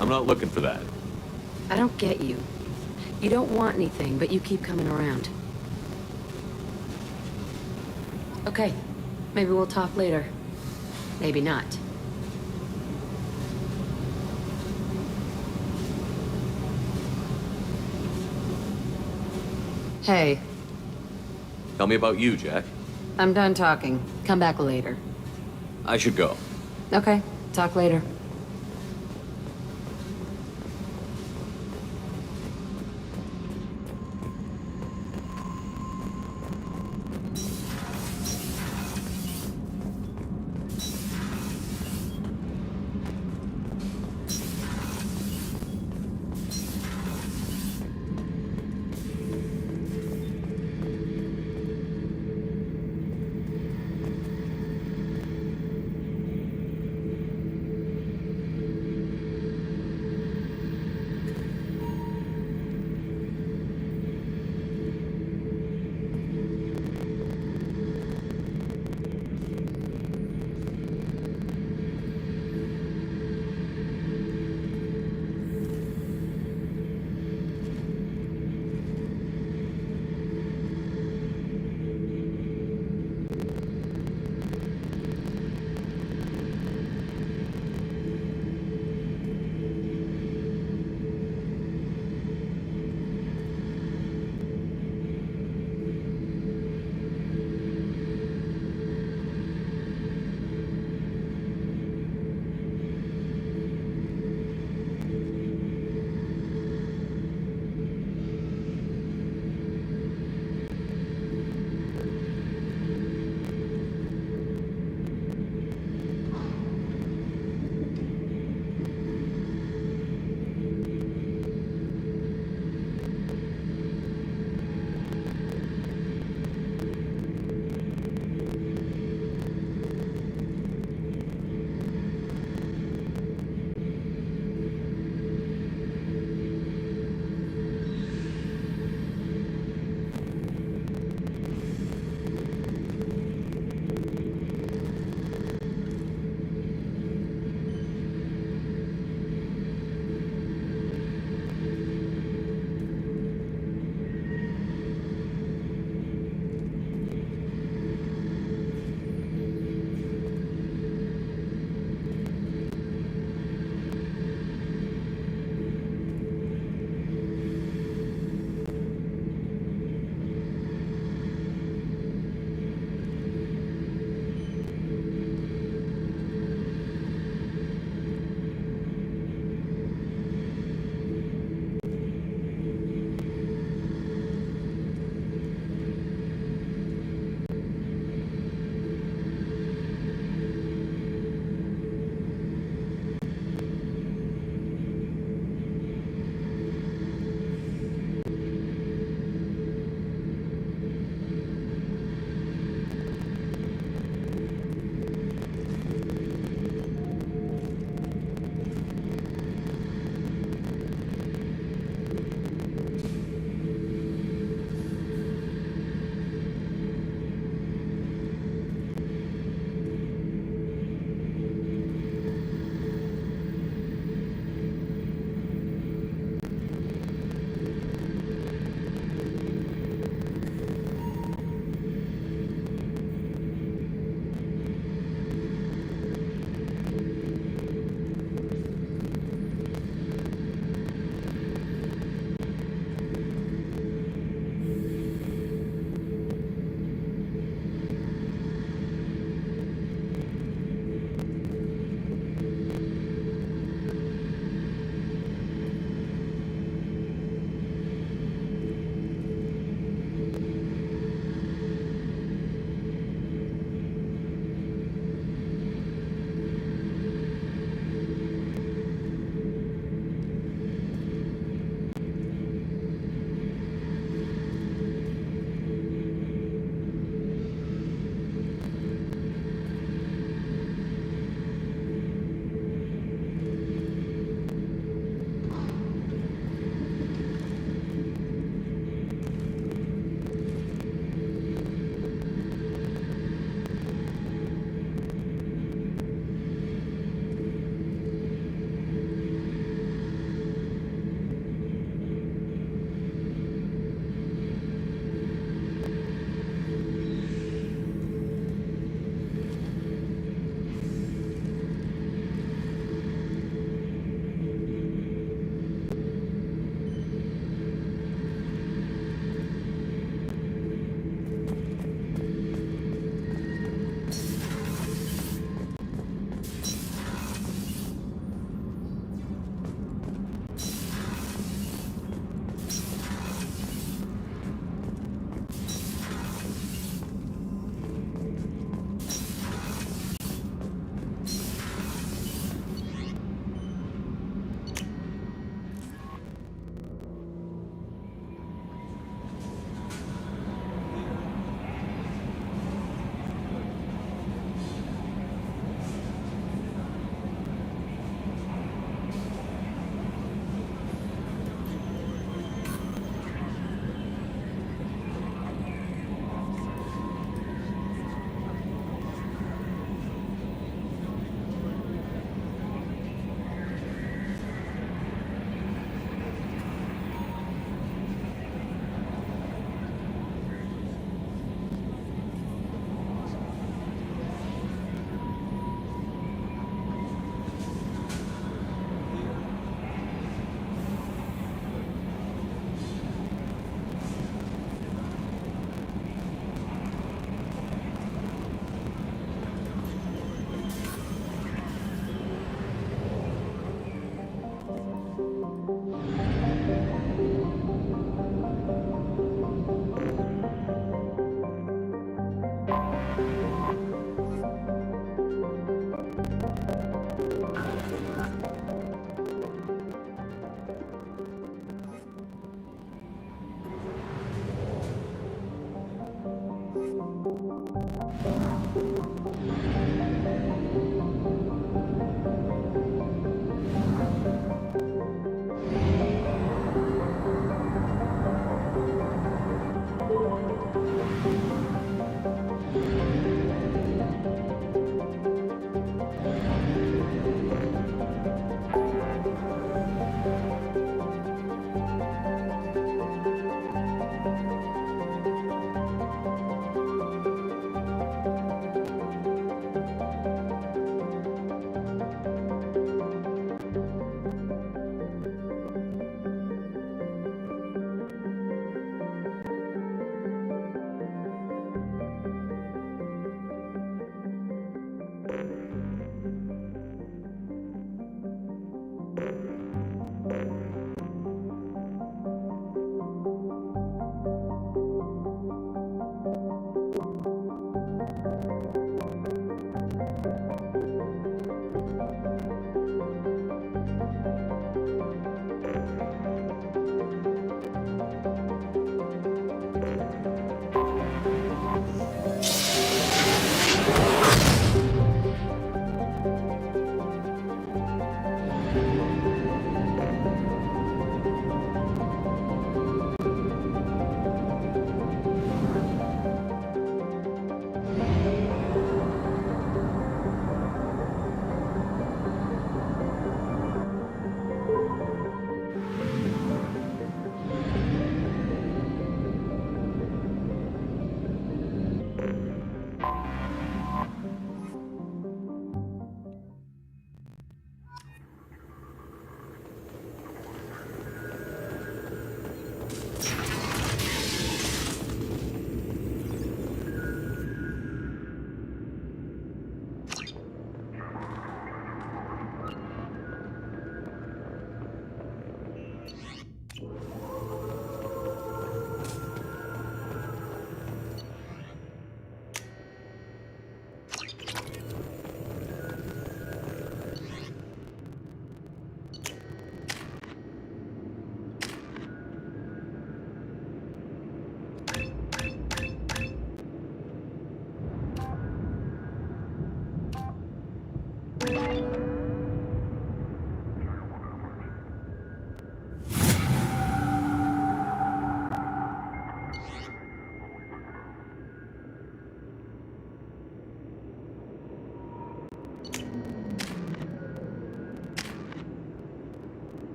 I'm not looking for that. I don't get you. You don't want anything, but you keep coming around. Okay, maybe we'll talk later. Maybe not. Hey. Tell me about you, Jack. I'm done talking. Come back later. I should go. Okay, talk later.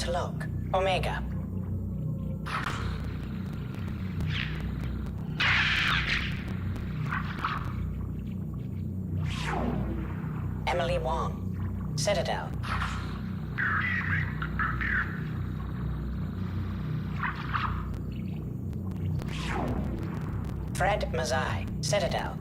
Look, Omega. Emily Wong, Citadel. Fred Mazai, Citadel.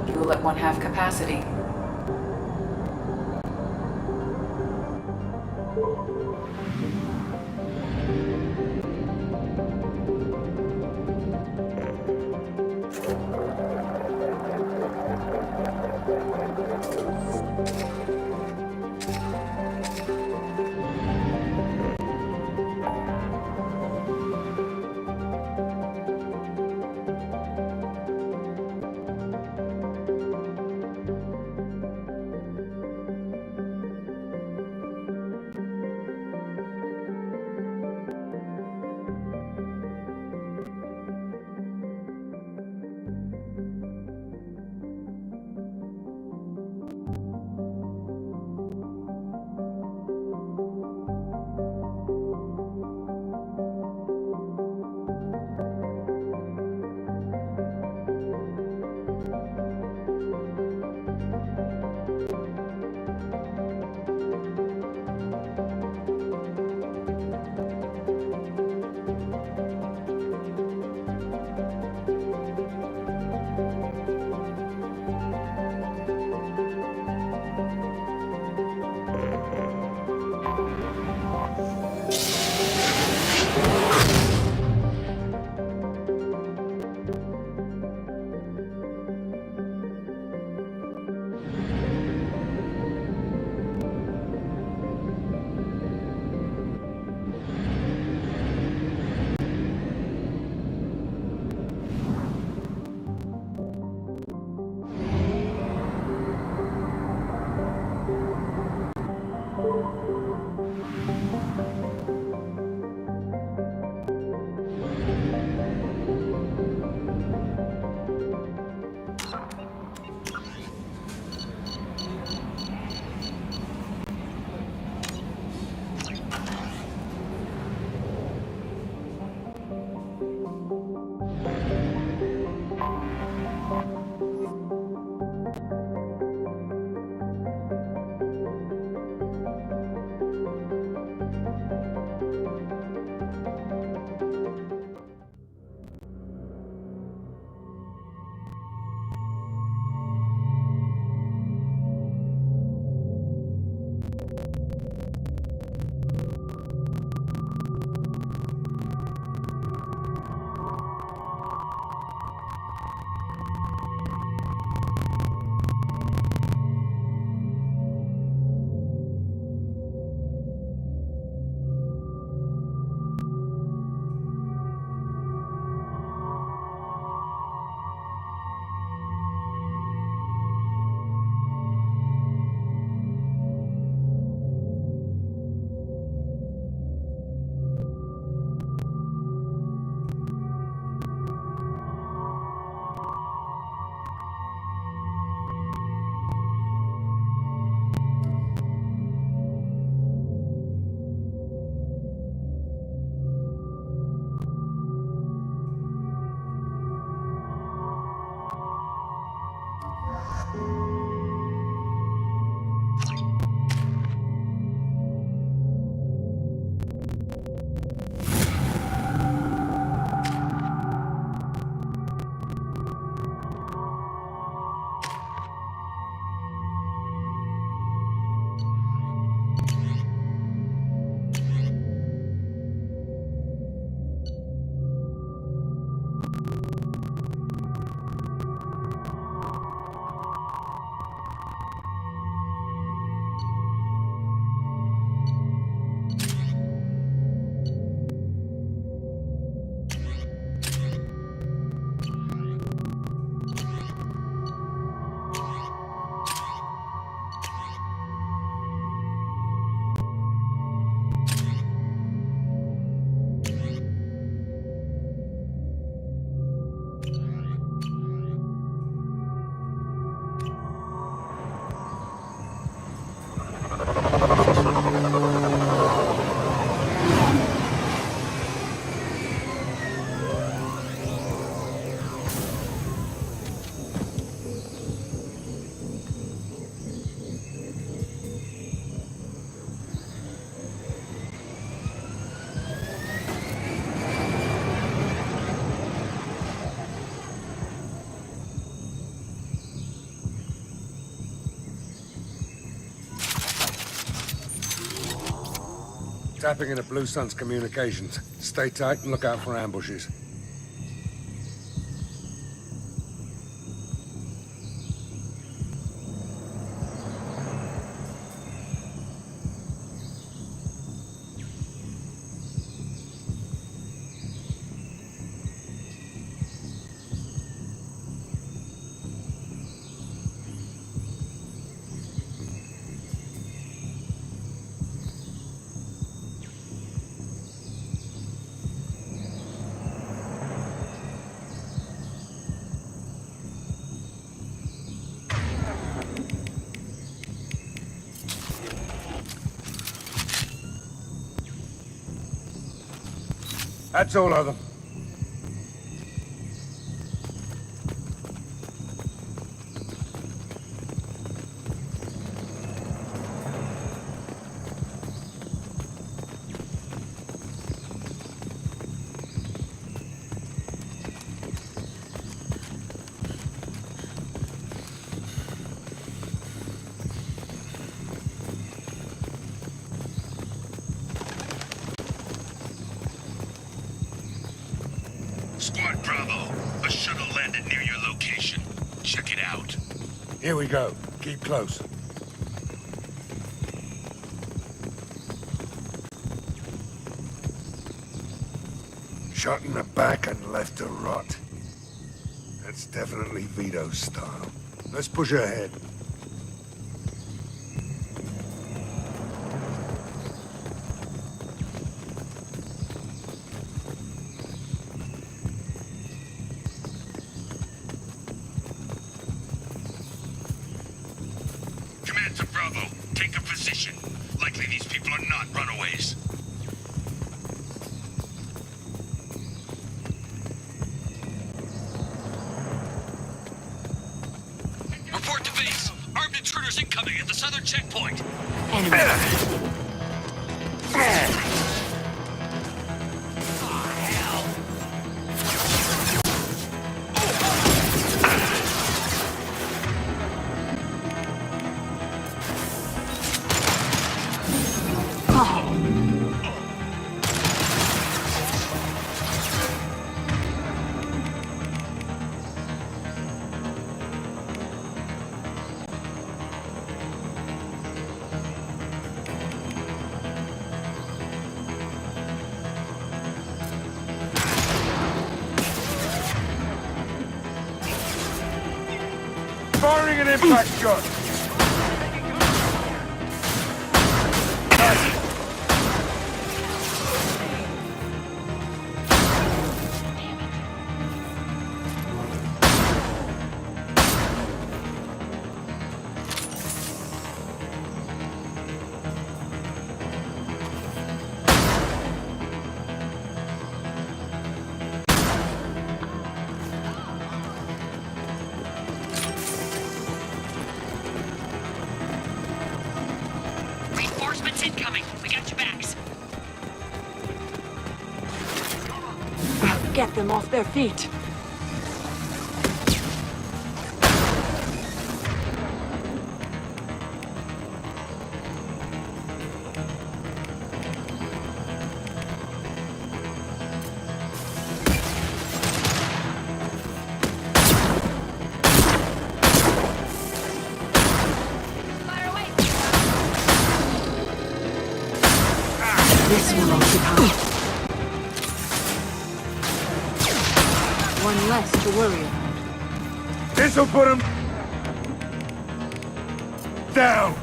Fuel at 1/2 capacity. Tapping into Blue Sun's communications. Stay tight and look out for ambushes. That's all of them. Squad Bravo, a shuttle landed near your location. Check it out. Here we go. Keep close. Shot in the back and left to rot. That's definitely Vito's style. Let's push ahead. Command to Bravo, take a position. Likely these people are not runaways. Report to base. Armed intruders incoming at the southern checkpoint. Firing an impact shot. Reinforcements incoming. We got your backs. Get them off their feet. This will occupy. One less to worry about. This'll put him down.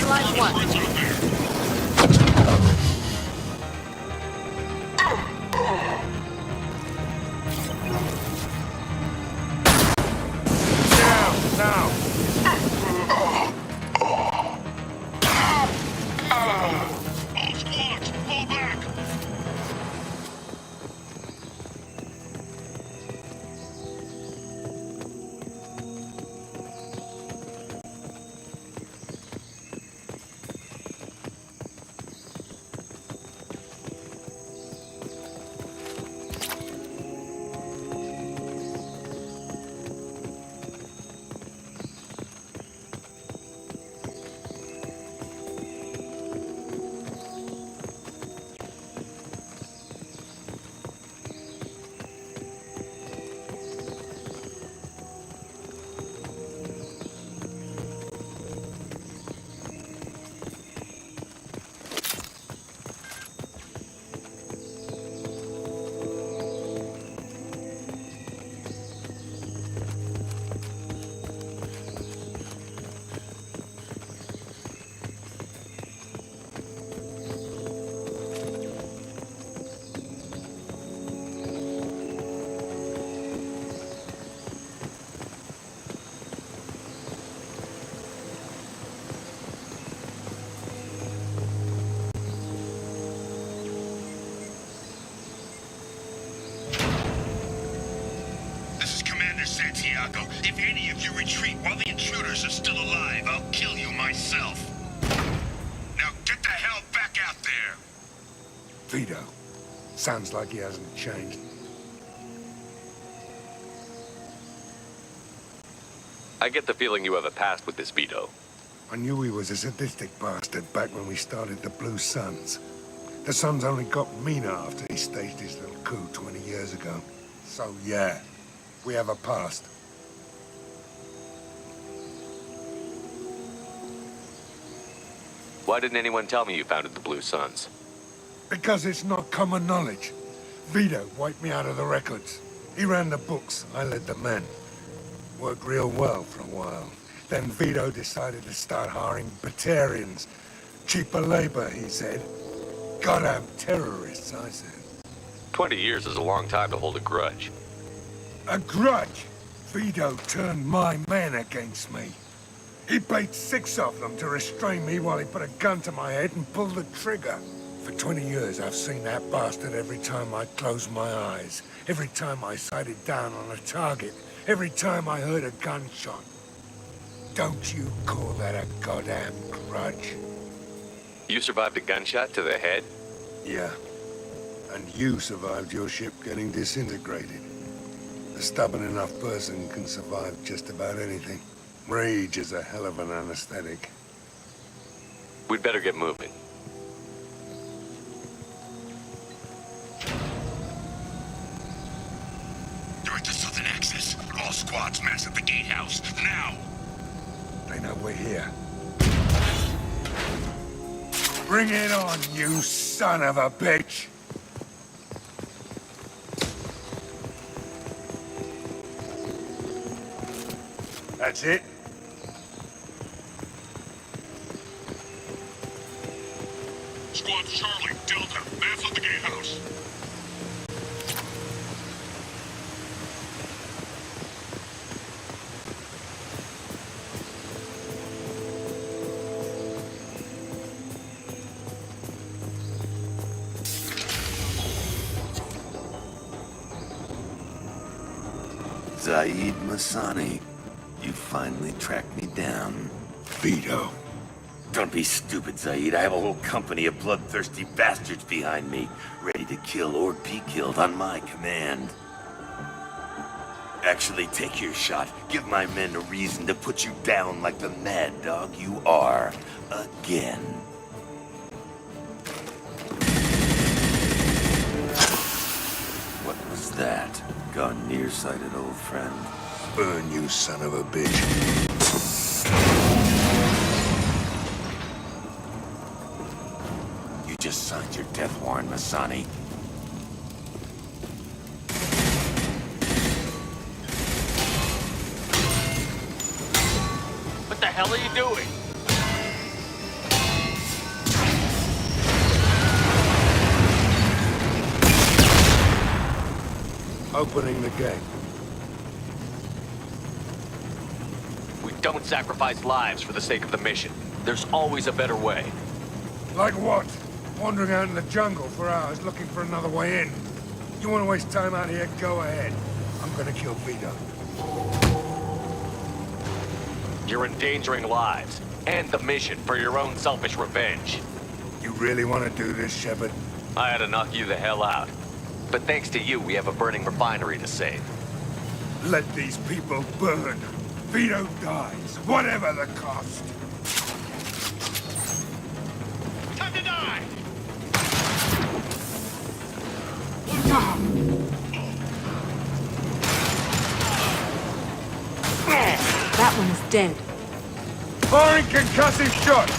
Line one. Santiago. If any of you retreat while the intruders are still alive, I'll kill you myself. Now get the hell back out there! Vito. Sounds like he hasn't changed. I get the feeling you have a past with this Vito. I knew he was a sadistic bastard back when we started the Blue Suns. The Suns only got meaner after he staged his little coup 20 years ago. So yeah, we have a past. Why didn't anyone tell me you founded the Blue Suns? Because it's not common knowledge. Vito wiped me out of the records. He ran the books, I led the men. Worked real well for a while. Then Vito decided to start hiring Batarians. Cheaper labor, he said. Goddamn terrorists, I said. 20 years is a long time to hold a grudge. A grudge? Vito turned my men against me. He paid 6 of them to restrain me while he put a gun to my head and pulled the trigger. For 20 years, I've seen that bastard every time I closed my eyes. Every time I sighted down on a target. Every time I heard a gunshot. Don't you call that a goddamn grudge? You survived a gunshot to the head? Yeah. And you survived your ship getting disintegrated. A stubborn enough person can survive just about anything. Rage is a hell of an anesthetic. We'd better get moving. You're at the southern axis. All squads mass at the gatehouse. Now! They know we're here. Bring it on, you son of a bitch! That's it? Squad Charlie, Delta, mass at the gatehouse. Zaid Masani, you finally tracked me down. Vito. Don't be stupid, Zaid. I have a whole company of bloodthirsty bastards behind me, ready to kill or be killed on my command. Actually, take your shot. Give my men a reason to put you down like the mad dog you are. Again. What was that? Gone nearsighted, old friend. Burn, you son of a bitch. You just signed your death warrant, Masani. What the hell are you doing? Opening the gate. We don't sacrifice lives for the sake of the mission. There's always a better way. Like what? Wandering out in the jungle for hours looking for another way in. You want to waste time out here? Go ahead. I'm gonna kill Vito. You're endangering lives and the mission for your own selfish revenge. You really want to do this, Shepard? I had to knock you the hell out. But thanks to you, we have a burning refinery to save. Let these people burn. Vito dies, whatever the cost. Time to die! That one is dead. Firing concussive shot!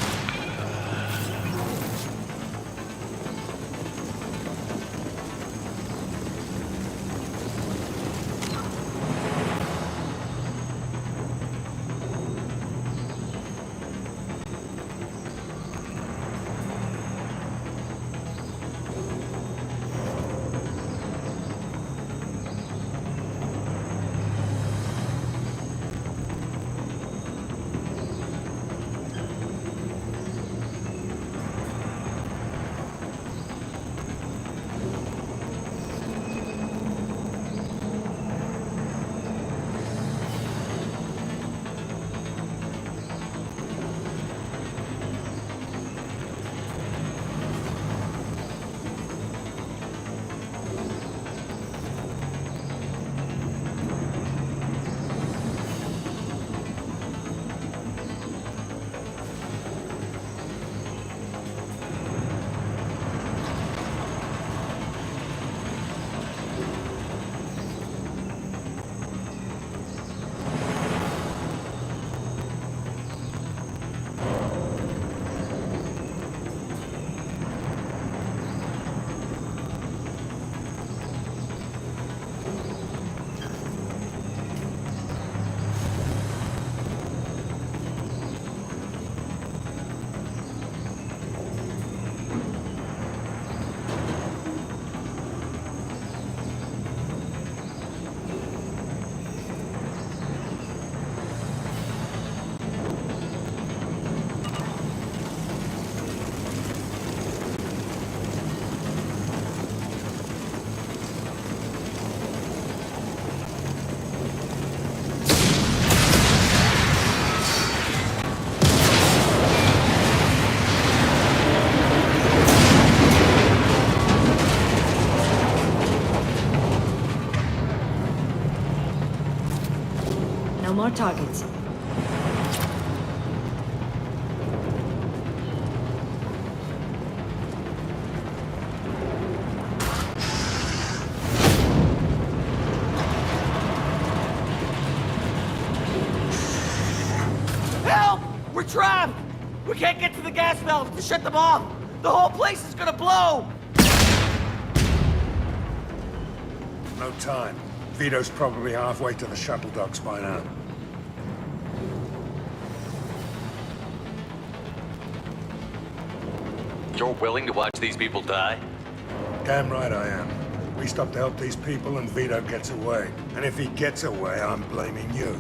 No more targets. Help! We're trapped! We can't get to the gas valve to shut them off! The whole place is gonna blow! No time. Vito's probably halfway to the shuttle docks by now. You're willing to watch these people die? Damn right I am. We stop to help these people and Vito gets away. And if he gets away, I'm blaming you.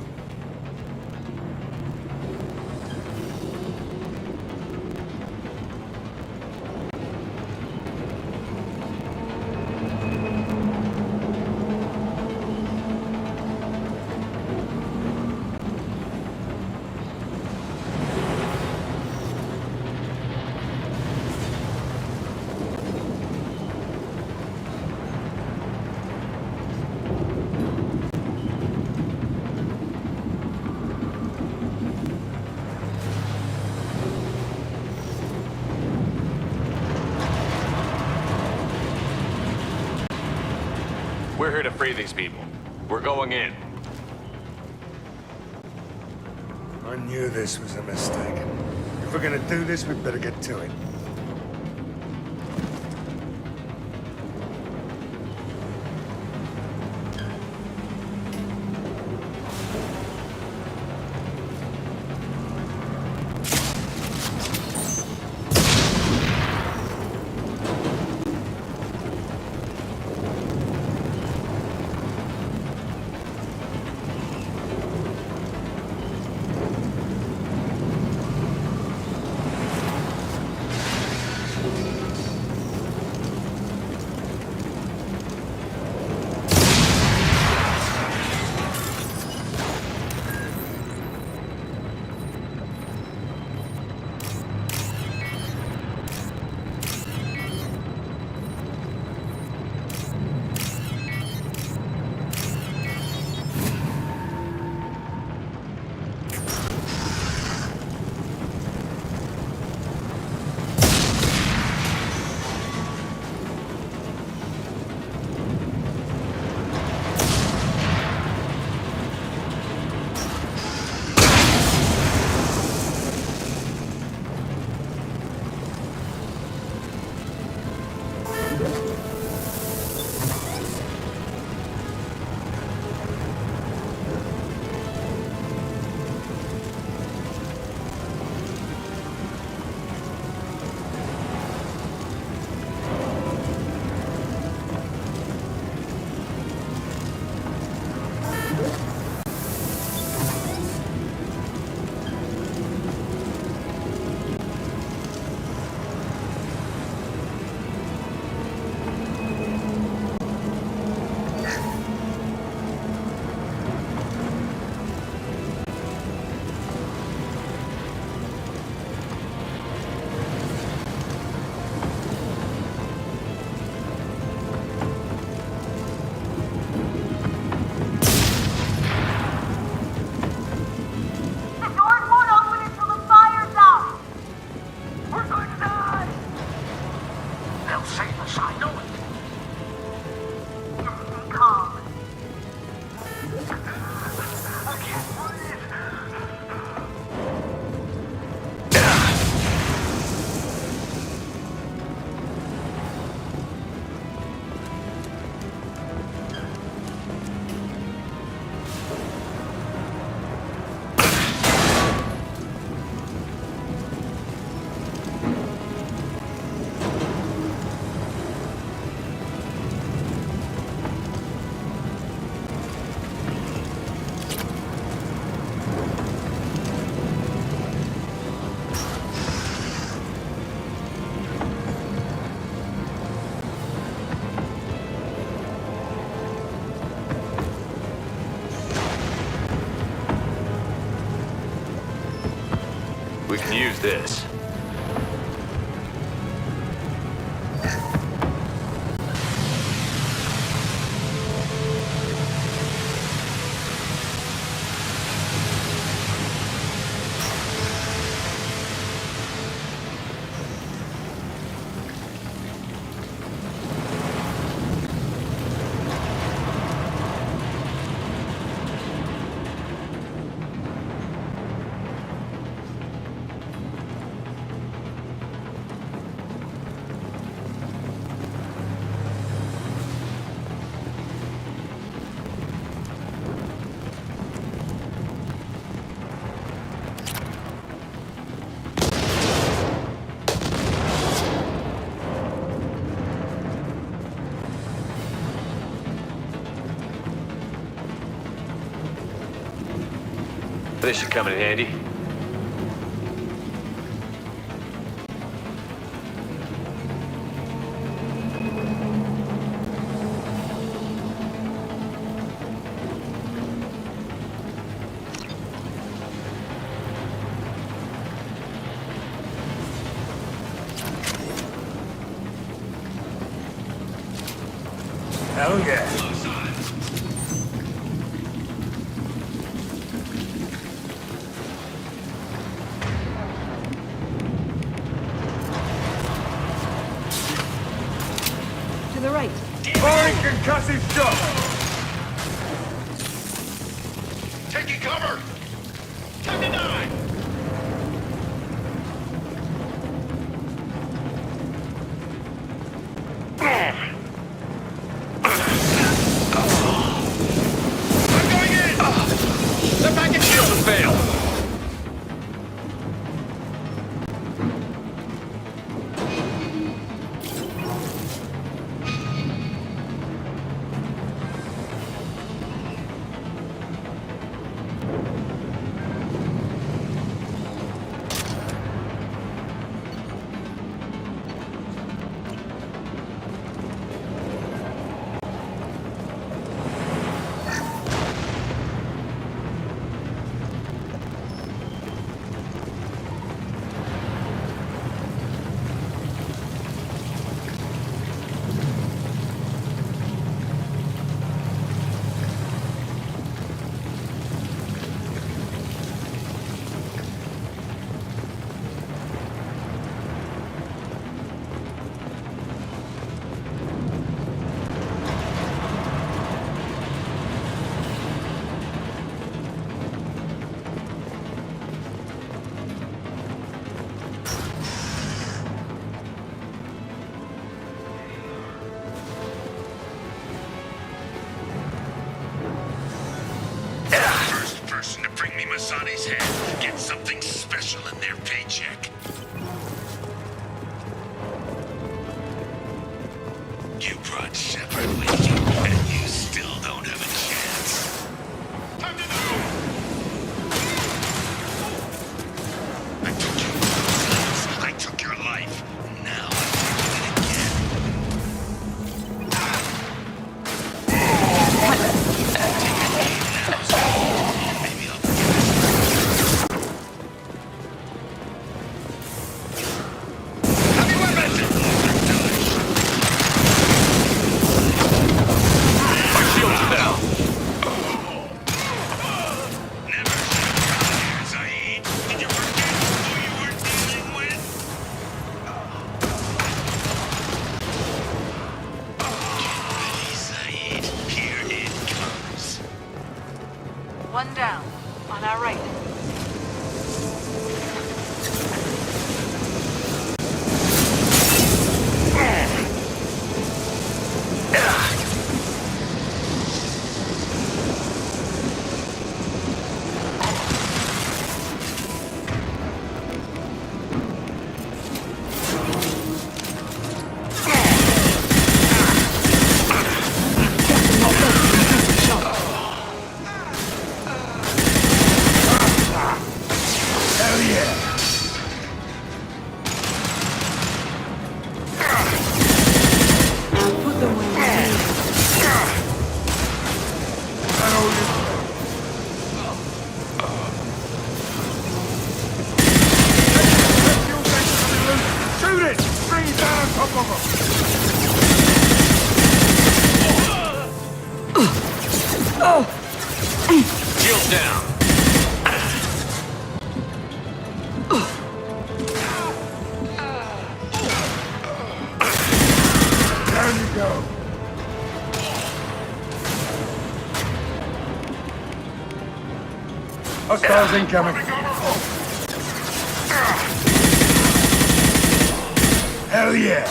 We're here to free these people. We're going in. I knew this was a mistake. If we're gonna do this, we'd better get to it. We can use this. This should come in handy. Hell yeah. To the right. Firing concussive shot! Taking cover! Time to die! I'm going in! They're back in shield and fail! First person to bring me Masani's head gets something special in their paycheck. You brought Shepard with you, and you still don't have a chance. Time to know! I took you once. I took your life. Now I'm taking it again. One down. On our right. Shoot it! Bring it down on top of them! Shields down. Down you go. Hostiles incoming. Hell yeah!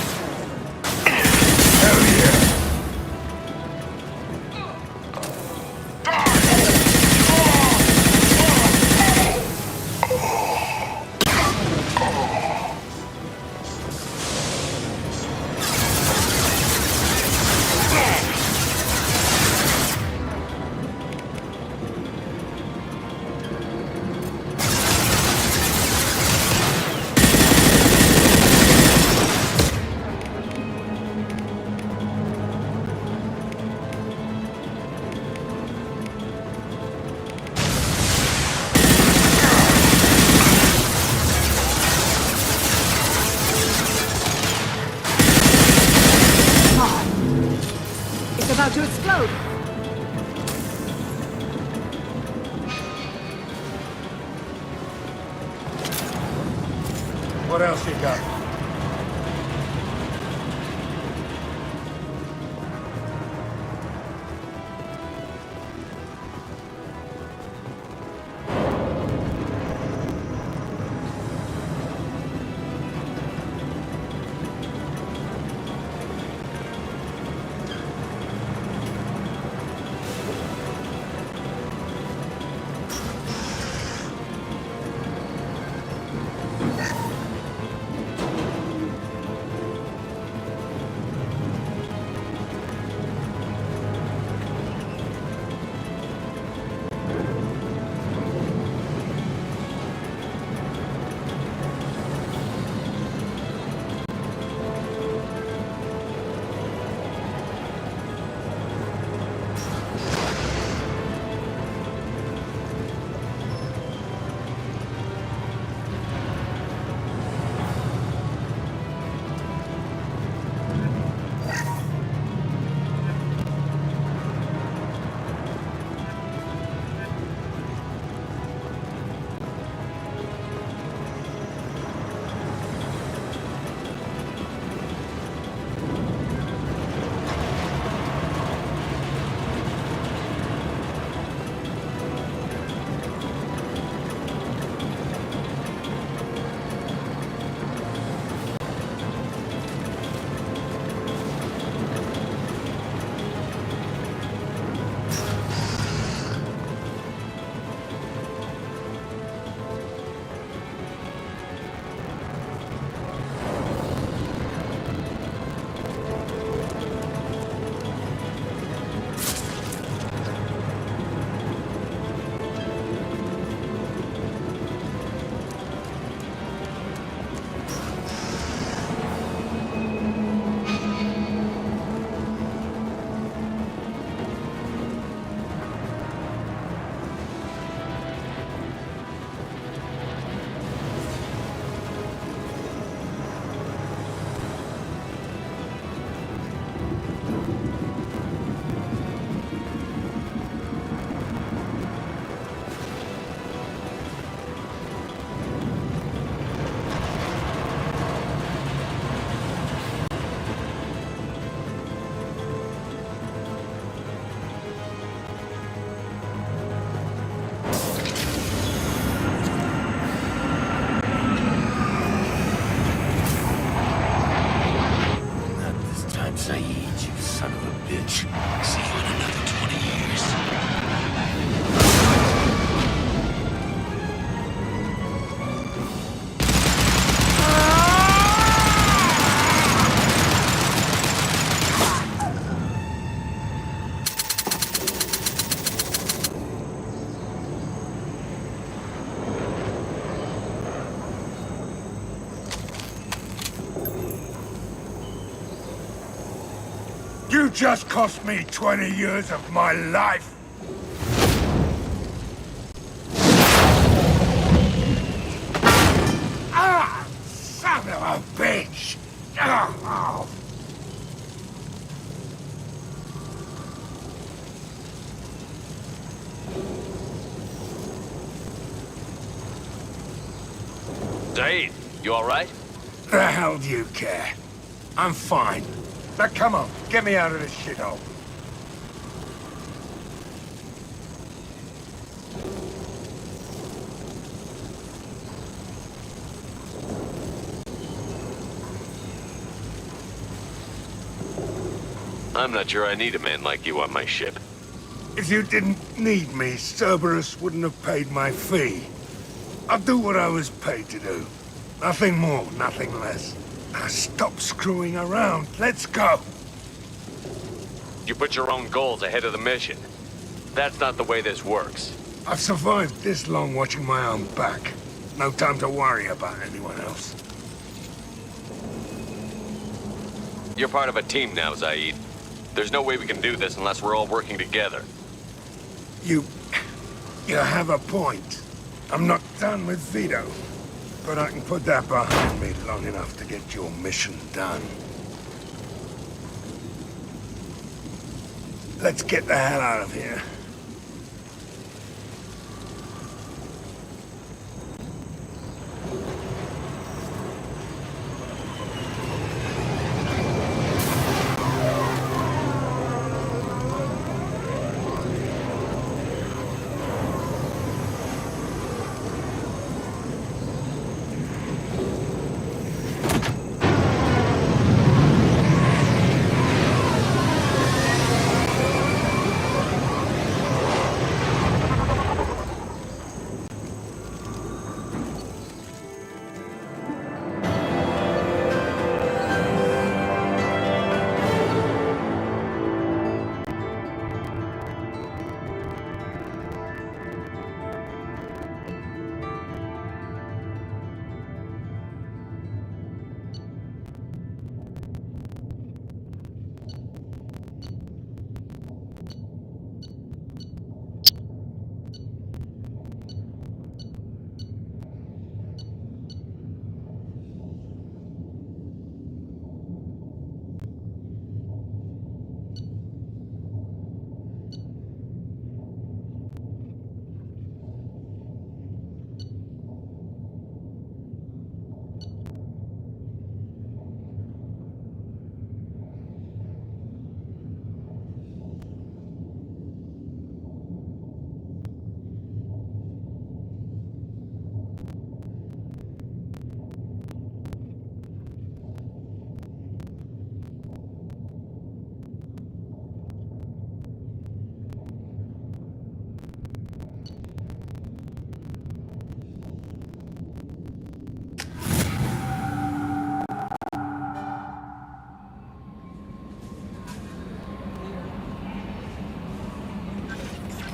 Hell yeah! road! What else you got? Saeed, you son of a bitch. See you in another 20 years. You just cost me 20 years of my life! Ah! Son of a bitch! Oh. Saeed, you alright? The hell do you care? I'm fine. Now come on, get me out of this shithole. I'm not sure I need a man like you on my ship. If you didn't need me, Cerberus wouldn't have paid my fee. I'll do what I was paid to do. Nothing more, nothing less. Now stop screwing around. Let's go. You put your own goals ahead of the mission. That's not the way this works. I've survived this long watching my own back. No time to worry about anyone else. You're part of a team now, Saeed. There's no way we can do this unless we're all working together. You have a point. I'm not done with Vito. But I can put that behind me long enough to get your mission done. Let's get the hell out of here.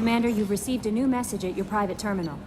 Commander, you've received a new message at your private terminal.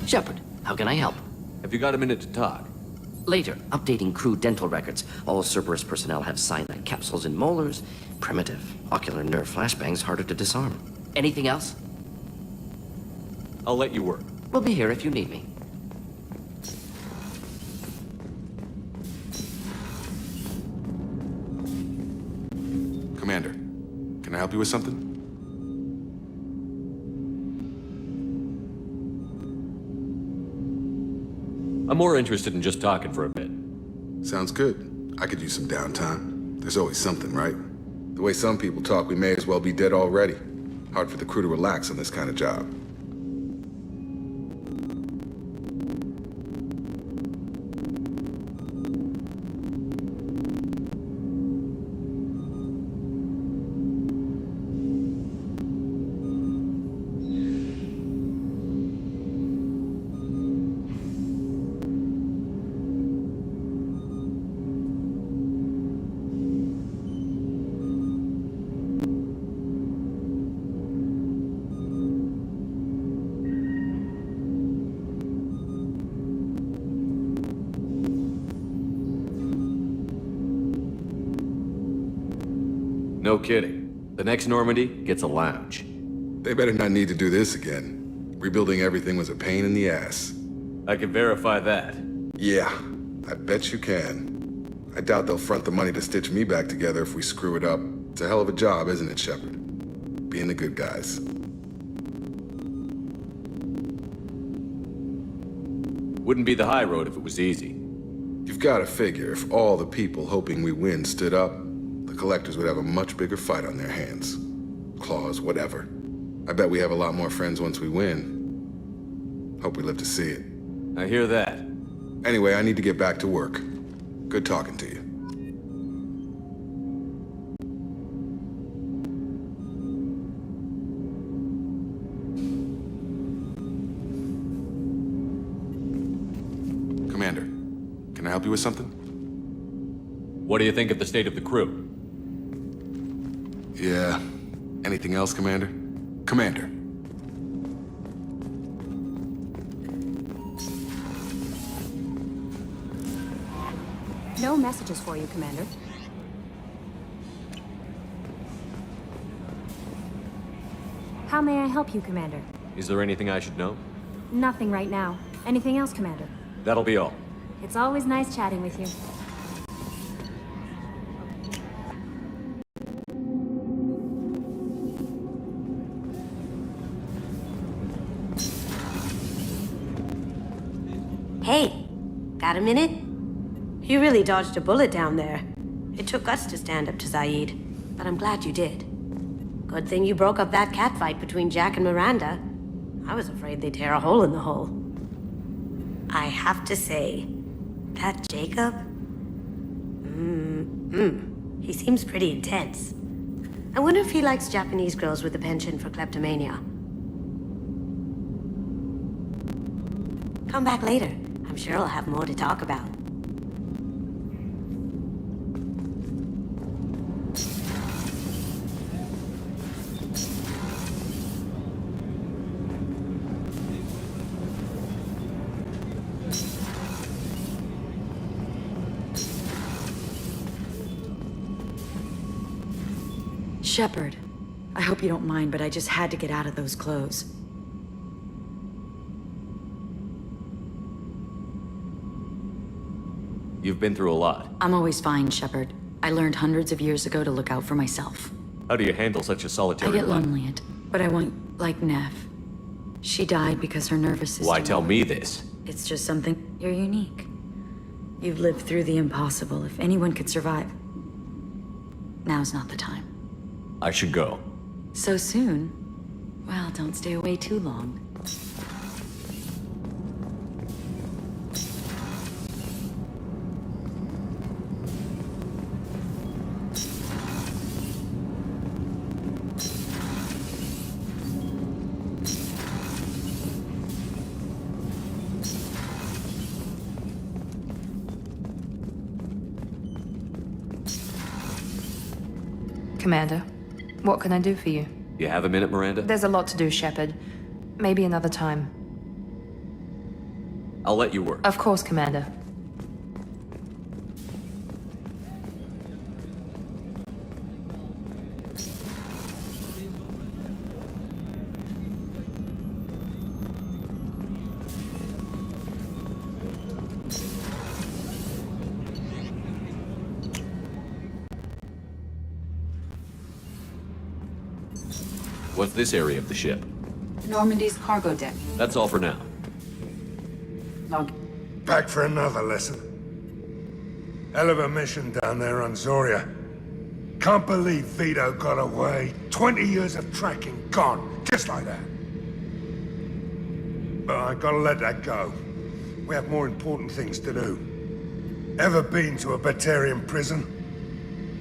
Shepard, how can I help? Have you got a minute to talk? Later, updating crew dental records. All Cerberus personnel have cyanide capsules in molars. Primitive. Ocular nerve flashbangs harder to disarm. Anything else? I'll let you work. We'll be here if you need me. Commander, can I help you with something? I'm more interested in just talking for a bit. Sounds good. I could use some downtime. There's always something, right? The way some people talk, we may as well be dead already. Hard for the crew to relax on this kind of job. No kidding. The next Normandy gets a lounge. They better not need to do this again. Rebuilding everything was a pain in the ass. I can verify that. Yeah, I bet you can. I doubt they'll front the money to stitch me back together if we screw it up. It's a hell of a job, isn't it, Shepard? Being the good guys. Wouldn't be the high road if it was easy. You've got to figure if all the people hoping we win stood up, the collectors would have a much bigger fight on their hands. Claws, whatever. I bet we have a lot more friends once we win. Hope we live to see it. I hear that. Anyway, I need to get back to work. Good talking to you. Commander, can I help you with something? What do you think of the state of the crew? Yeah. Anything else, Commander? Commander. No messages for you, Commander. How may I help you, Commander? Is there anything I should know? Nothing right now. Anything else, Commander? That'll be all. It's always nice chatting with you. Hey, got a minute? You really dodged a bullet down there. It took guts to stand up to Zaid, but I'm glad you did. Good thing you broke up that catfight between Jack and Miranda. I was afraid they'd tear a hole in the hull. I have to say, that Jacob? He seems pretty intense. I wonder if he likes Japanese girls with a penchant for kleptomania. Come back later. I'm sure I'll have more to talk about. Shepard, I hope you don't mind, but I just had to get out of those clothes. You've been through a lot. I'm always fine, Shepard. I learned hundreds of years ago to look out for myself. How do you handle such a solitary I get life? lonely, but I won't like Nev. She died because her nervous system... Why tell me this? It's just something... You're unique. You've lived through the impossible. If anyone could survive, now's not the time. I should go. So soon? Well, don't stay away too long. Commander, what can I do for you? You have a minute, Miranda? There's a lot to do, Shepard. Maybe another time. I'll let you work. Of course, Commander. What's this area of the ship? Normandy's cargo deck. That's all for now. Log. Back for another lesson. Hell of a mission down there on Zoria. Can't believe Vito got away. 20 years of tracking gone, just like that. But I gotta let that go. We have more important things to do. Ever been to a Batarian prison?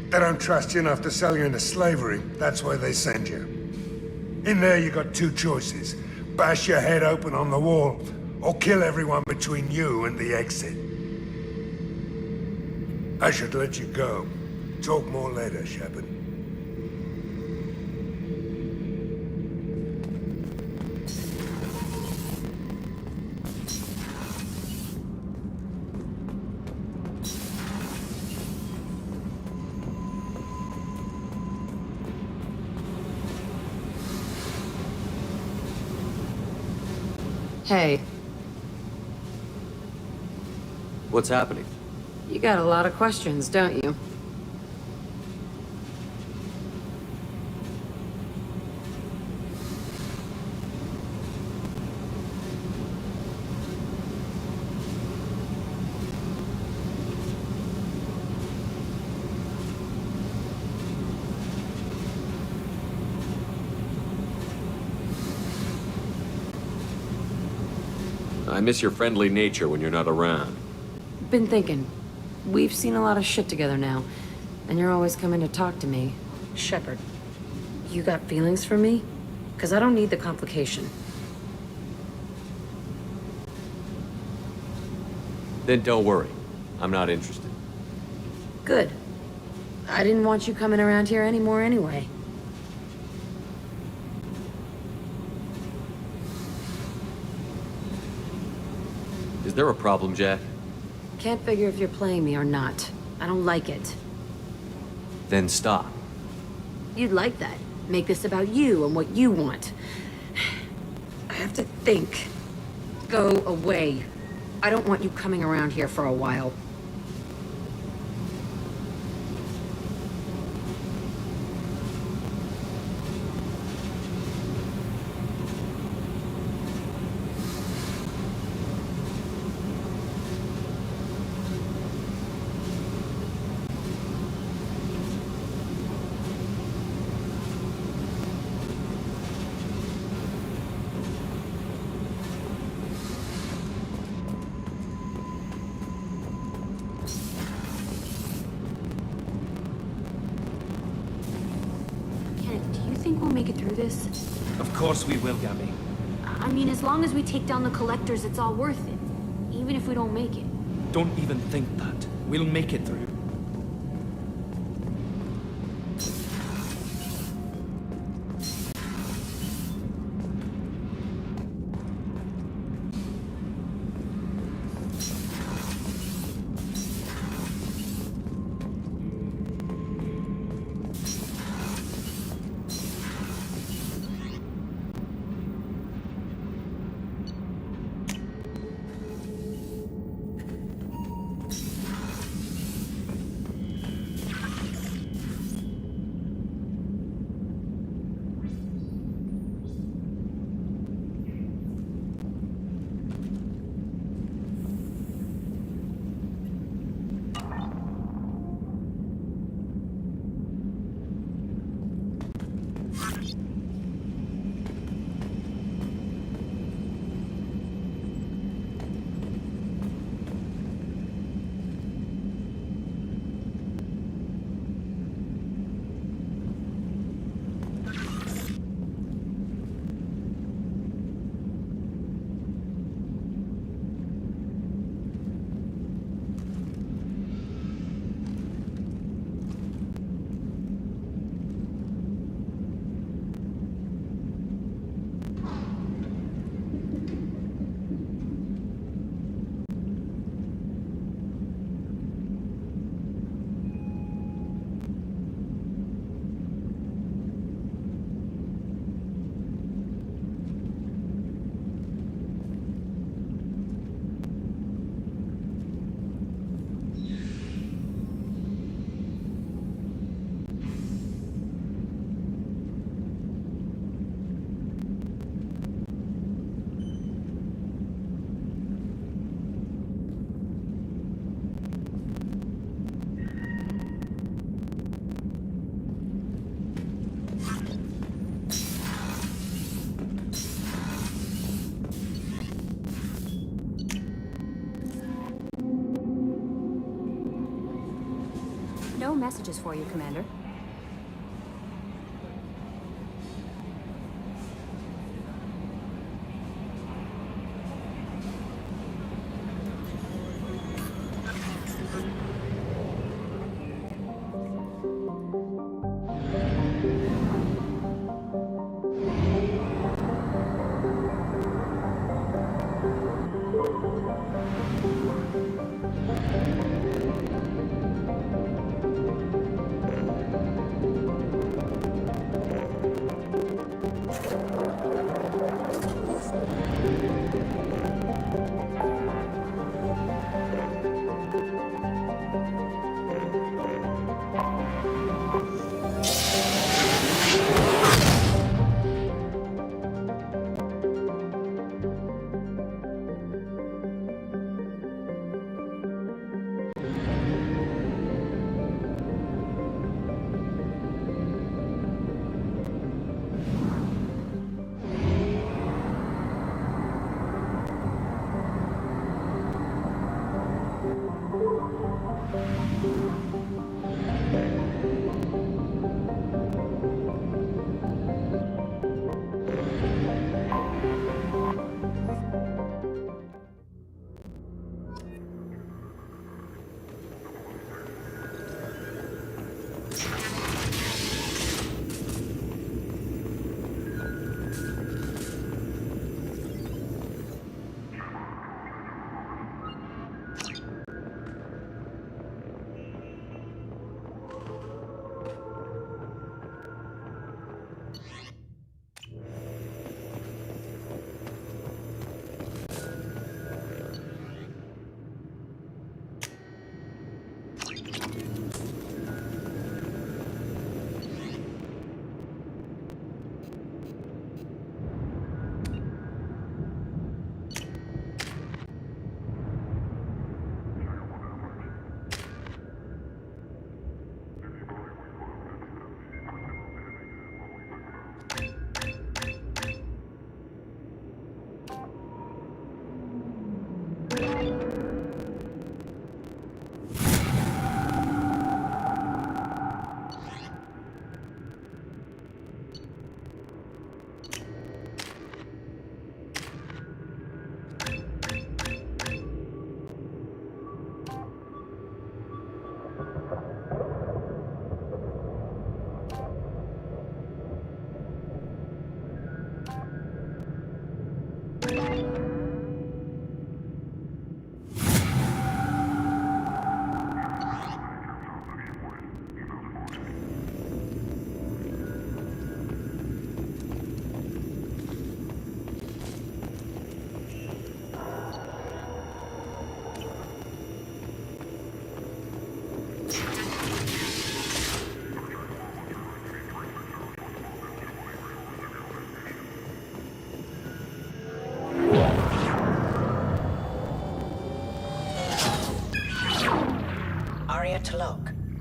They don't trust you enough to sell you into slavery. That's where they send you. In there, you got two choices. Bash your head open on the wall, or kill everyone between you and the exit. I should let you go. Talk more later, Shepard. Hey, What's happening? you got a lot of questions, don't you? I miss your friendly nature when you're not around. Been thinking. We've seen a lot of shit together now, and you're always coming to talk to me. Shepard, you got feelings for me? 'Cause I don't need the complication. Then don't worry. I'm not interested. Good. I didn't want you coming around here anymore anyway. Is there a problem, Jack? Can't figure if you're playing me or not. I don't like it. Then stop. You'd like that. Make this about you and what you want. I have to think. Go away. I don't want you coming around here for a while. Make it through this? Of course we will, Gabby. I mean, as long as we take down the collectors, it's all worth it. Even if we don't make it. Don't even think that. We'll make it through. No messages for you, Commander.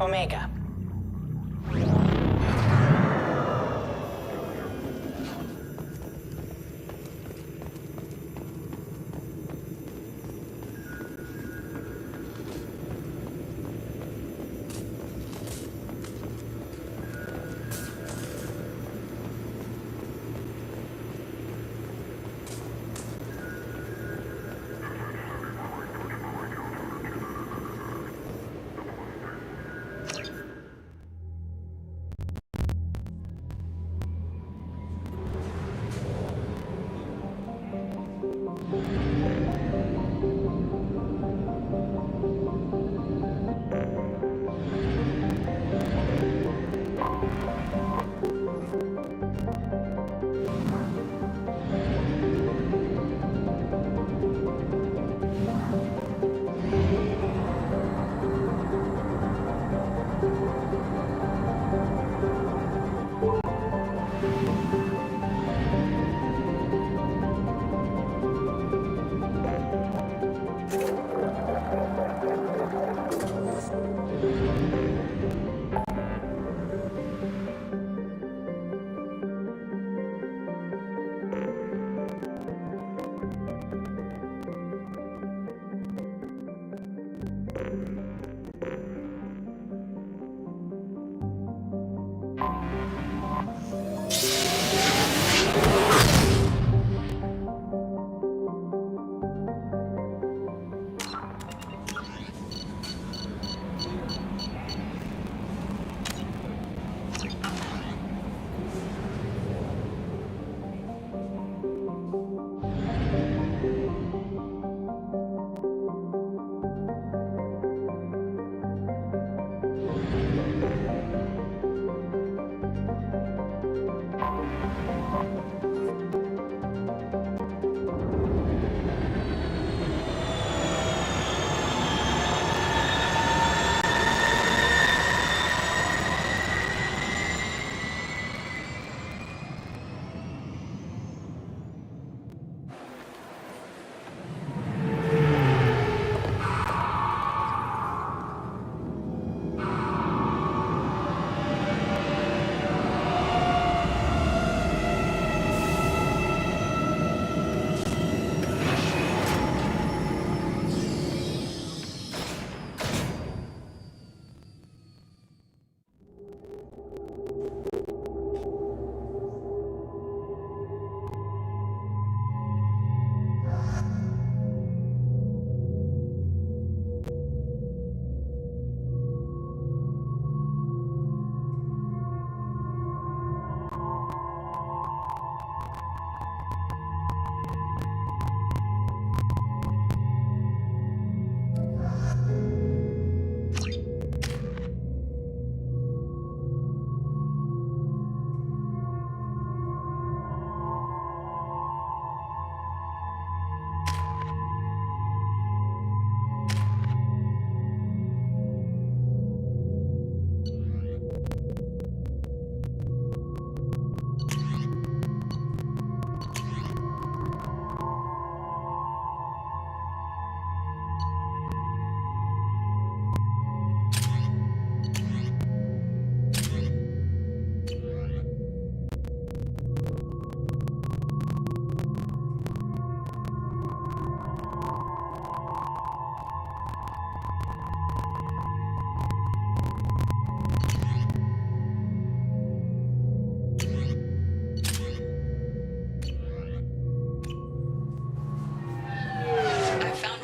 Omega.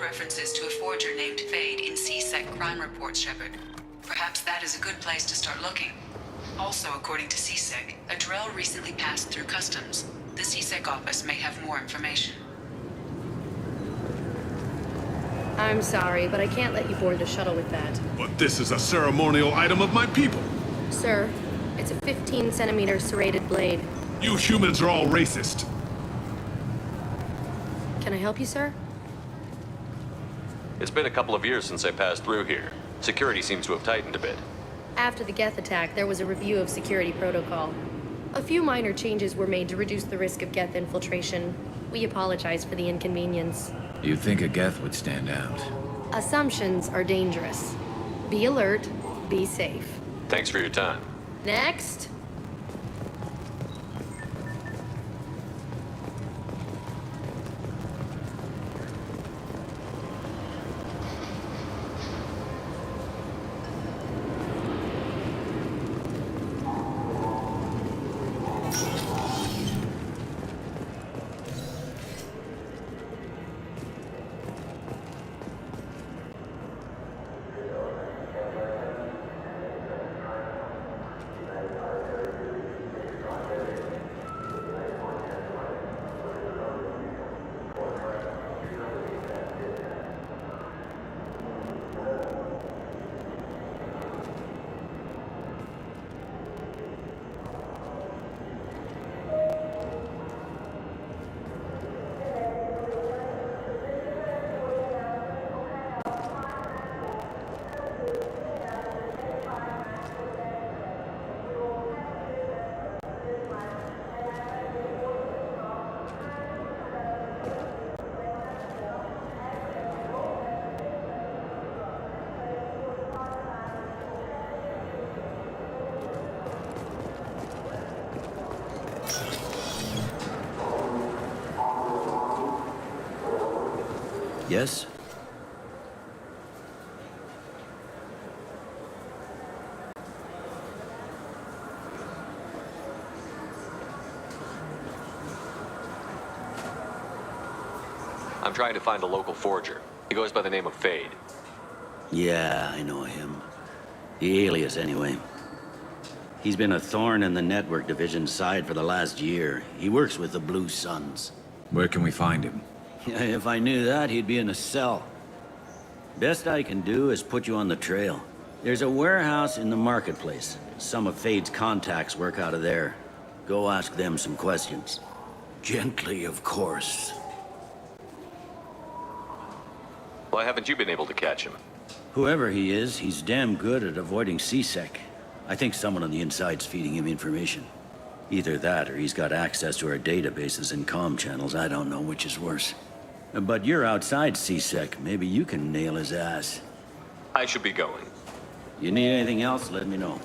References to a forger named Fade in C-Sec crime reports, Shepard. Perhaps that is a good place to start looking. Also, according to C-Sec, a Drell recently passed through customs. The C-Sec office may have more information. I'm sorry, but I can't let you board the shuttle with that. But this is a ceremonial item of my people. Sir, it's a 15-centimeter serrated blade. You humans are all racist. Can I help you, sir? It's been a couple of years since I passed through here. Security seems to have tightened a bit. After the Geth attack, there was a review of security protocol. A few minor changes were made to reduce the risk of Geth infiltration. We apologize for the inconvenience. You'd think a Geth would stand out. Assumptions are dangerous. Be alert, Be safe. Thanks for your time. Next. Yes? I'm trying to find a local forger. He goes by the name of Fade. Yeah, I know him. The alias, anyway. He's been a thorn in the network division's side for the last year. He works with the Blue Suns. Where can we find him? If I knew that, he'd be in a cell. Best I can do is put you on the trail. There's a warehouse in the marketplace. Some of Fade's contacts work out of there. Go ask them some questions. Gently, of course. Why haven't you been able to catch him? Whoever he is, he's damn good at avoiding CSEC. I think someone on the inside's feeding him information. Either that, or he's got access to our databases and comm channels. I don't know which is worse. But you're outside CSEC. Maybe you can nail his ass. I should be going. You need anything else, let me know.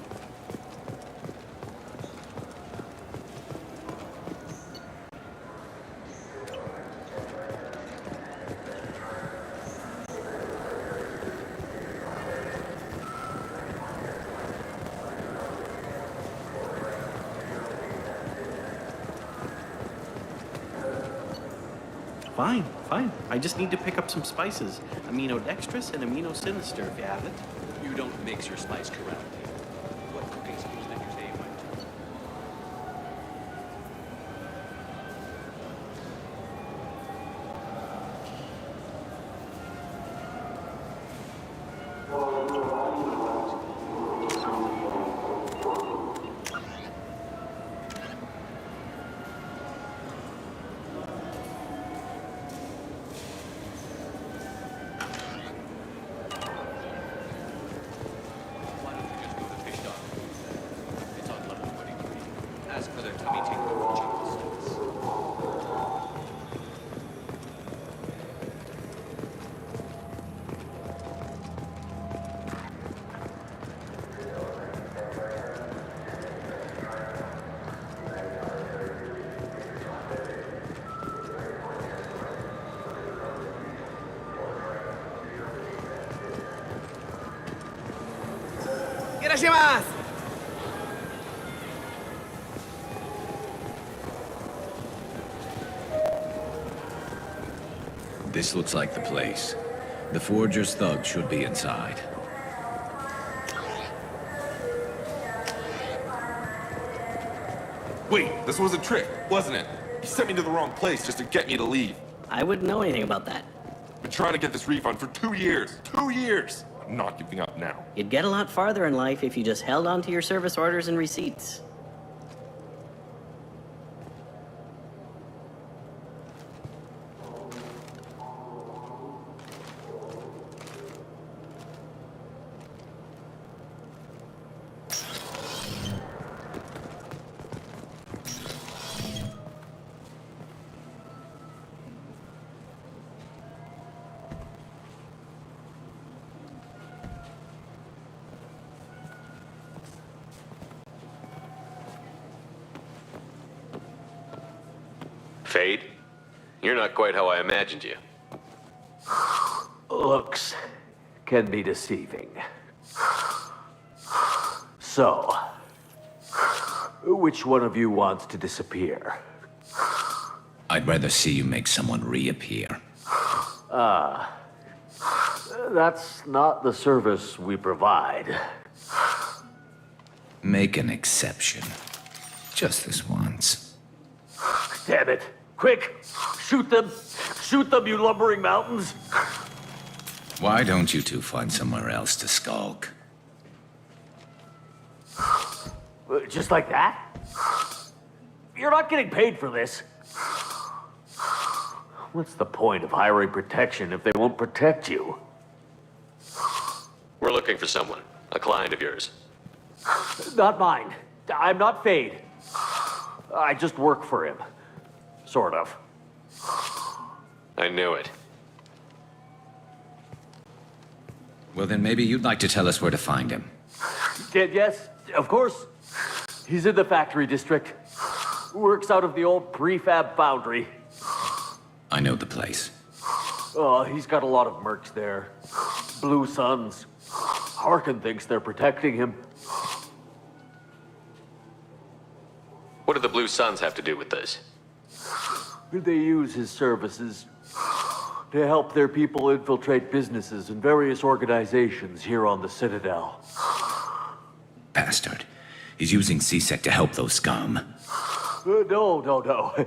Fine, fine. I just need to pick up some spices. Amino dextrous and amino sinister, if you have it. You don't mix your spice correctly. What cooking schools did you say you went to? Ask for their tummy takeover chocolate sticks. ¡Irashimasu! This looks like the place. The Forger's thug should be inside. Wait, this was a trick, wasn't it? You sent me to the wrong place just to get me to leave. I wouldn't know anything about that. Been trying to get this refund for 2 years. 2 years! I'm not giving up now. You'd get a lot farther in life if you just held on to your service orders and receipts. Fade? You're not quite how I imagined you. Looks can be deceiving. So, which one of you wants to disappear? I'd rather see you make someone reappear. That's not the service we provide. Make an exception. Just this once. Damn it. Quick! Shoot them! Shoot them, you lumbering mountains! Why don't you two find somewhere else to skulk? Just like that? You're not getting paid for this. What's the point of hiring protection if they won't protect you? We're looking for someone. A client of yours. Not mine. I'm not Fade. I just work for him. Sort of. I knew it. Well, then maybe you'd like to tell us where to find him. Yes, of course. He's in the factory district. Works out of the old prefab foundry. I know the place. Oh, he's got a lot of mercs there. Blue Suns. Harkin thinks they're protecting him. What do the Blue Suns have to do with this? They use his services to help their people infiltrate businesses and various organizations here on the Citadel. Bastard. He's using C-Sec to help those scum. No.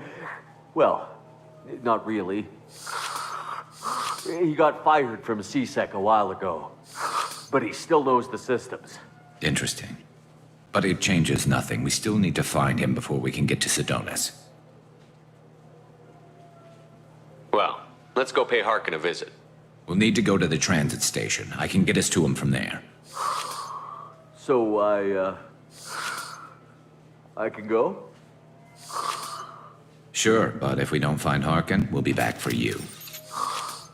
Well, not really. He got fired from C-Sec a while ago, but he still knows the systems. Interesting. But it changes nothing. We still need to find him before we can get to Sedonis. Well, let's go pay Harkin a visit. We'll need to go to the transit station. I can get us to him from there. So I can go? Sure, but if we don't find Harkin, we'll be back for you.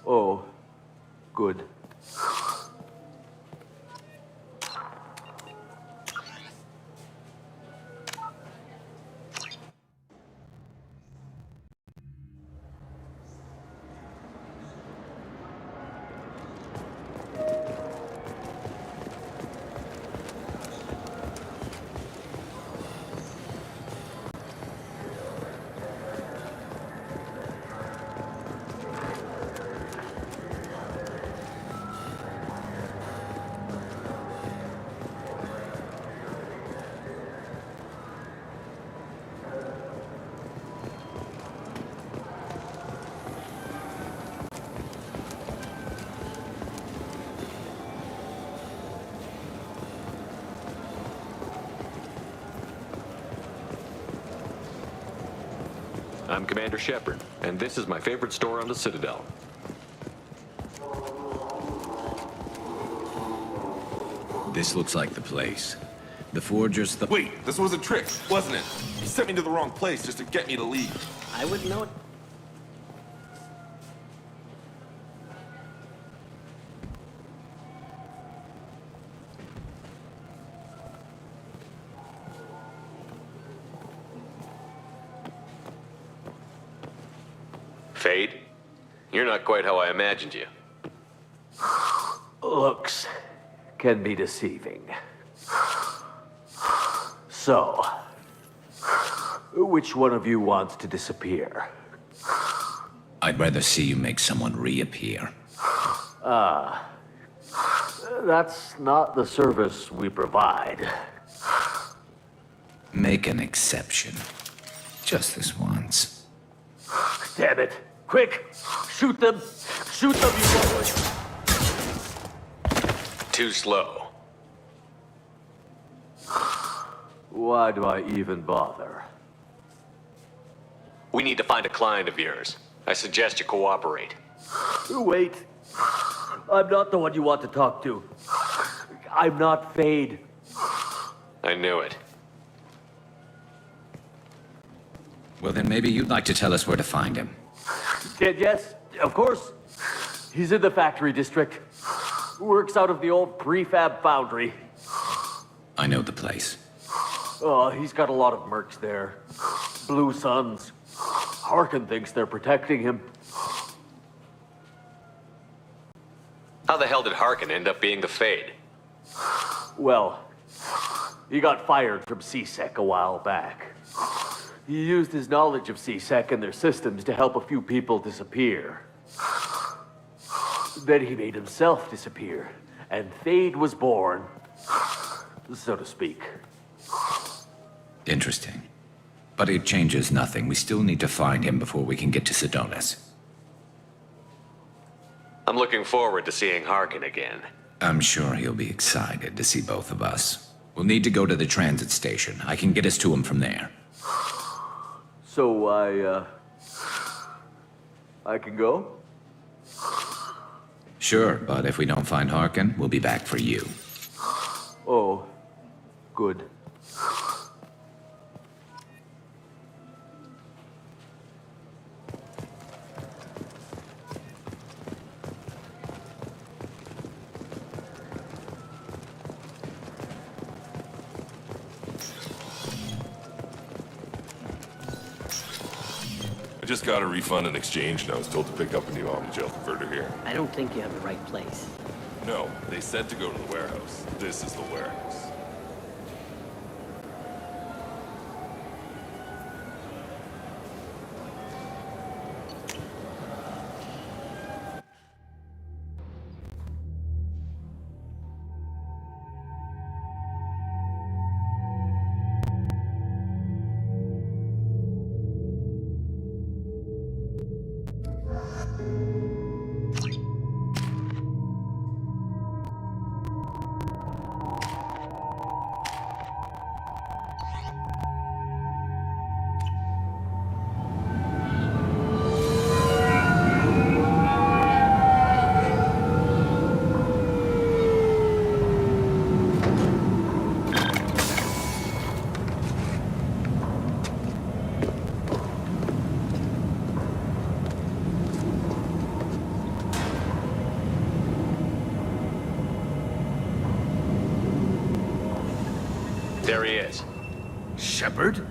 Oh, good. I'm Commander Shepard, and this is my favorite store on the Citadel. This looks like the place. The forger's the— Wait, this was a trick, wasn't it? He sent me to the wrong place just to get me to leave. I wouldn't know it. Fade? You're not quite how I imagined you. Looks can be deceiving. So, which one of you wants to disappear? I'd rather see you make someone reappear. That's not the service we provide. Make an exception. Just this once. Damn it. Quick! Shoot them! Shoot them, you lumberers! Too slow. Why do I even bother? We need to find a client of yours. I suggest you cooperate. Wait. I'm not the one you want to talk to. I'm not Fade. I knew it. Well, then maybe you'd like to tell us where to find him. Yes, of course. He's in the factory district. Works out of the old prefab foundry. I know the place. Oh, he's got a lot of mercs there. Blue Suns. Harkin thinks they're protecting him. How the hell did Harkin end up being the Fade? Well, he got fired from CSEC a while back. He used his knowledge of CSEC and their systems to help a few people disappear. Then he made himself disappear, and Fade was born, so to speak. Interesting. But it changes nothing. We still need to find him before we can get to Sedonis. I'm looking forward to seeing Harkin again. I'm sure he'll be excited to see both of us. We'll need to go to the transit station. I can get us to him from there. So I can go? Sure, but if we don't find Harkin, we'll be back for you. Oh, good. I just got a refund and exchange, and I was told to pick up a new Omni-Gel converter here. I don't think you have the right place. No, they said to go to the warehouse. This is the warehouse. There he is. Shepard?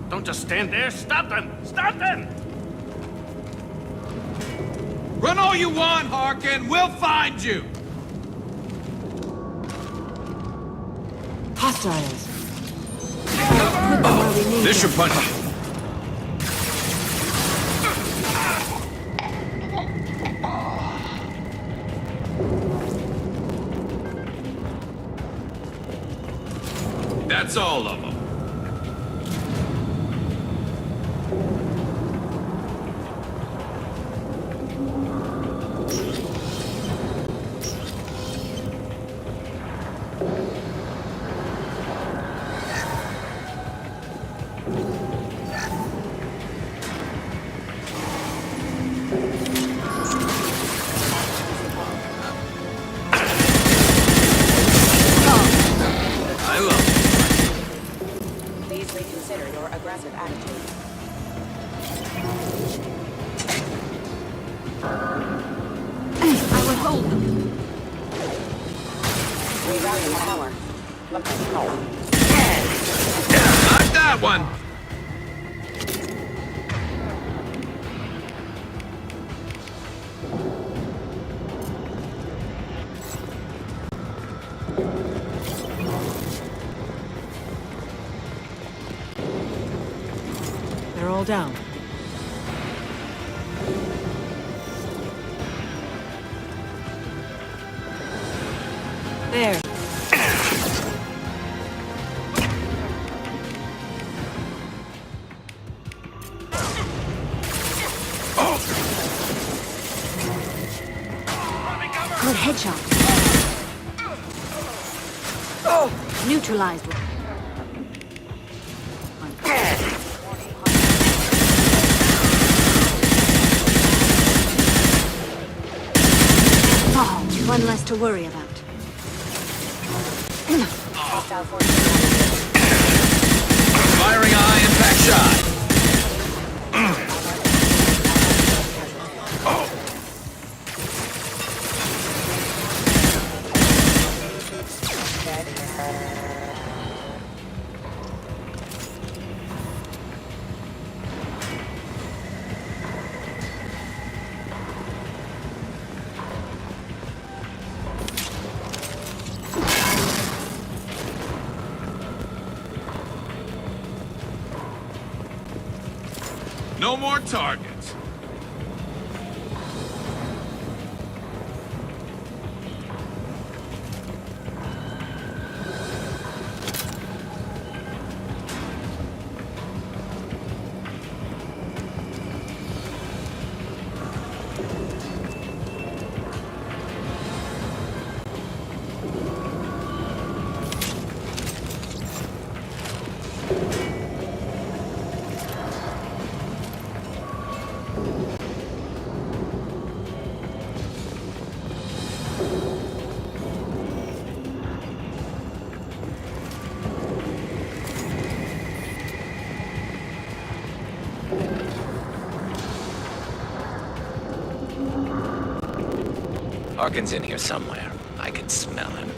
Don't just stand there. Stop them! Stop them! Run all you want, Harkin. We'll find you. Hostiles. This should punch. That's all of them. Please reconsider your aggressive attitude. I would hold them. Rerouting power. Not that one. They're all down. There. Good headshot. Neutralized one. Oh, one less to worry about. Firing a high impact shot. more targets. Harkin's in here somewhere. I can smell him.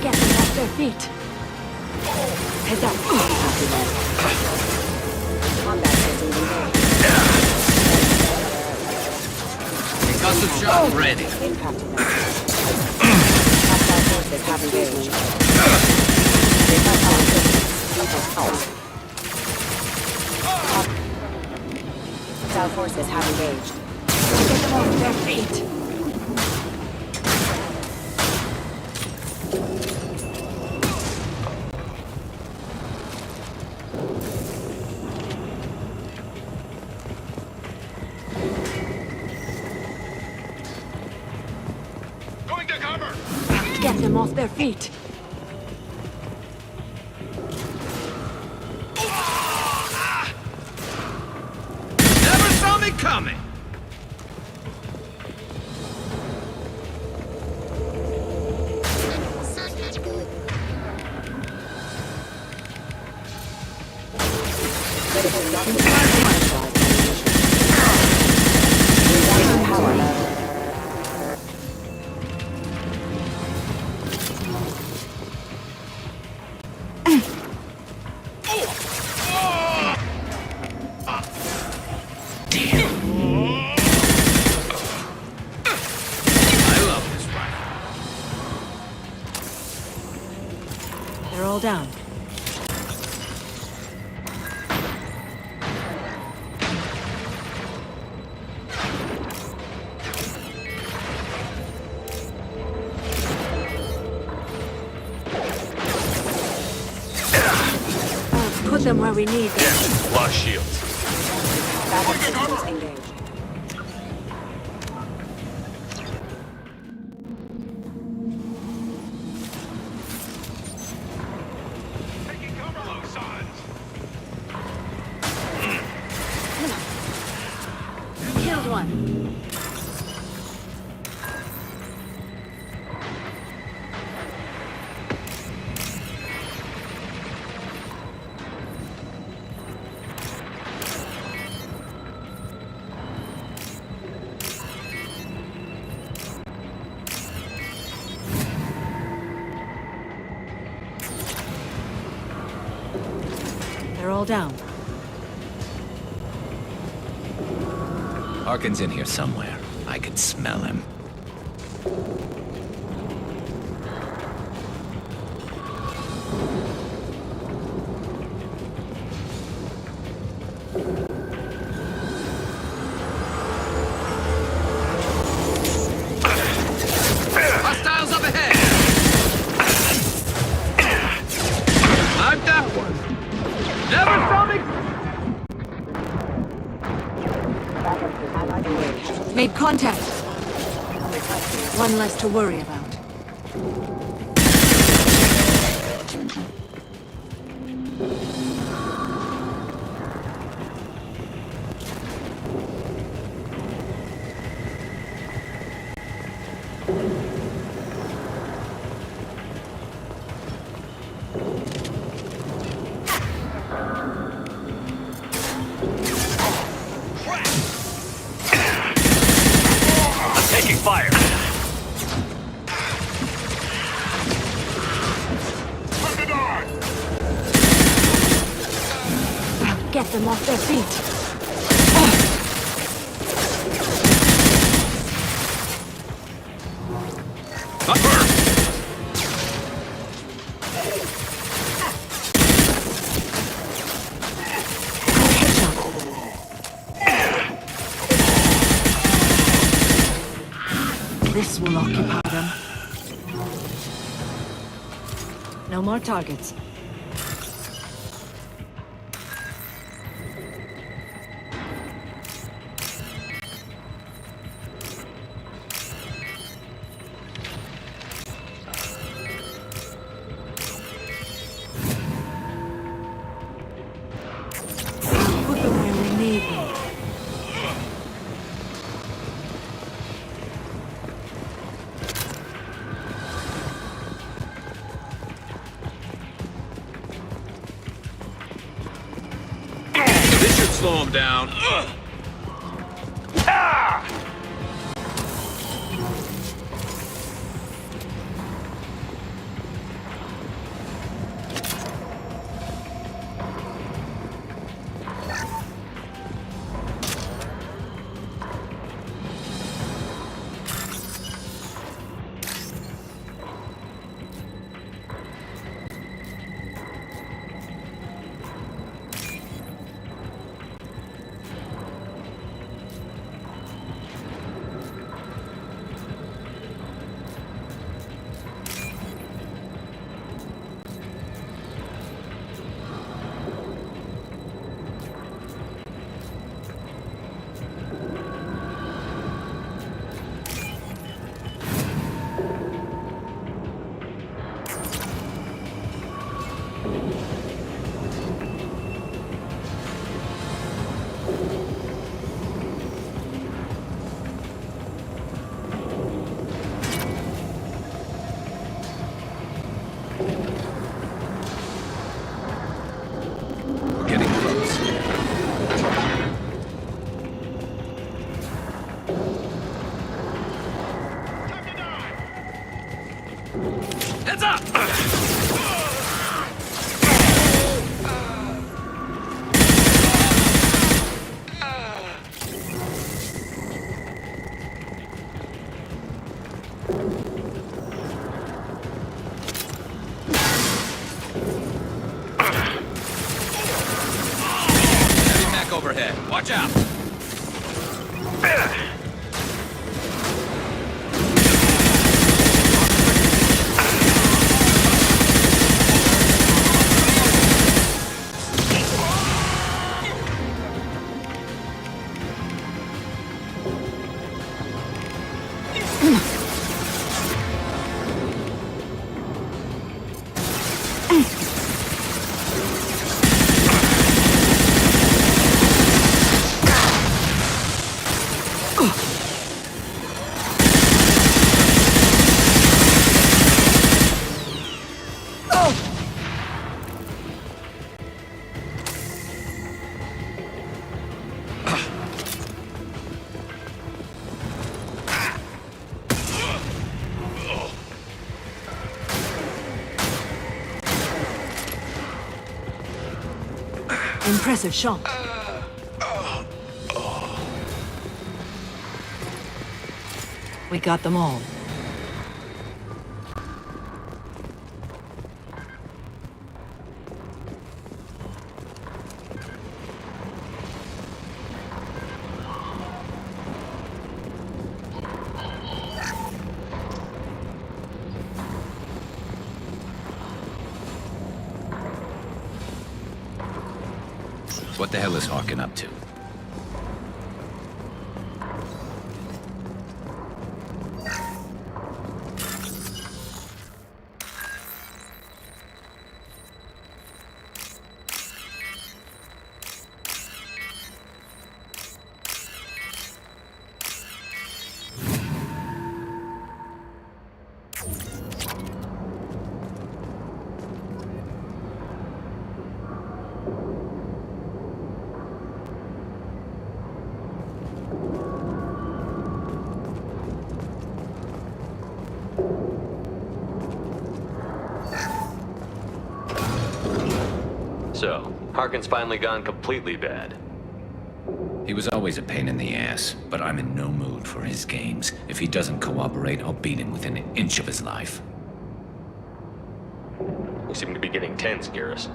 Get them off their feet. Heads up. Combat systems engaged. Concussive shot ready. Impact event. Hostile forces have engaged. Hostile forces have engaged. Get them off their feet. Going to cover! Get them off their feet. Never saw me coming! They're all down. Put them where we need them. Lost shields. Battle systems engaged. Taking cover, low sons! Killed one. They're all down. Harkin's in here somewhere. I can smell him. Hostiles up ahead! Like that one! Never saw me! Made contact. One less to worry about. Taking fire. Get them off their feet. This will occupy them. No more targets. Put them where we need them. This should slow him down. Heads up! Heavy mech overhead. Watch out! Impressive shot. We got them all. What the hell is Hawken up to? So, Harkin's finally gone completely bad. He was always a pain in the ass, but I'm in no mood for his games. If he doesn't cooperate, I'll beat him within an inch of his life. We seem to be getting tense, Garrus.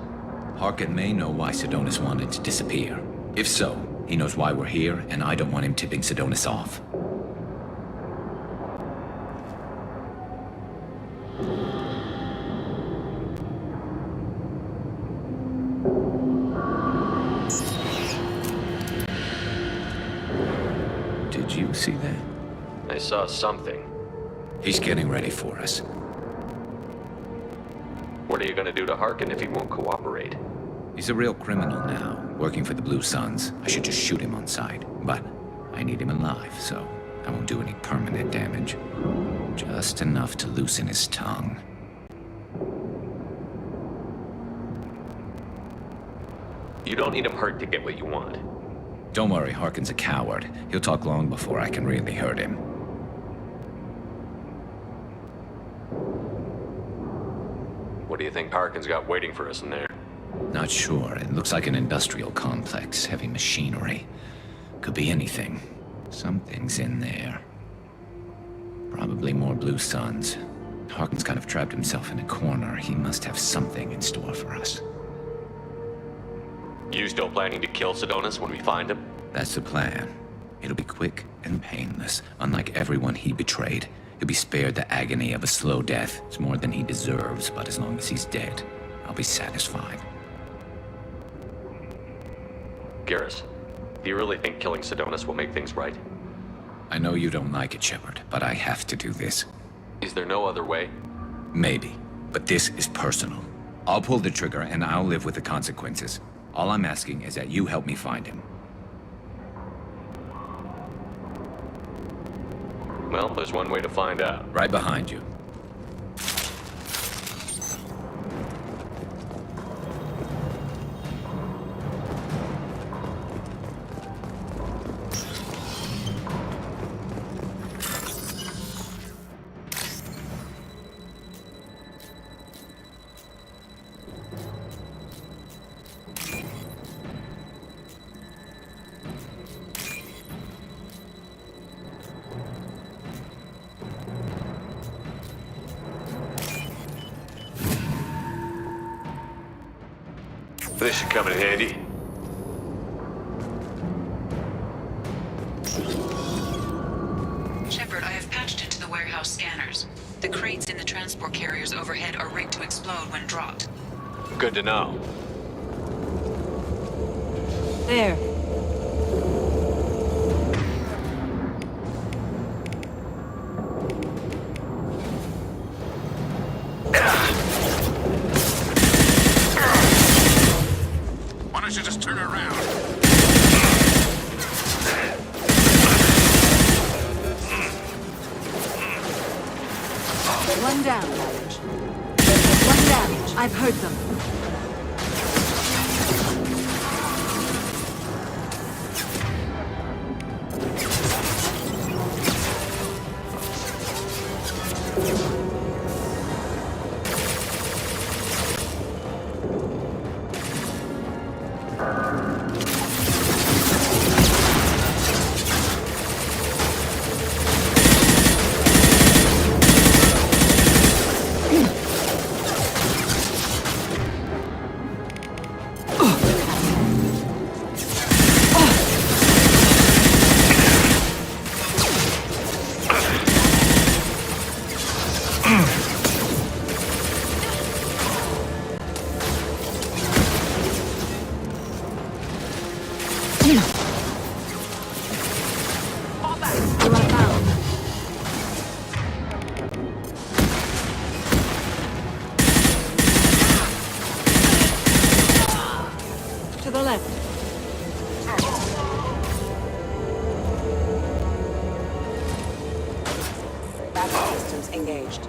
Harkin may know why Sidonis wanted to disappear. If so, he knows why we're here, and I don't want him tipping Sidonis off. Did you see that? I saw something. He's getting ready for us. What are you gonna do to Harkin if he won't cooperate? He's a real criminal now, working for the Blue Suns. I should just shoot him on sight. But I need him alive, so I won't do any permanent damage. Just enough to loosen his tongue. You don't need him hurt to get what you want. Don't worry, Harkin's a coward. He'll talk long before I can really hurt him. What do you think Harkin's got waiting for us in there? Not sure. It looks like an industrial complex, heavy machinery. Could be anything. Something's in there. Probably more Blue Suns. Harkin's kind of trapped himself in a corner. He must have something in store for us. You still planning to kill Sidonis when we find him? That's the plan. It'll be quick and painless. Unlike everyone he betrayed, he'll be spared the agony of a slow death. It's more than he deserves, but as long as he's dead, I'll be satisfied. Garrus, do you really think killing Sidonis will make things right? I know you don't like it, Shepard, but I have to do this. Is there no other way? Maybe, but this is personal. I'll pull the trigger and I'll live with the consequences. All I'm asking is that you help me find him. Well, there's one way to find out. Right behind you. This should come in handy. Shepard, I have patched into the warehouse scanners. The crates in the transport carriers overhead are rigged to explode when dropped. Good to know. There. Why don't you just turn around? One down, damage. One damage. I've heard them. To the left. Battery systems engaged.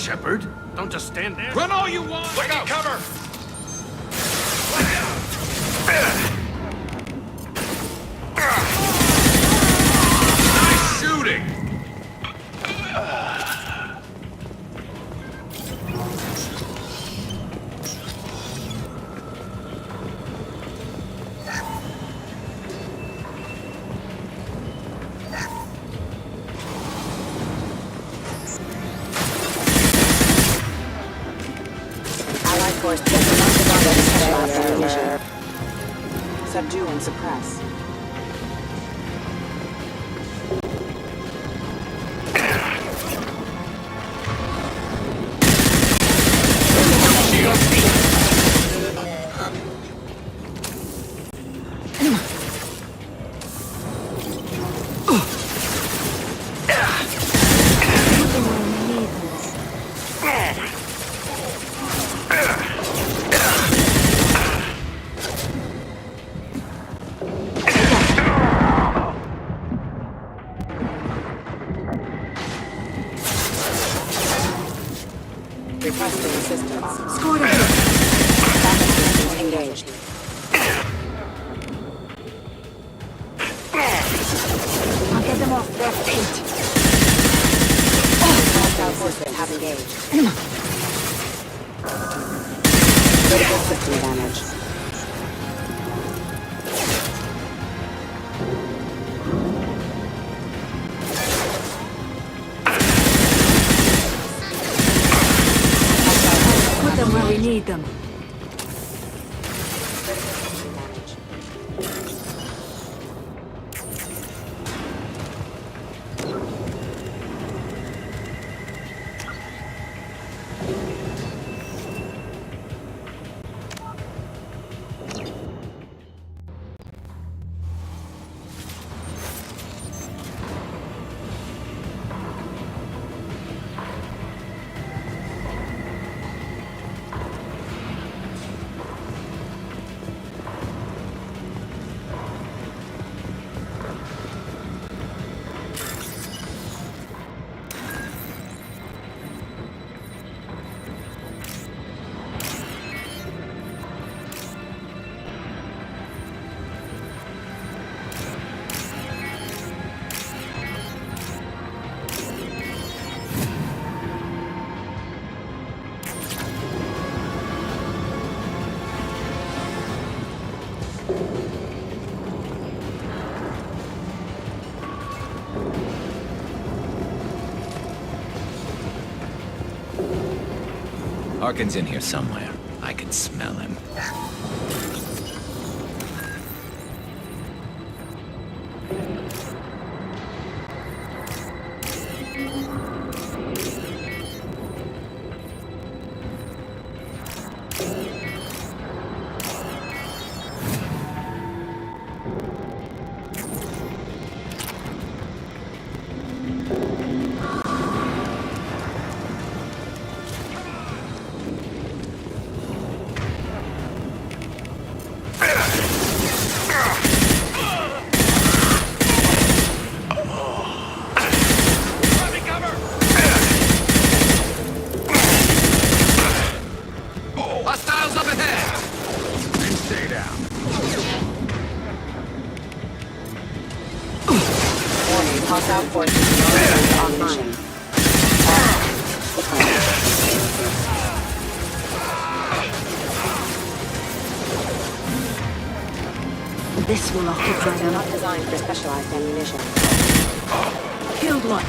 Shepard. Don't just stand there. Run all you want! Look out! Cover! Nice shooting! Allied force specialized ammunition. Subdue and suppress. Requesting assistance. Scored a hit. Backup systems engaged. I'll get them off their feet. Hostile forces have engaged. Critical system damage. Put them where we need them. Harkin's in here somewhere. I can smell him. Hostiles up ahead! And stay down. Warning, hostile forces online. This will occupy them. Not designed for specialized ammunition. Killed one.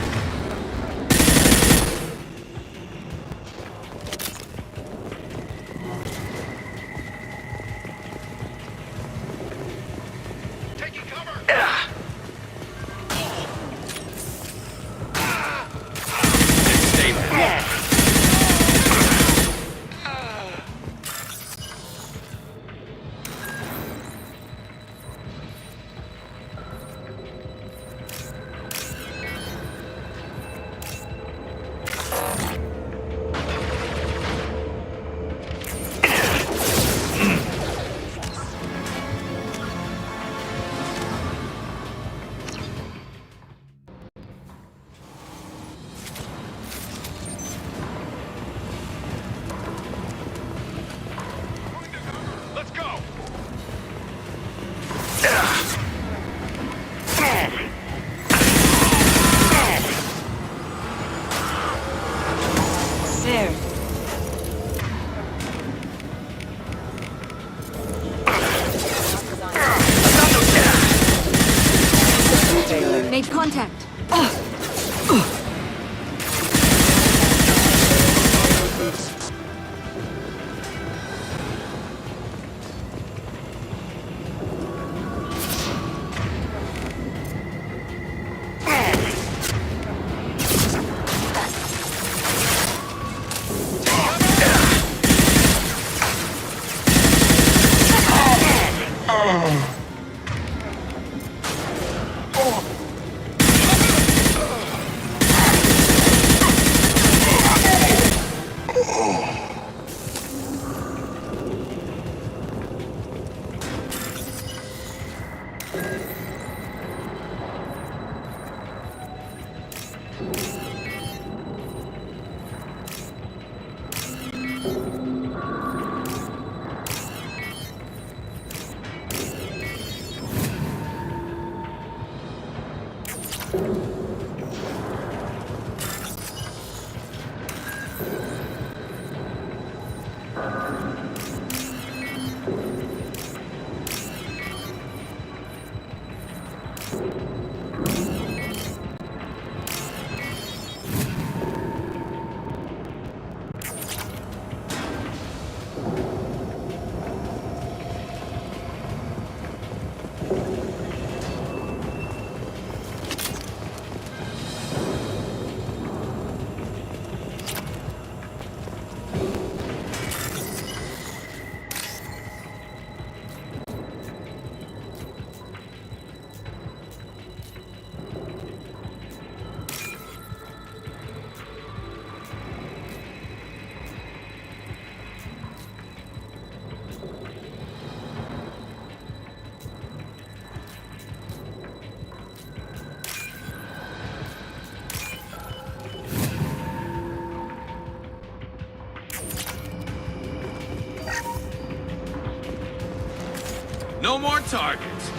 No more targets.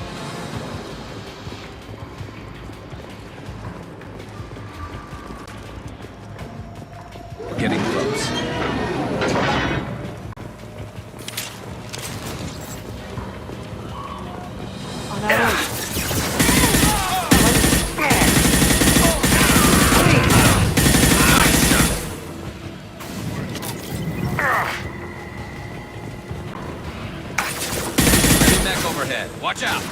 Getting close. Overhead. Watch out!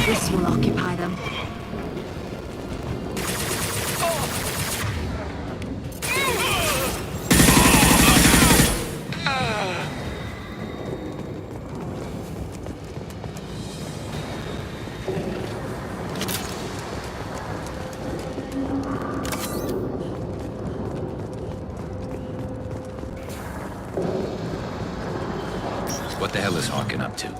This will occupy them. What the hell is Harkin up to?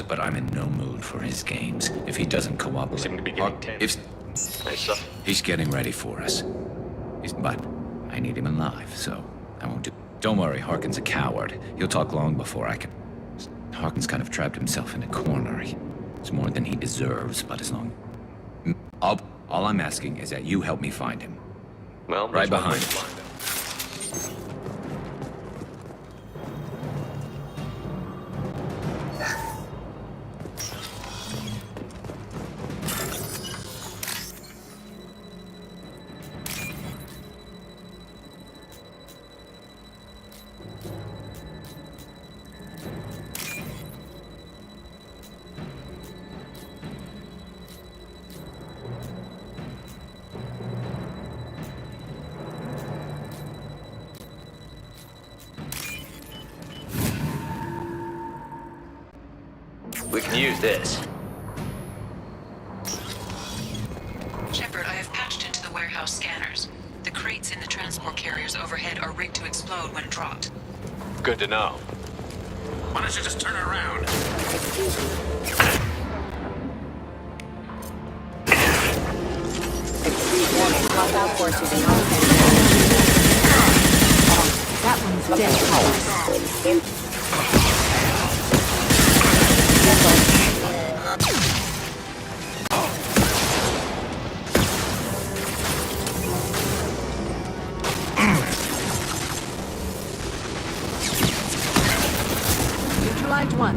But I'm in no mood for his games. If he doesn't cooperate, Seem to be getting tense. Nice stuff. He's getting ready for us. But I need him alive, so I won't do. Don't worry, Harkin's a coward. He'll talk long before I can. Harkin's kind of trapped himself in a corner. It's more than he deserves, but as long. All I'm asking is that you help me find him. Well, right behind him. We can use this. Shepard, I have patched into the warehouse scanners. The crates in the transport carriers overhead are rigged to explode when dropped. Good to know. Why don't you just turn around? Hostile forces in on that one's dead. Neutralized one.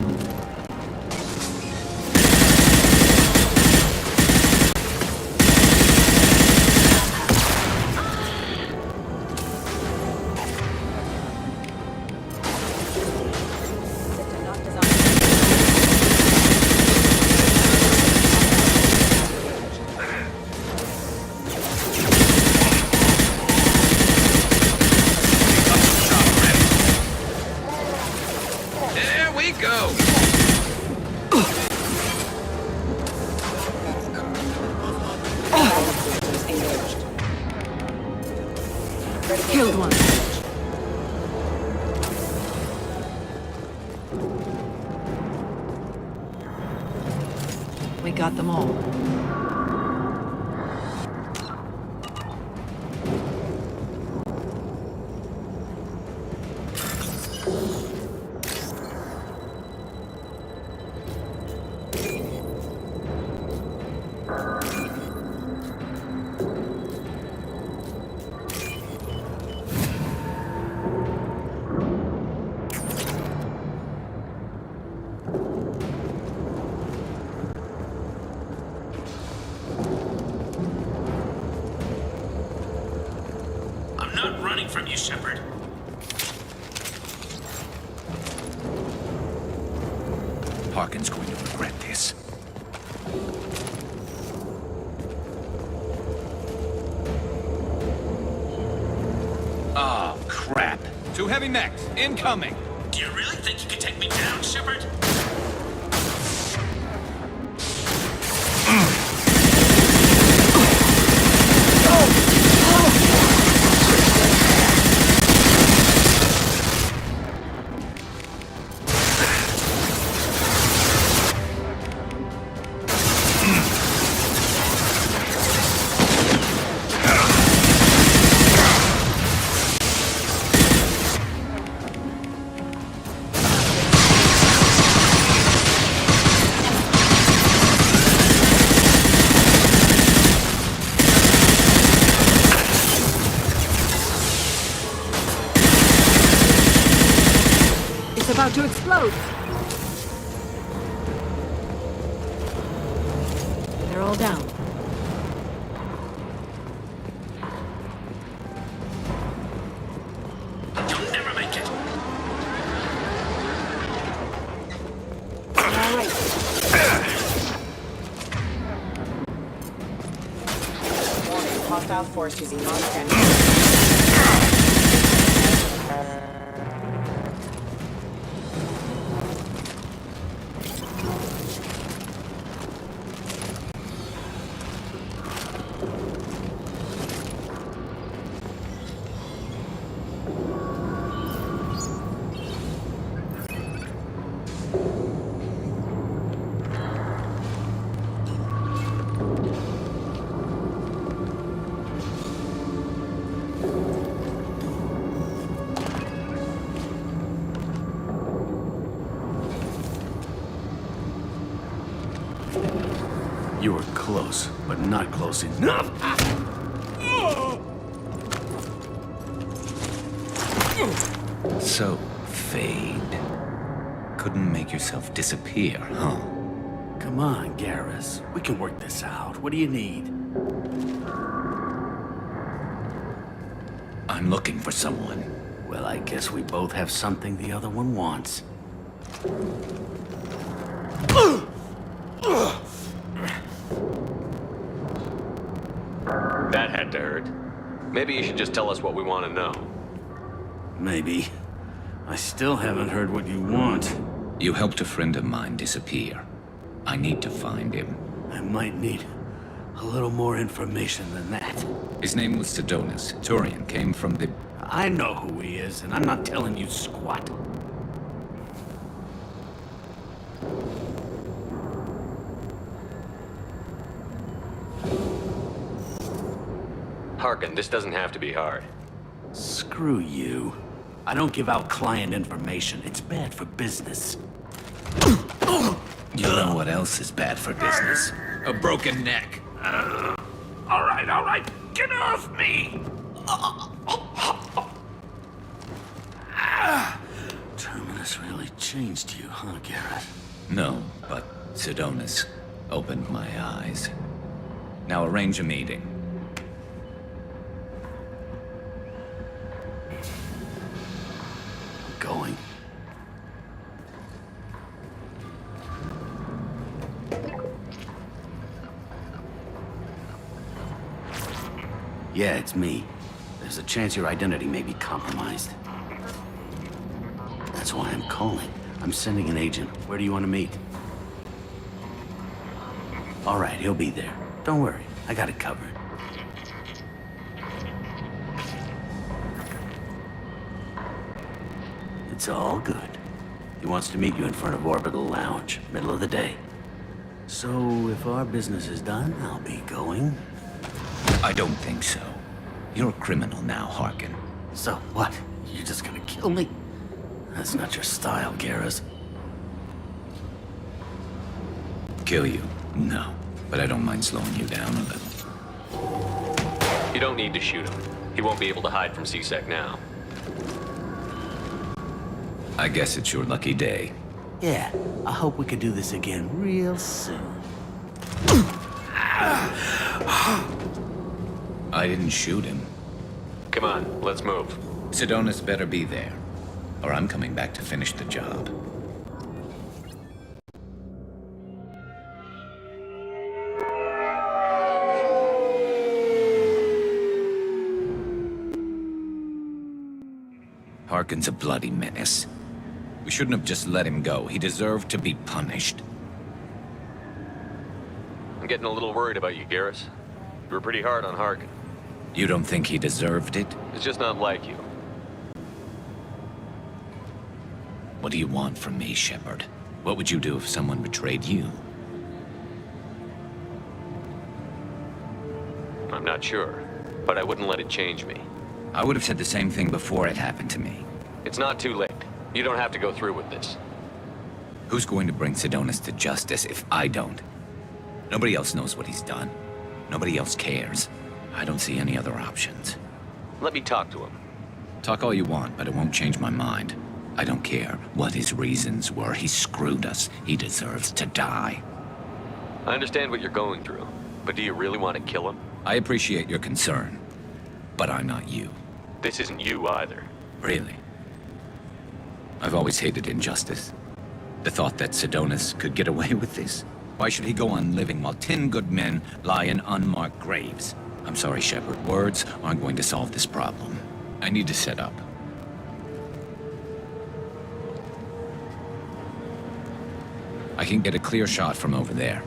There we go! Killed one. We got them all. I'm not running from you, Shepard. Harkin's going to regret this. Oh, crap. Two heavy mechs, incoming. Do you really think you can take me down, Shepard? It's about to explode. They're all down. You'll never make it. All right. Hostile forces in on standby. You were close, but not close enough. So, Fade. Couldn't make yourself disappear, huh? Come on, Garrus. We can work this out. What do you need? I'm looking for someone. Well, I guess we both have something the other one wants. That had to hurt. Maybe you should just tell us what we want to know. Maybe. I still haven't heard what you want. You helped a friend of mine disappear. I need to find him. I might need a little more information than that. His name was Sedonis. Turian came from the... I know who he is, and I'm not telling you squat. Harkin, this doesn't have to be hard. Screw you. I don't give out client information. It's bad for business. You know what else is bad for business? A broken neck. All right. Get off me! Terminus really changed you, huh, Garrett? No, but Sedonis opened my eyes. Now arrange a meeting. Going. Yeah, it's me. There's a chance your identity may be compromised. That's why I'm calling. I'm sending an agent. Where do you want to meet? All right, he'll be there. Don't worry, I got it covered. It's all good. He wants to meet you in front of Orbital Lounge, middle of the day. So, if our business is done, I'll be going. I don't think so. You're a criminal now, Harkin. So what? You're just gonna kill me? That's not your style, Garrus. Kill you? No. But I don't mind slowing you down a little. You don't need to shoot him. He won't be able to hide from C-Sec now. I guess it's your lucky day. Yeah, I hope we can do this again real soon. I didn't shoot him. Come on, let's move. Sedonis better be there, or I'm coming back to finish the job. Harkin's a bloody menace. We shouldn't have just let him go. He deserved to be punished. I'm getting a little worried about you, Garrus. You were pretty hard on Harkin. You don't think he deserved it? It's just not like you. What do you want from me, Shepard? What would you do if someone betrayed you? I'm not sure, but I wouldn't let it change me. I would have said the same thing before it happened to me. It's not too late. You don't have to go through with this. Who's going to bring Sedonis to justice if I don't? Nobody else knows what he's done. Nobody else cares. I don't see any other options. Let me talk to him. Talk all you want, but it won't change my mind. I don't care what his reasons were. He screwed us. He deserves to die. I understand what you're going through, but do you really want to kill him? I appreciate your concern, but I'm not you. This isn't you either. Really? I've always hated injustice. The thought that Sedonis could get away with this. Why should he go on living while 10 good men lie in unmarked graves? I'm sorry, Shepard. Words aren't going to solve this problem. I need to set up. I can get a clear shot from over there.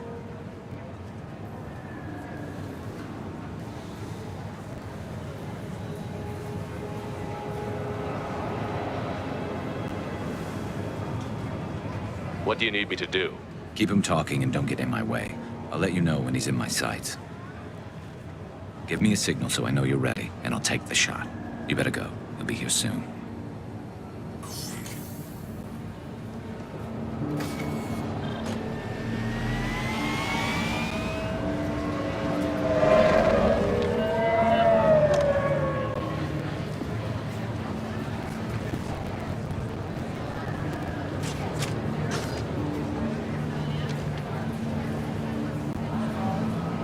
What do you need me to do? Keep him talking and don't get in my way. I'll let you know when he's in my sights. Give me a signal so I know you're ready, and I'll take the shot. You better go. He'll be here soon.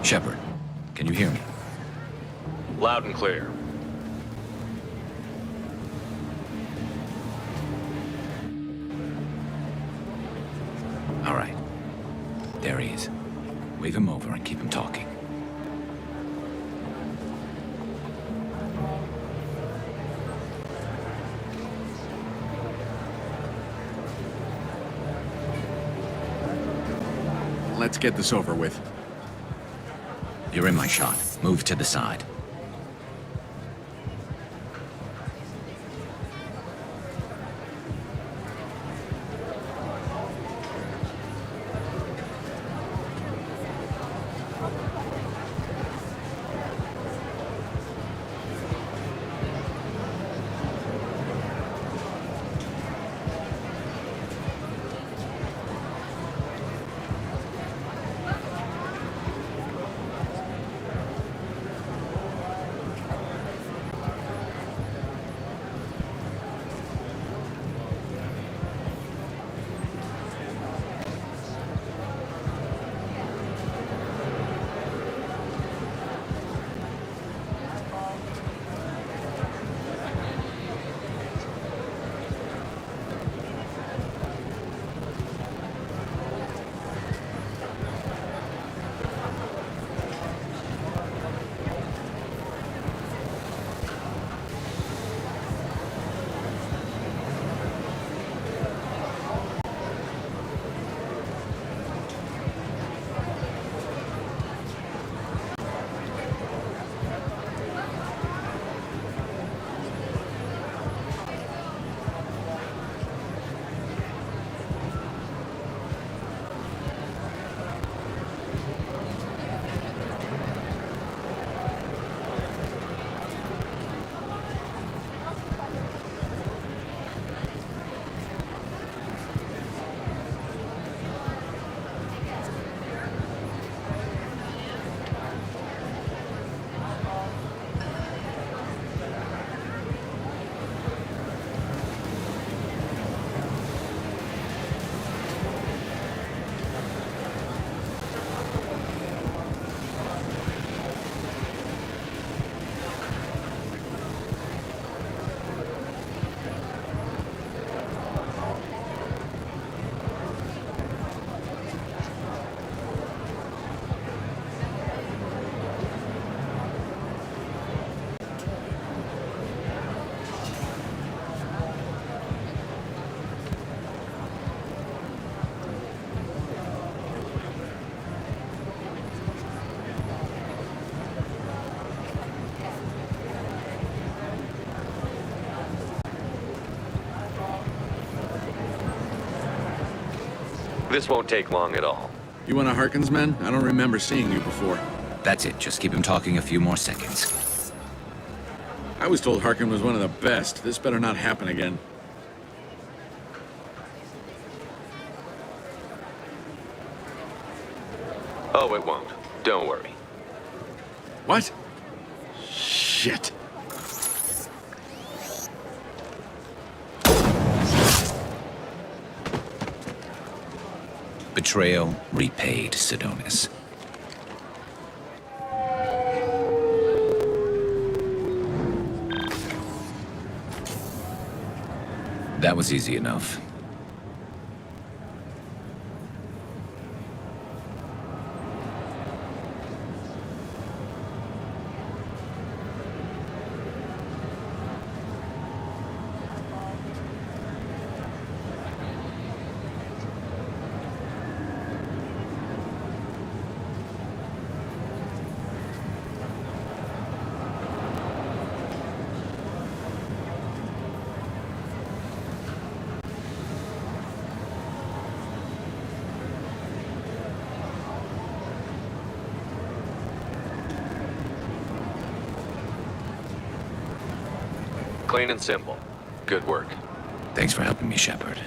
Shepard, can you hear me? Loud and clear. All right. There he is. Wave him over and keep him talking. Let's get this over with. You're in my shot. Move to the side. This won't take long at all. You one of Harkin's men? I don't remember seeing you before. That's it. Just keep him talking a few more seconds. I was told Harkin was one of the best. This better not happen again. Oh, it won't. Don't worry. What? Shit. Betrayal repaid, Sidonis. That was easy enough. Clean and simple. Good work. Thanks for helping me, Shepard.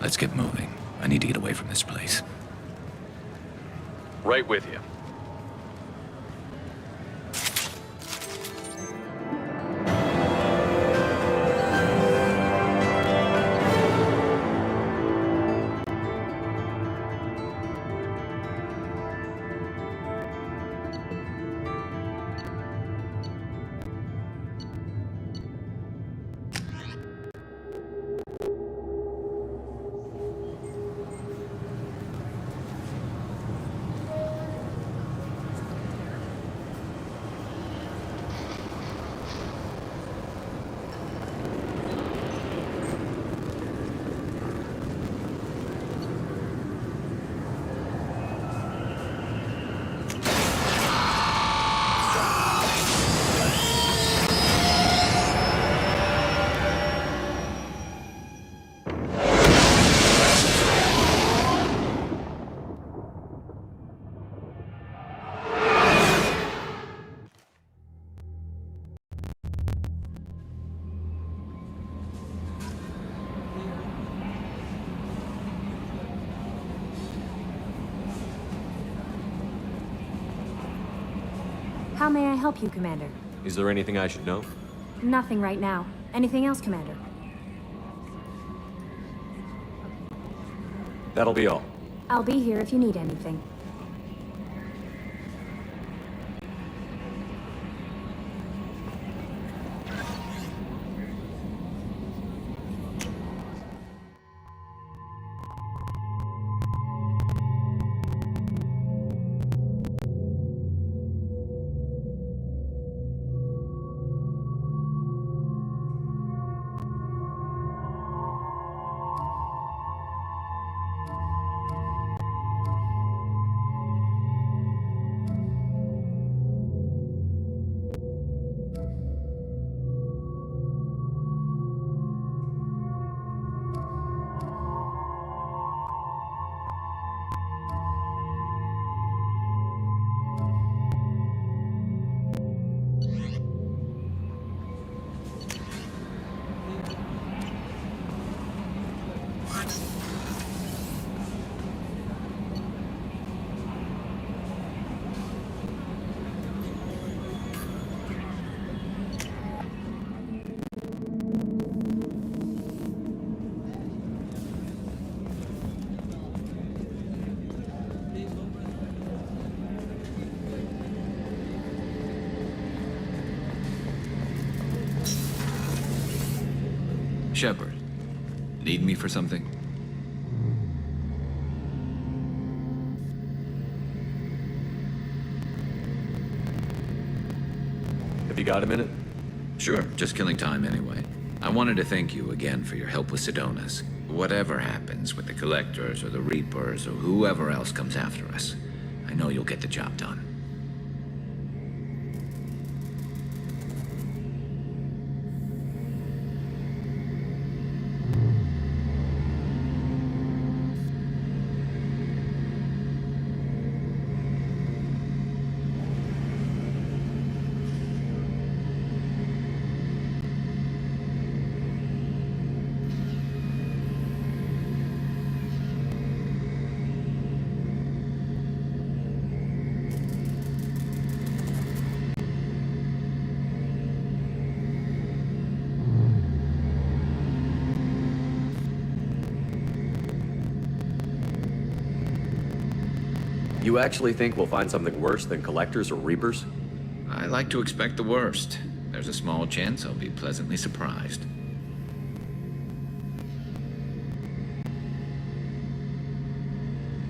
Let's get moving. I need to get away from this place. Right with you. How may I help you, Commander? Is there anything I should know? Nothing right now. Anything else, Commander? That'll be all. I'll be here if you need anything. Shepard, need me for something? Have you got a minute? Sure, just killing time anyway. I wanted to thank you again for your help with Sedona's. Whatever happens with the Collectors or the Reapers or whoever else comes after us, I know you'll get the job done. You actually think we'll find something worse than Collectors or Reapers? I like to expect the worst. There's a small chance I'll be pleasantly surprised.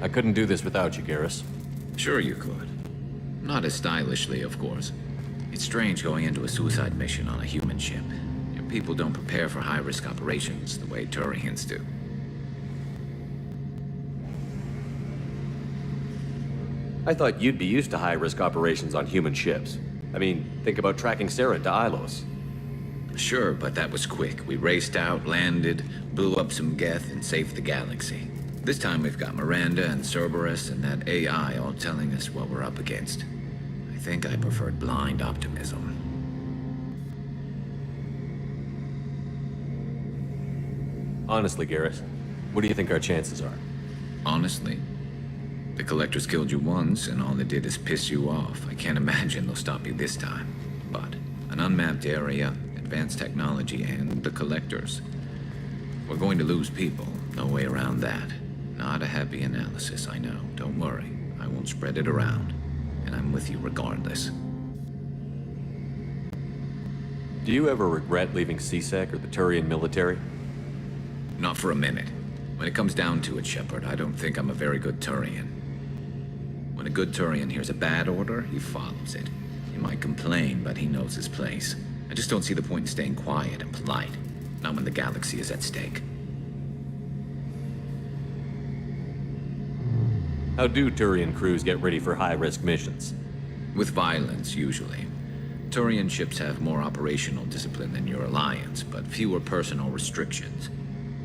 I couldn't do this without you, Garrus. Sure you could. Not as stylishly, of course. It's strange going into a suicide mission on a human ship. Your people don't prepare for high-risk operations the way Turians do. I thought you'd be used to high-risk operations on human ships. I mean, think about tracking Sarah to Ilos. Sure, but that was quick. We raced out, landed, blew up some Geth, and saved the galaxy. This time we've got Miranda and Cerberus and that AI all telling us what we're up against. I think I preferred blind optimism. Honestly, Garrus, what do you think our chances are? Honestly? The Collectors killed you once, and all they did is piss you off. I can't imagine they'll stop you this time. But an unmapped area, advanced technology, and the Collectors. We're going to lose people. No way around that. Not a happy analysis, I know. Don't worry. I won't spread it around. And I'm with you regardless. Do you ever regret leaving CSEC or the Turian military? Not for a minute. When it comes down to it, Shepard, I don't think I'm a very good Turian. When a good Turian hears a bad order, he follows it. He might complain, but he knows his place. I just don't see the point in staying quiet and polite. Not when the galaxy is at stake. How do Turian crews get ready for high-risk missions? With violence, usually. Turian ships have more operational discipline than your alliance, but fewer personal restrictions.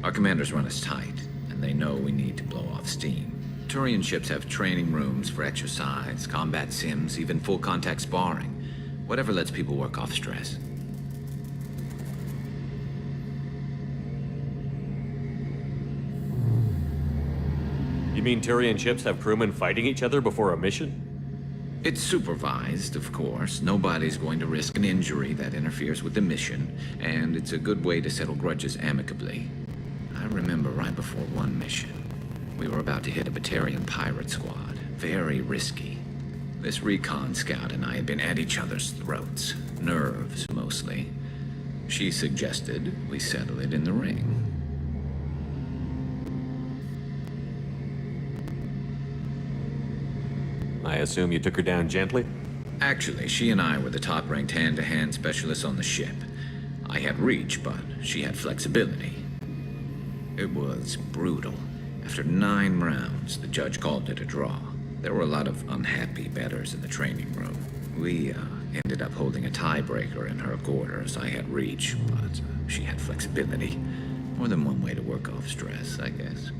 Our commanders run us tight, and they know we need to blow off steam. Turian ships have training rooms for exercise, combat sims, even full-contact sparring. Whatever lets people work off stress. You mean Turian ships have crewmen fighting each other before a mission? It's supervised, of course. Nobody's going to risk an injury that interferes with the mission, and it's a good way to settle grudges amicably. I remember right before one mission, we were about to hit a Batarian pirate squad. Very risky. This recon scout and I had been at each other's throats. Nerves, mostly. She suggested we settle it in the ring. I assume you took her down gently? Actually, she and I were the top-ranked hand-to-hand specialists on the ship. I had reach, but she had flexibility. It was brutal. After 9 rounds, the judge called it a draw. There were a lot of unhappy bettors in the training room. We ended up holding a tiebreaker in her quarters. I had reach, but she had flexibility. More than one way to work off stress, I guess.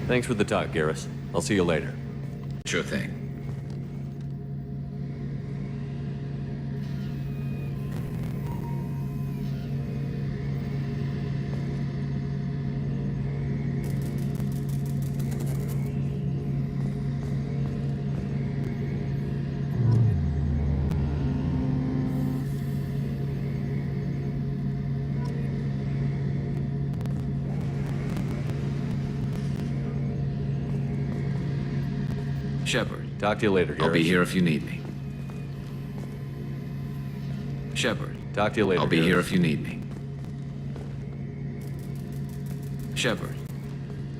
Thanks for the talk, Garrus. I'll see you later. Sure thing. Shepard. Talk to you later, Garrus. I'll be here if you need me. Shepard. Talk to you later, I'll be Garrus. here if you need me. Shepard.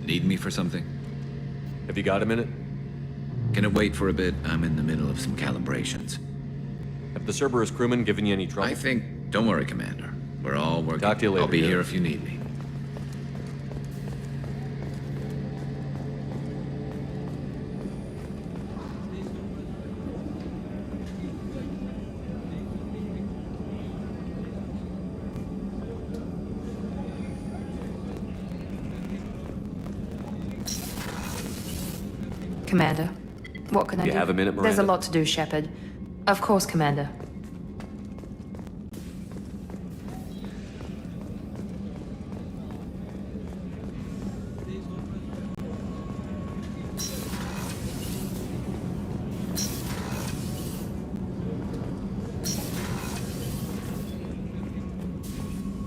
Need me for something? Have you got a minute? Can it wait for a bit? I'm in the middle of some calibrations. Have the Cerberus crewmen given you any trouble? I think... Don't worry, Commander. We're all working. Talk to you later, I'll be here Garrus. if you need me. Commander, what can I do? You have a minute, Miranda? There's a lot to do, Shepard. Of course, Commander.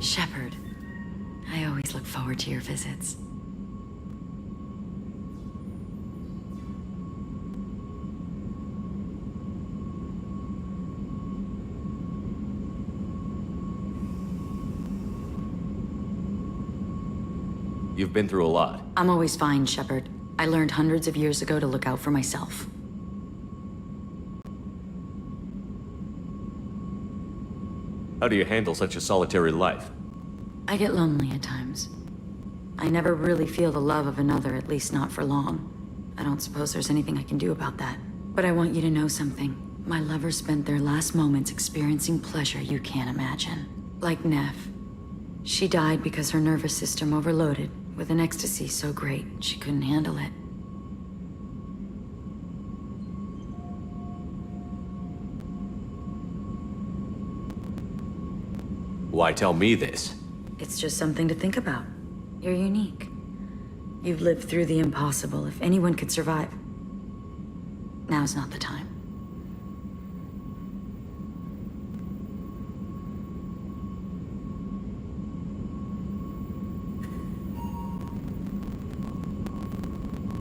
Shepard, I always look forward to your visits. You've been through a lot. I'm always fine, Shepard. I learned hundreds of years ago to look out for myself. How do you handle such a solitary life? I get lonely at times. I never really feel the love of another, at least not for long. I don't suppose there's anything I can do about that. But I want you to know something. My lovers spent their last moments experiencing pleasure you can't imagine. Like Neff. She died because her nervous system overloaded with an ecstasy so great she couldn't handle it. why tell me this? It's just something to think about. You're unique. You've lived through the impossible. If anyone could survive, now's not the time.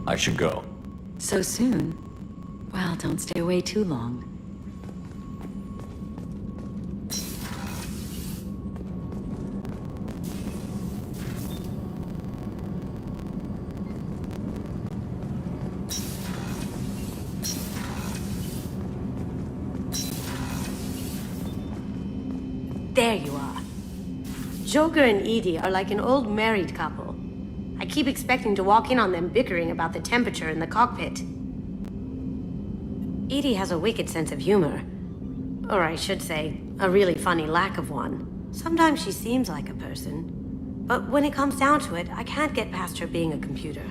I should go. So soon? Well, don't stay away too long. There you are. Joker and Edie are like an old married couple. I keep expecting to walk in on them bickering about the temperature in the cockpit. Edie has a wicked sense of humor. Or I should say, a really funny lack of one. Sometimes she seems like a person. But when it comes down to it, I can't get past her being a computer.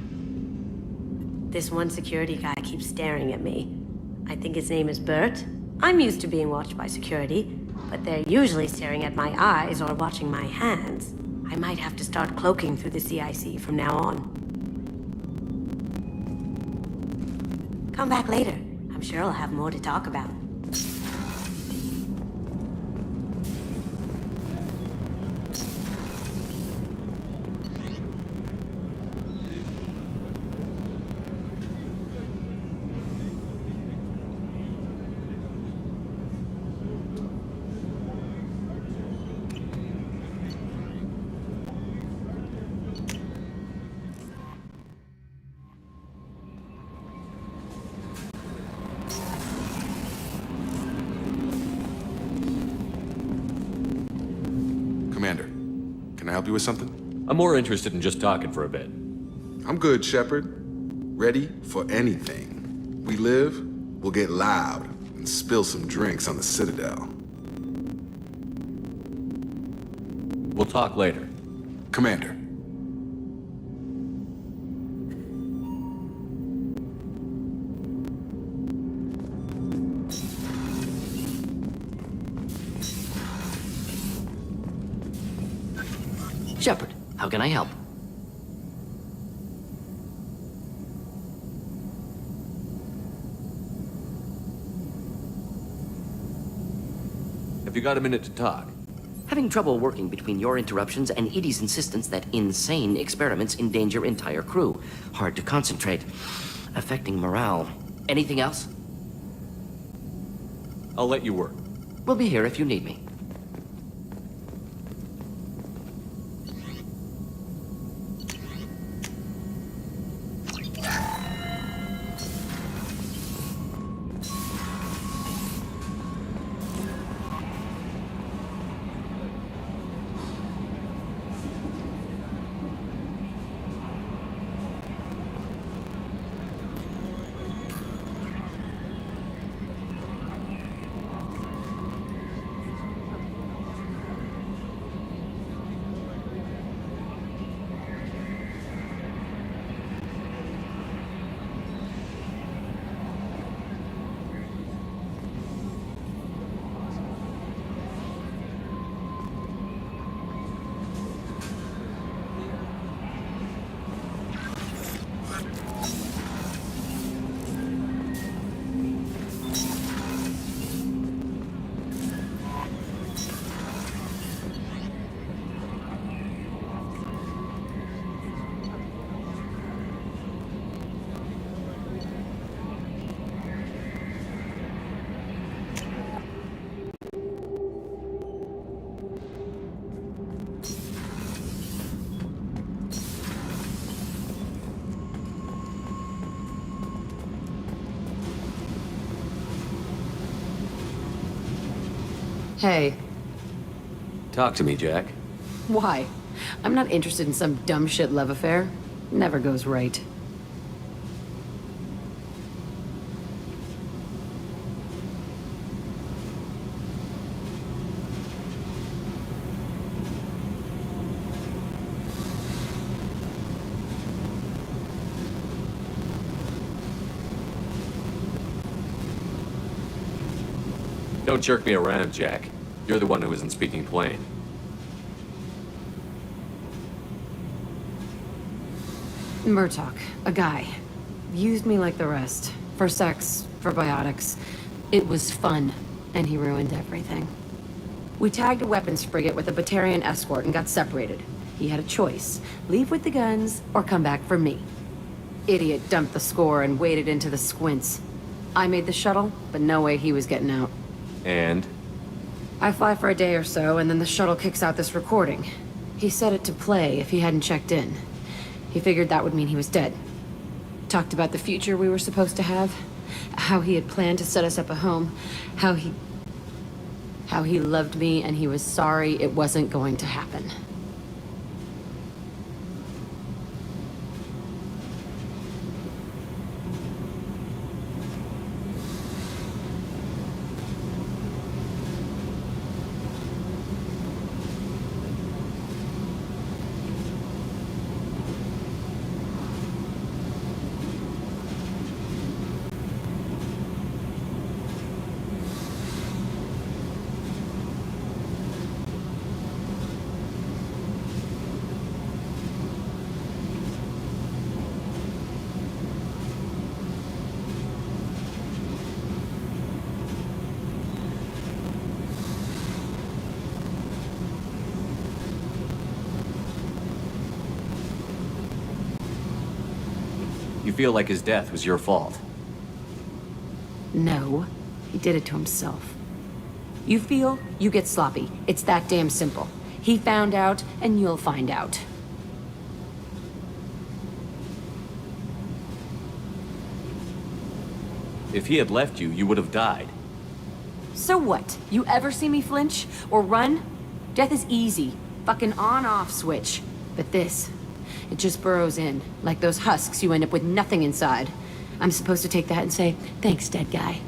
This one security guy keeps staring at me. I think his name is Bert. I'm used to being watched by security, but they're usually staring at my eyes or watching my hands. I might have to start cloaking through the CIC from now on. Come back later. I'm sure I'll have more to talk about. Commander, can I help you with something? I'm more interested in just talking for a bit. I'm good, Shepard. Ready for anything. We live, we'll get loud, and spill some drinks on the Citadel. We'll talk later. Commander. Shepard, how can I help? Have you got a minute to talk? Having trouble working between your interruptions and Edie's insistence that insane experiments endanger entire crew. Hard to concentrate. Affecting morale. Anything else? I'll let you work. We'll be here if you need me. Hey. Talk to me, Jack. Why? I'm not interested in some dumb shit love affair. Never goes right. Don't jerk me around, Jack. You're the one who isn't speaking plain. Murtaugh, a guy. Used me like the rest. For sex, for biotics. It was fun, and he ruined everything. We tagged a weapons frigate with a Batarian escort and got separated. He had a choice. Leave with the guns, or come back for me. Idiot dumped the score and waded into the squints. I made the shuttle, but no way he was getting out. And? I fly for a day or so, and then the shuttle kicks out this recording. He set it to play if he hadn't checked in. He figured that would mean he was dead. Talked about the future we were supposed to have. How he had planned to set us up a home. How he loved me and he was sorry it wasn't going to happen. You feel like his death was your fault? No, he did it to himself. You feel, you get sloppy. It's that damn simple. He found out, and you'll find out. If he had left you, you would have died. So what? You ever see me flinch? Or run? Death is easy. Fucking on-off switch. But this, it just burrows in. Like those husks, you end up with nothing inside. I'm supposed to take that and say, thanks, dead guy.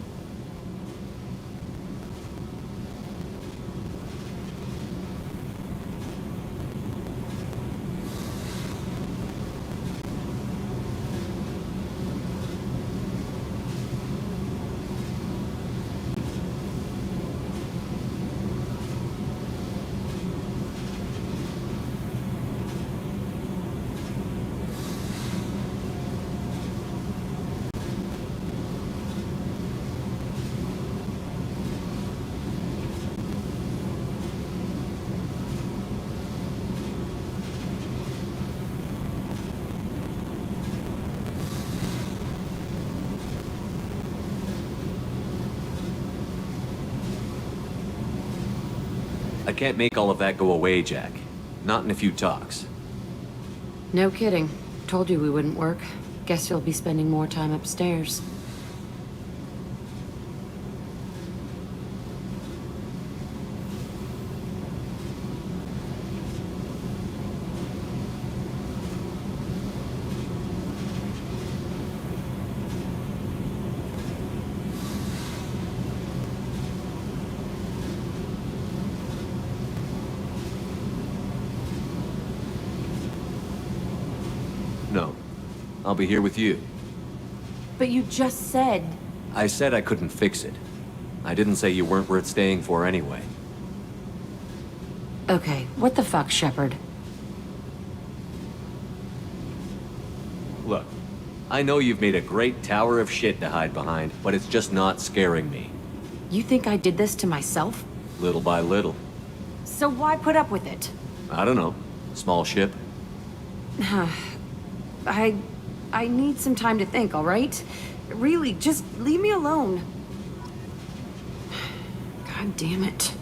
I can't make all of that go away, Jack. Not in a few talks. No kidding. Told you we wouldn't work. Guess you'll be spending more time upstairs. No. I'll be here with you. But you just said... I said I couldn't fix it. I didn't say you weren't worth staying for anyway. Okay, what the fuck, Shepard? Look, I know you've made a great tower of shit to hide behind, but it's just not scaring me. You think I did this to myself? Little by little. So why put up with it? I don't know. Small ship. I need some time to think, all right? Really, just leave me alone. God damn it.